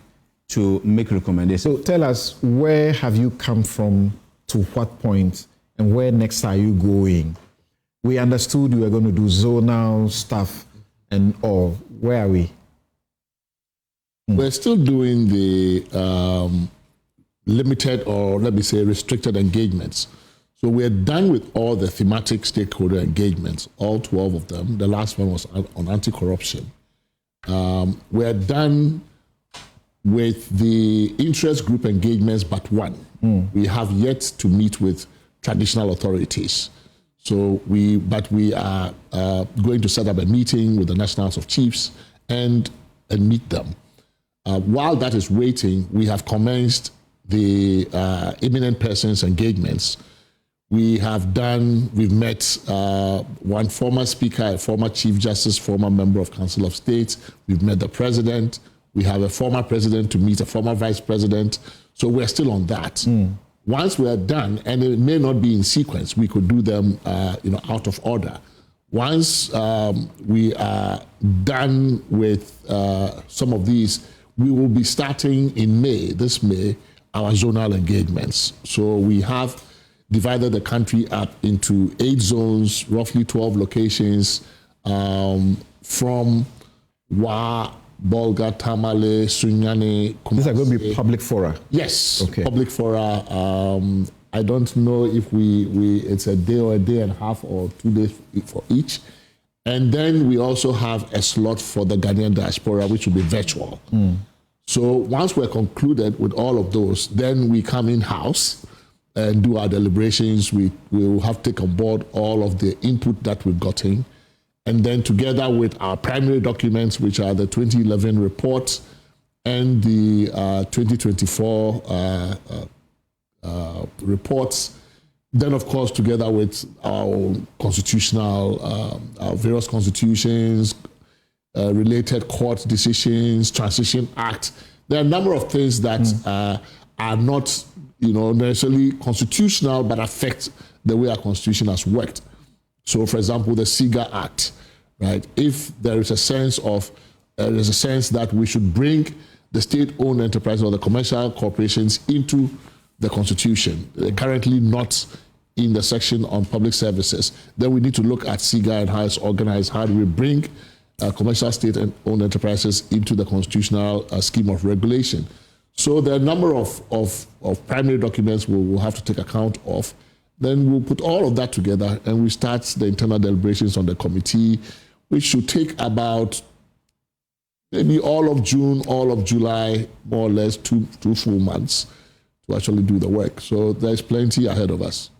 to make recommendations. So tell us, where have you come from, to what point, and where next are you going? We understood you were going to do zonal stuff and all. Where are we? We're still doing the limited, or let me say restricted engagements. So we're done with all the thematic stakeholder engagements, all 12 of them. The last one was on anti-corruption. We're done with the interest group engagements but one. We have yet to meet with traditional authorities. So we are going to set up a meeting with the National House of Chiefs and meet them. While that is waiting, we have commenced the eminent persons engagements. We've met one former speaker, a former chief justice, former member of Council of State. We've met the president. We have a former president to meet a former vice president. So we're still on that. Once we're done, and it may not be in sequence, we could do them out of order. Once we are done with some of these, we will be starting in this May, our zonal engagements. So we have divided the country up into 8 zones, roughly 12 locations, from Wa, Bolga, Tamale, Sunyani, Kumasi. These are going to be public fora? Yes, okay. Public fora. I don't know if it's a day or a day and a half or 2 days for each. And then we also have a slot for the Ghanaian diaspora, which will be virtual. So once we're concluded with all of those, then we come in-house and do our deliberations. We will have to take on board all of the input that we've gotten. And then together with our primary documents, which are the 2011 report and the 2024 reports, then of course together with our constitutional, our various constitutions, related court decisions, Transition Act. There are a number of things that are not necessarily constitutional, but affect the way our constitution has worked. So, for example, the SIGA Act, right? If there is a sense that we should bring the state-owned enterprises or the commercial corporations into the constitution, currently not in the section on public services, then we need to look at SIGA and how it's organized. How do we bring commercial state-owned enterprises into the constitutional scheme of regulation? So there are a number of primary documents we'll have to take account of. Then we'll put all of that together and we start the internal deliberations on the committee, which should take about maybe all of June, all of July, more or less two full months to actually do the work. So there's plenty ahead of us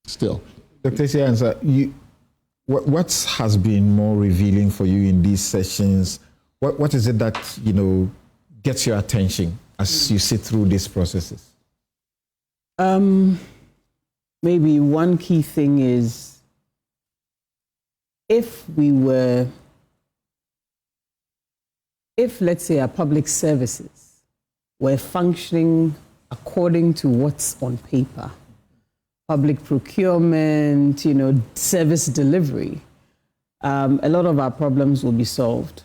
still. Dr. Siansa, what has been more revealing for you in these sessions? What is it that, gets your attention as you sit through these processes? Maybe one key thing is if let's say our public services were functioning according to what's on paper, public procurement, service delivery, a lot of our problems will be solved.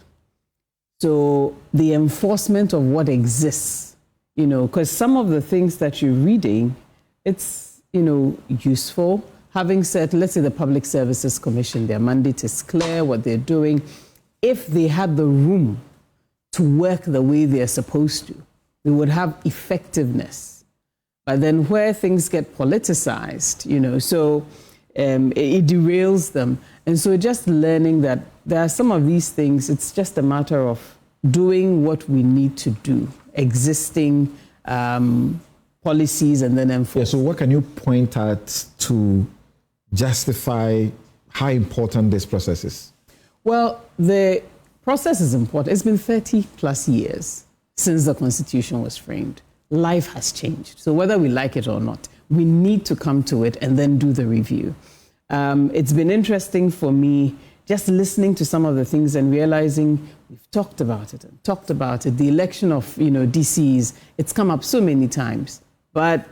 So the enforcement of what exists, because some of the things that you're reading, it's, useful. Having said, let's say the Public Services Commission, their mandate is clear, what they're doing. If they had the room to work the way they're supposed to, they would have effectiveness. But then where things get politicized, so it derails them. And so just learning that there are some of these things, it's just a matter of doing what we need to do, existing policies and then enforce. Yeah, so what can you point at to justify how important this process is? Well, the process is important. It's been 30 plus years since the Constitution was framed. Life has changed. So whether we like it or not, we need to come to it and then do the review. It's been interesting for me just listening to some of the things and realizing we've talked about it and talked about it. The election of, DCs, it's come up so many times. But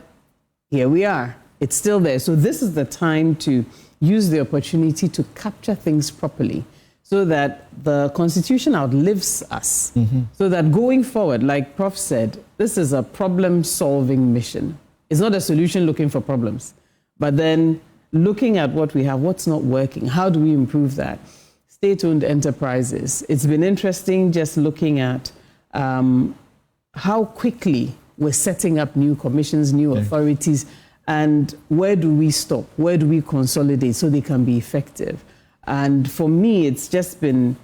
here we are. It's still there. So this is the time to use the opportunity to capture things properly so that the Constitution outlives us. So that going forward, like Prof said, this is a problem-solving mission. It's not a solution looking for problems, but then looking at what we have, what's not working, how do we improve that? State-owned enterprises. It's been interesting just looking at how quickly we're setting up new commissions, new authorities, and where do we stop? Where do we consolidate so they can be effective? And for me, it's just been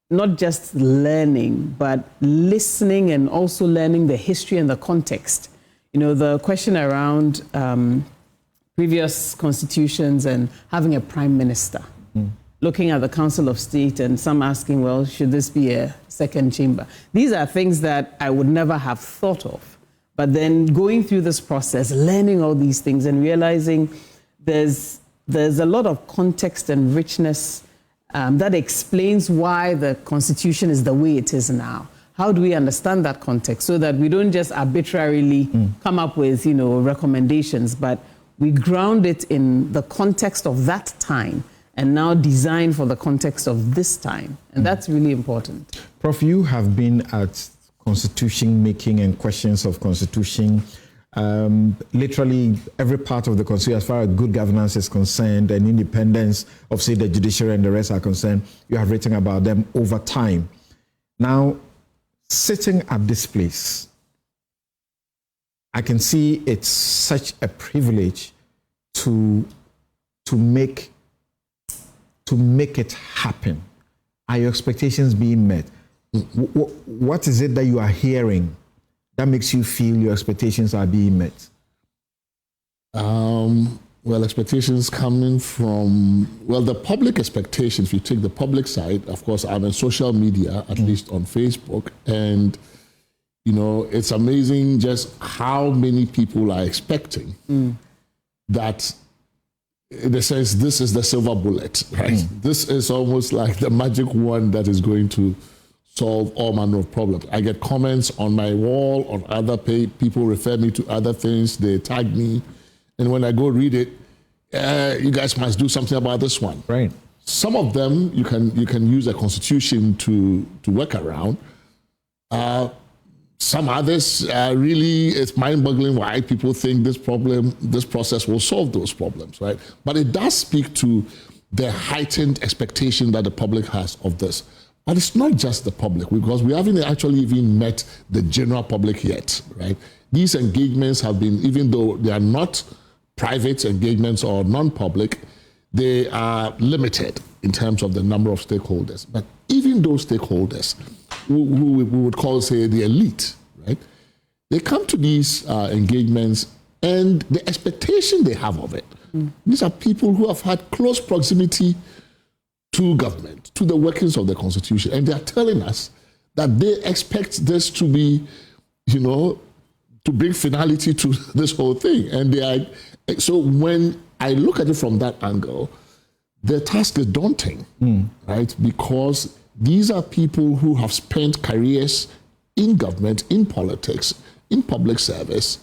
not just learning, but listening and also learning the history and the context. You know, the question around previous constitutions and having a prime minister, looking at the Council of State and some asking, well, should this be a second chamber? These are things that I would never have thought of. But then going through this process, learning all these things and realizing there's a lot of context and richness that explains why the Constitution is the way it is now. How do we understand that context so that we don't just arbitrarily come up with, you know, recommendations, but we ground it in the context of that time and now design for the context of this time. And that's really important. Prof, you have been at constitution making and questions of constitution, literally every part of the constitution, as far as good governance is concerned and independence of, say, the judiciary and the rest are concerned, you have written about them over time. Now, sitting at this place, I can see it's such a privilege to make it happen. Are your expectations being met? What is it that you are hearing that makes you feel your expectations are being met? Well, expectations coming from, well, the public expectations, if you take the public side, of course, I'm in social media, at least on Facebook, and, you know, it's amazing just how many people are expecting that, in a sense, this is the silver bullet, right? This is almost like the magic wand that is going to solve all manner of problems. I get comments on my wall, on other people refer me to other things, they tag me, and when I go read it, you guys must do something about this one. Right. Some of them you can use a constitution to work around. Some others really, it's mind-boggling why people think this process will solve those problems, right? But it does speak to the heightened expectation that the public has of this. But it's not just the public, because we haven't actually even met the general public yet, right? These engagements have been, even though they are not private engagements or non-public, they are limited in terms of the number of stakeholders. But even those stakeholders, who we would call, say, the elite, right? They come to these engagements and the expectation they have of it. These are people who have had close proximity to government, to the workings of the Constitution. And they are telling us that they expect this to be, you know, to bring finality to this whole thing. And they are, so when I look at it from that angle, the task is daunting, right? Because these are people who have spent careers in government, in politics, in public service,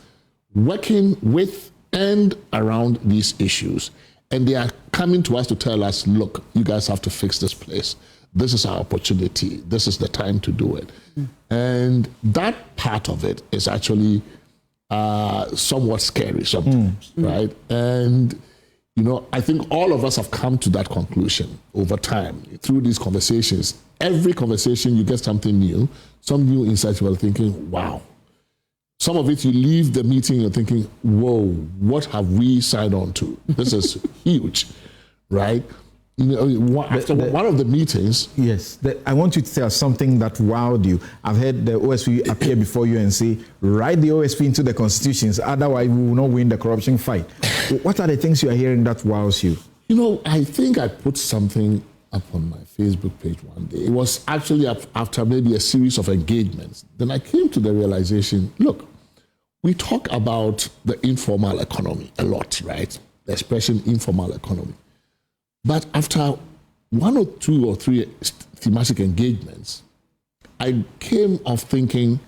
working with and around these issues. And they are coming to us to tell us, look, you guys have to fix this place. This is our opportunity. This is the time to do it. And that part of it is actually somewhat scary sometimes, right? And, you know, I think all of us have come to that conclusion over time through these conversations. Every conversation, you get something new, some new insights. You are thinking, wow. Some of it, you leave the meeting, you're thinking, whoa, what have we signed on to? This is huge, right? You know, after one of the meetings. Yes, I want you to tell something that wowed you. I've heard the OSP appear before you and say, write the OSP into the constitutions, otherwise we will not win the corruption fight. What are the things you are hearing that wows you? You know, I think I put something up on my Facebook page one day. It was actually after maybe a series of engagements. Then I came to the realization, look, we talk about the informal economy a lot, right? The expression informal economy. But after one or two or three thematic engagements, I came off thinking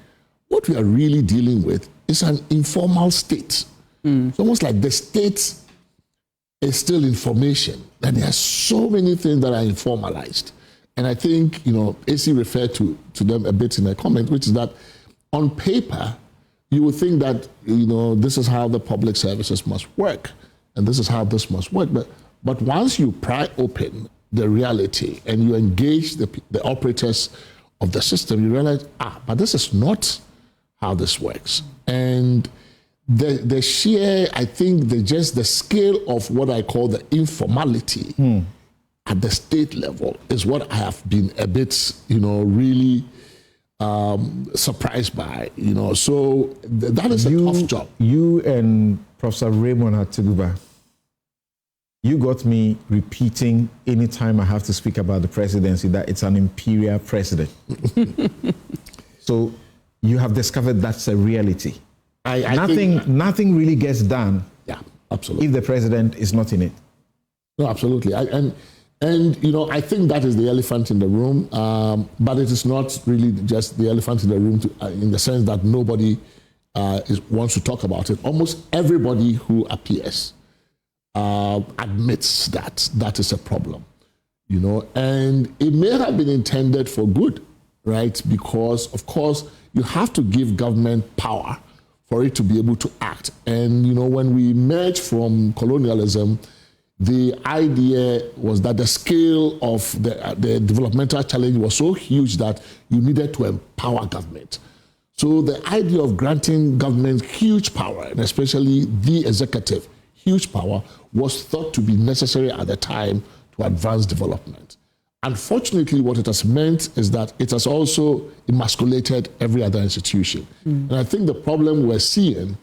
what we are really dealing with is an informal state. It's almost like the state is still in formation, and there are so many things that are informalized. And I think, you know, AC referred to them a bit in a comment, which is that on paper, you would think that, you know, this is how the public services must work, and this is how this must work. But once you pry open the reality and you engage the operators of the system, you realize, but this is not how this works. And the sheer, I think, the scale of what I call the informality at the state level is what I have been a bit, really surprised by, So that is a tough job. You and Professor Raymond Atuguba, you got me repeating anytime I have to speak about the presidency that it's an imperial president. So you have discovered that's a reality. Nothing really gets done. Yeah, absolutely. If the president is not in it. No, absolutely. And I think that is the elephant in the room, but it is not really just the elephant in the room in the sense that nobody wants to talk about it. Almost everybody who appears admits that is a problem, and it may have been intended for good, right? Because, of course, you have to give government power for it to be able to act. And, when we emerged from colonialism, the idea was that the scale of the developmental challenge was so huge that you needed to empower government. So the idea of granting government huge power, and especially the executive, huge power, was thought to be necessary at the time to advance development. Unfortunately, what it has meant is that it has also emasculated every other institution. And I think the problem we're seeing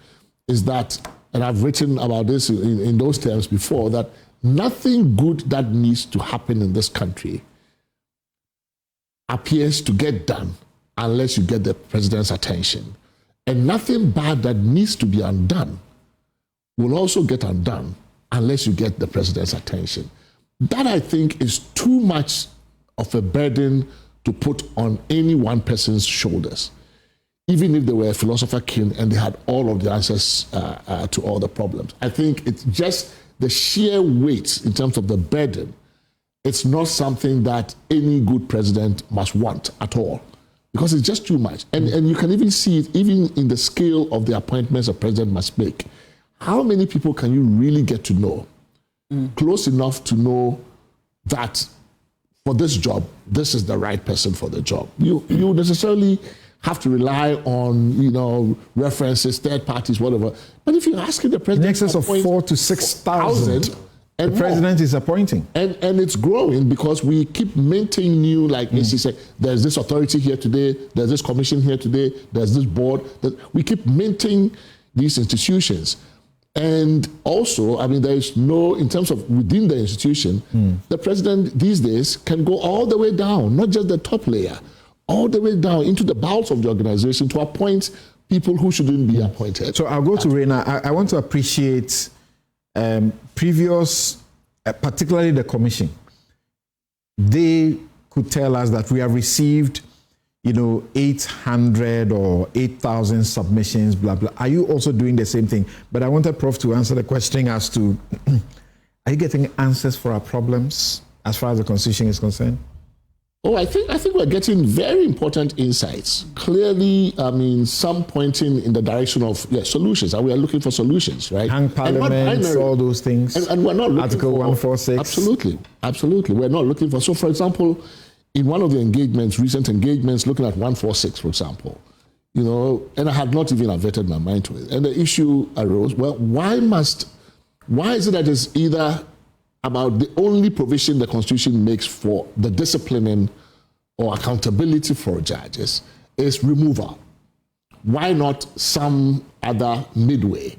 is that, and I've written about this in those terms before, that nothing good that needs to happen in this country appears to get done unless you get the president's attention. And nothing bad that needs to be undone will also get undone unless you get the president's attention. That, I think, is too much of a burden to put on any one person's shoulders, even if they were a philosopher king and they had all of the answers to all the problems. I think it's just the sheer weight in terms of the burden. It's not something that any good president must want at all, because it's just too much. And you can even see it even in the scale of the appointments a president must make. How many people can you really get to know close enough to know that for this job, this is the right person for the job? You necessarily have to rely on, references, third parties, whatever. But if you're asking the president, in excess of 4,000 to 6,000, the president is appointing, and it's growing because we keep minting new, like AC said, there's this authority here today, there's this commission here today, there's this board. We keep minting these institutions. And also, there is no, in terms of within the institution, the president these days can go all the way down, not just the top layer, all the way down into the bowels of the organization to appoint people who shouldn't be appointed. So I'll go to Reina. I want to appreciate previous, particularly the commission. They could tell us that we have received 800 or 8,000 submissions, blah, blah. Are you also doing the same thing? But I wanted Prof to answer the question as to, are you getting answers for our problems as far as the Constitution is concerned? Oh, I think we're getting very important insights. Clearly, some pointing in the direction of solutions, and we are looking for solutions, right? Hang parliaments, all those things. And we're not looking Article 146. Absolutely. We're not looking for. So, for example, in one of the recent engagements, looking at 146, for example, and I had not even averted my mind to it. And the issue arose, well, why is it that it's either about the only provision the Constitution makes for the disciplining or accountability for judges is removal? Why not some other midway?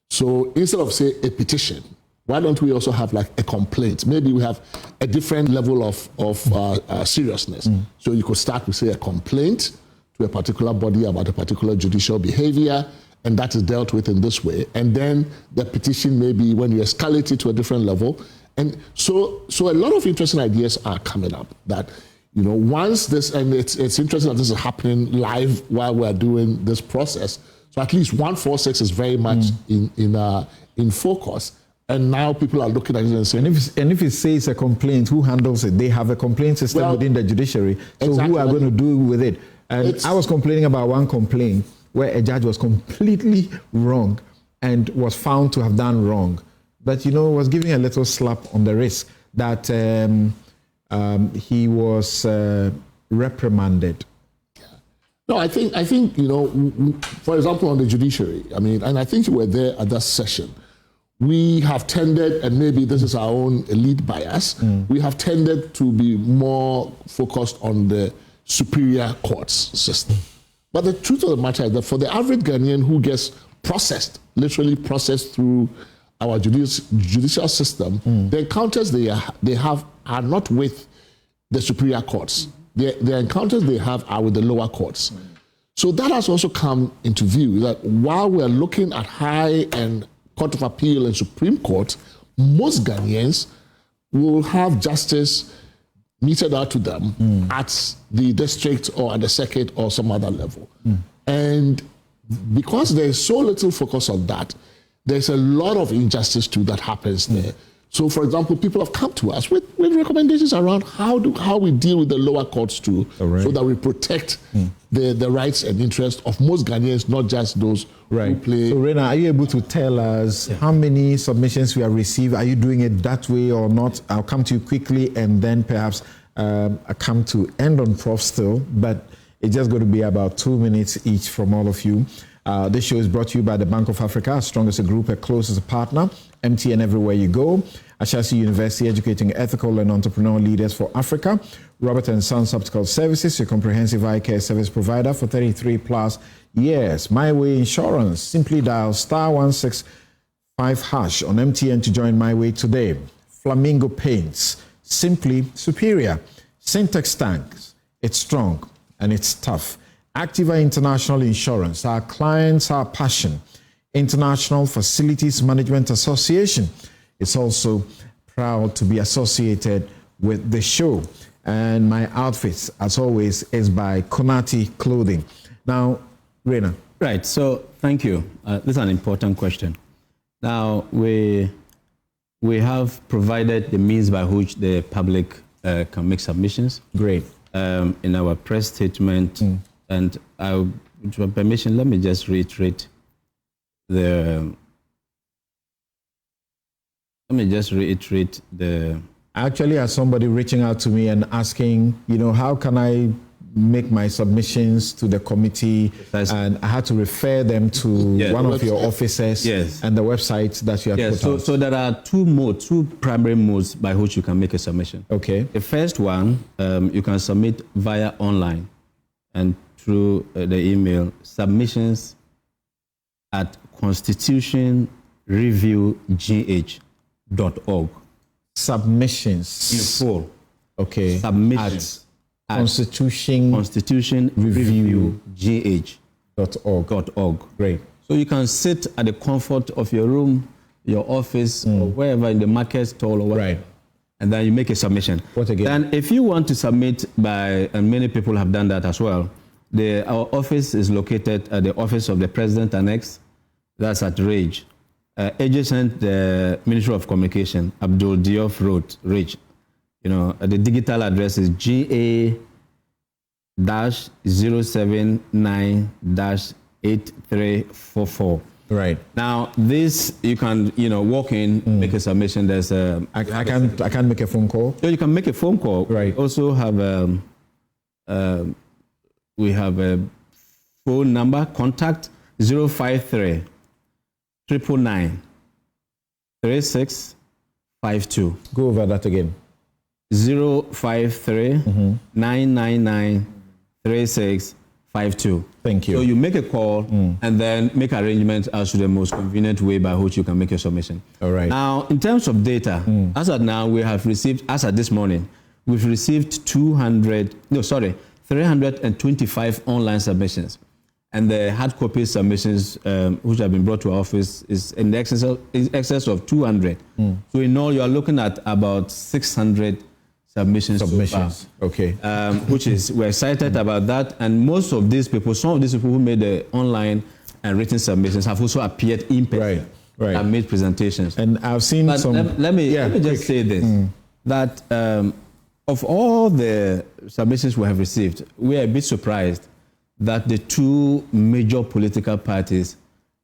So instead of, say, a petition, why don't we also have like a complaint? Maybe we have a different level of seriousness. So you could start with, say, a complaint to a particular body about a particular judicial behavior, and that is dealt with in this way. And then the petition may be when you escalate it to a different level. And so a lot of interesting ideas are coming up that, once this, and it's interesting that this is happening live while we're doing this process. So at least 146 is very much in focus. And now people are looking at it and saying... And if it says a complaint, who handles it? They have a complaint system within the judiciary. So exactly. Who are going to do with it? And I was complaining about one complaint where a judge was completely wrong and was found to have done wrong. But, was giving a little slap on the wrist that he was reprimanded. No, I think, for example, on the judiciary, and I think you were there at that session, we have tended, and maybe this is our own elite bias, we have tended to be more focused on the superior courts system. But the truth of the matter is that for the average Ghanaian who gets processed, literally processed through our judicial system, the encounters they have are not with the superior courts. The encounters they have are with the lower courts. So that has also come into view, that while we're looking at high and Court of Appeal and Supreme Court, most Ghanaians will have justice meted out to them at the district or at the circuit or some other level. And because there's so little focus on that, there's a lot of injustice too that happens there. So, for example, people have come to us with recommendations around how we deal with the lower courts too, so that we protect the rights and interests of most Ghanaians, not just those who play. So, Rena, are you able to tell us how many submissions we have received? Are you doing it that way or not? I'll come to you quickly, and then perhaps I come to end on Prof still, but it's just going to be about 2 minutes each from all of you. This show is brought to you by the Bank of Africa, as strong as a group, a close as a partner, MTN everywhere you go. Ashasi University, educating ethical and entrepreneurial leaders for Africa. Robert & Sons Optical Services, your comprehensive eye care service provider for 33 plus years. My Way Insurance, simply dial *165# on MTN to join My Way today. Flamingo Paints, simply superior. Syntex Tanks, it's strong and it's tough. Activa International Insurance, our clients, our passion. International Facilities Management Association is also proud to be associated with the show. And my outfits, as always, is by Konati Clothing. Now, Rena. Right, so thank you. This is an important question. Now, we have provided the means by which the public can make submissions. Great. In our press statement. And with your permission, let me just reiterate I actually had somebody reaching out to me and asking, how can I make my submissions to the committee? And I had to refer them to one of your offices and the website that you have put out. So there are two primary modes by which you can make a submission. Okay. The first one, you can submit via online and through the email, submissions@constitutionreviewgh.org. Submissions. In full. Okay. Submissions at constitutionreviewgh.org. Great. So you can sit at the comfort of your room, your office, or wherever in the market stall or whatever. And then you make a submission. What again? And if you want to submit by, and many people have done that as well, our office is located at the Office of the President Annex. That's at Rage. Adjacent the Ministry of Communication, Abdul Diouf Road, Rage. The digital address is GA-079-8344. Right. Now, this, you can, walk in, make a submission. There's a... I can't make a phone call? So you can make a phone call. Right. We also have we have a phone number, contact 053 999 3652. Go over that again. 053 999 3652. Thank you. So you make a call and then make arrangements as to the most convenient way by which you can make your submission. All right. Now, in terms of data, as at now, we have received, as at this morning, we've received 325 online submissions. And the hard copy submissions, which have been brought to our office, is in the excess of 200. So in all, you are looking at about 600 submissions. So far. Okay. Which is, we're excited about that. And most of these people, some of these people who made the online and written submissions have also appeared in person and made presentations. And I've seen but some... Let me just say this, that of all the submissions we have received, we are a bit surprised that the two major political parties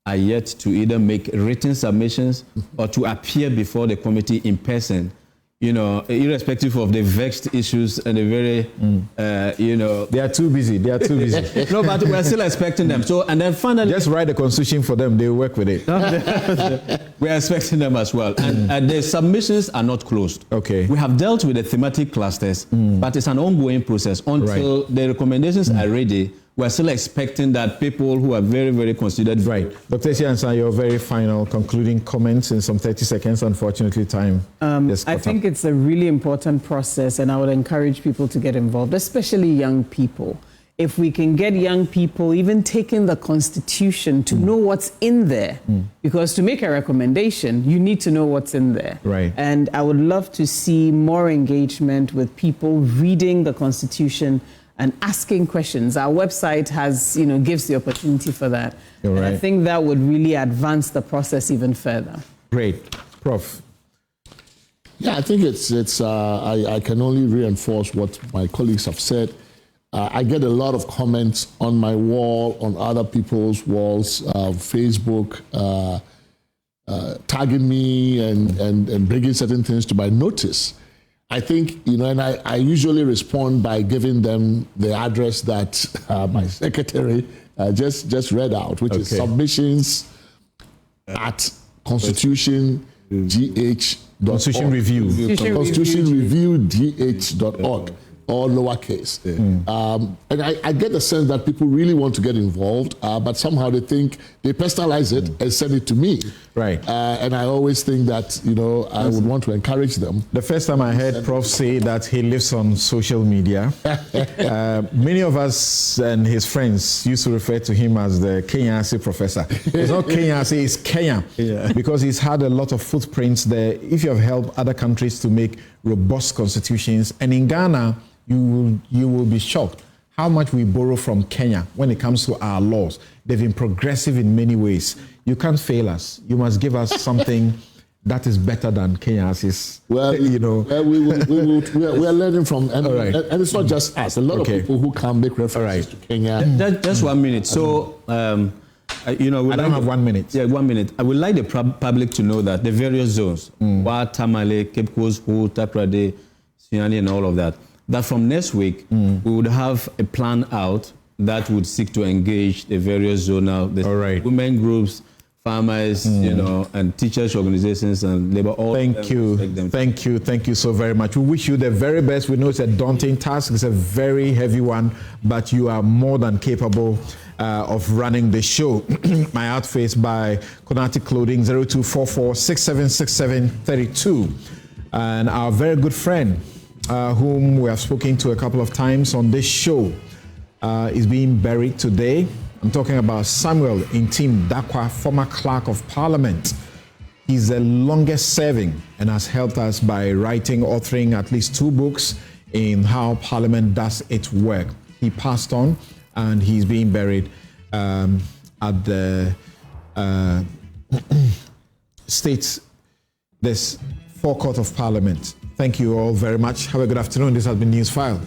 are yet to either make written submissions or to appear before the committee in person, irrespective of the vexed issues and the very, They are too busy. They are too busy. No, but we're still expecting them. So, and then finally, Just write the constitution for them. They work with it. we're expecting them as well. And the submissions are not closed. Okay. We have dealt with the thematic clusters, but it's an ongoing process until the recommendations are ready. We're still expecting that people who are very, very considered. Right. Dr. Siansa, your very final concluding comments in some 30 seconds. Unfortunately, time just I caught think up. it's a really important process, and I would encourage people to get involved, especially young people. If we can get young people even taking the Constitution to know what's in there, because to make a recommendation, you need to know what's in there. Right. And I would love to see more engagement with people reading the Constitution and asking questions. Our website has, gives the opportunity for that. You're And I right. think that would really advance the process even further. Great. Prof. Yeah, I think I can only reinforce what my colleagues have said. I get a lot of comments on my wall, on other people's walls, Facebook, tagging me and bringing certain things to my notice. I think, and I usually respond by giving them the address that my secretary just read out, which is submissions at constitutiongh.org. Constitution Review. constitutionreviewgh.org. All lowercase. And I get the sense that people really want to get involved, but somehow they think they personalize it and send it to me. Right. And I always think that, I would want to encourage them. The first time I heard Prof say that he lives on social media, many of us and his friends used to refer to him as the Kenyasi professor. It's not Kenyasi, it's Kenya, because he's had a lot of footprints there. If you have helped other countries to make robust constitutions, and in Ghana, you will be shocked how much we borrow from Kenya when it comes to our laws. They've been progressive in many ways. You can't fail us. You must give us something that is better than Kenya's. Well, we are learning from, and it's not just us. A lot of people who can make references to Kenya. Just 1 minute. So, I don't have 1 minute. Yeah, 1 minute. I would like the public to know that the various zones, Wa, Tamale, Cape Coast, Ho, Takrade, Siani, and all of that, that from next week, we would have a plan out that would seek to engage the various zonal, the women groups, farmers, and teachers organizations and labor. All Thank you so very much. We wish you the very best. We know it's a daunting task. It's a very heavy one, but you are more than capable of running the show. My outfits by Konati Clothing, 0244-676732. And our very good friend, whom we have spoken to a couple of times on this show, is being buried today. I'm talking about Samuel Intim Dakwa, former Clerk of Parliament. He's the longest serving and has helped us by authoring at least 2 books in how Parliament does its work. He passed on and he's being buried at the this forecourt of Parliament. Thank you all very much. Have a good afternoon. This has been Newsfile.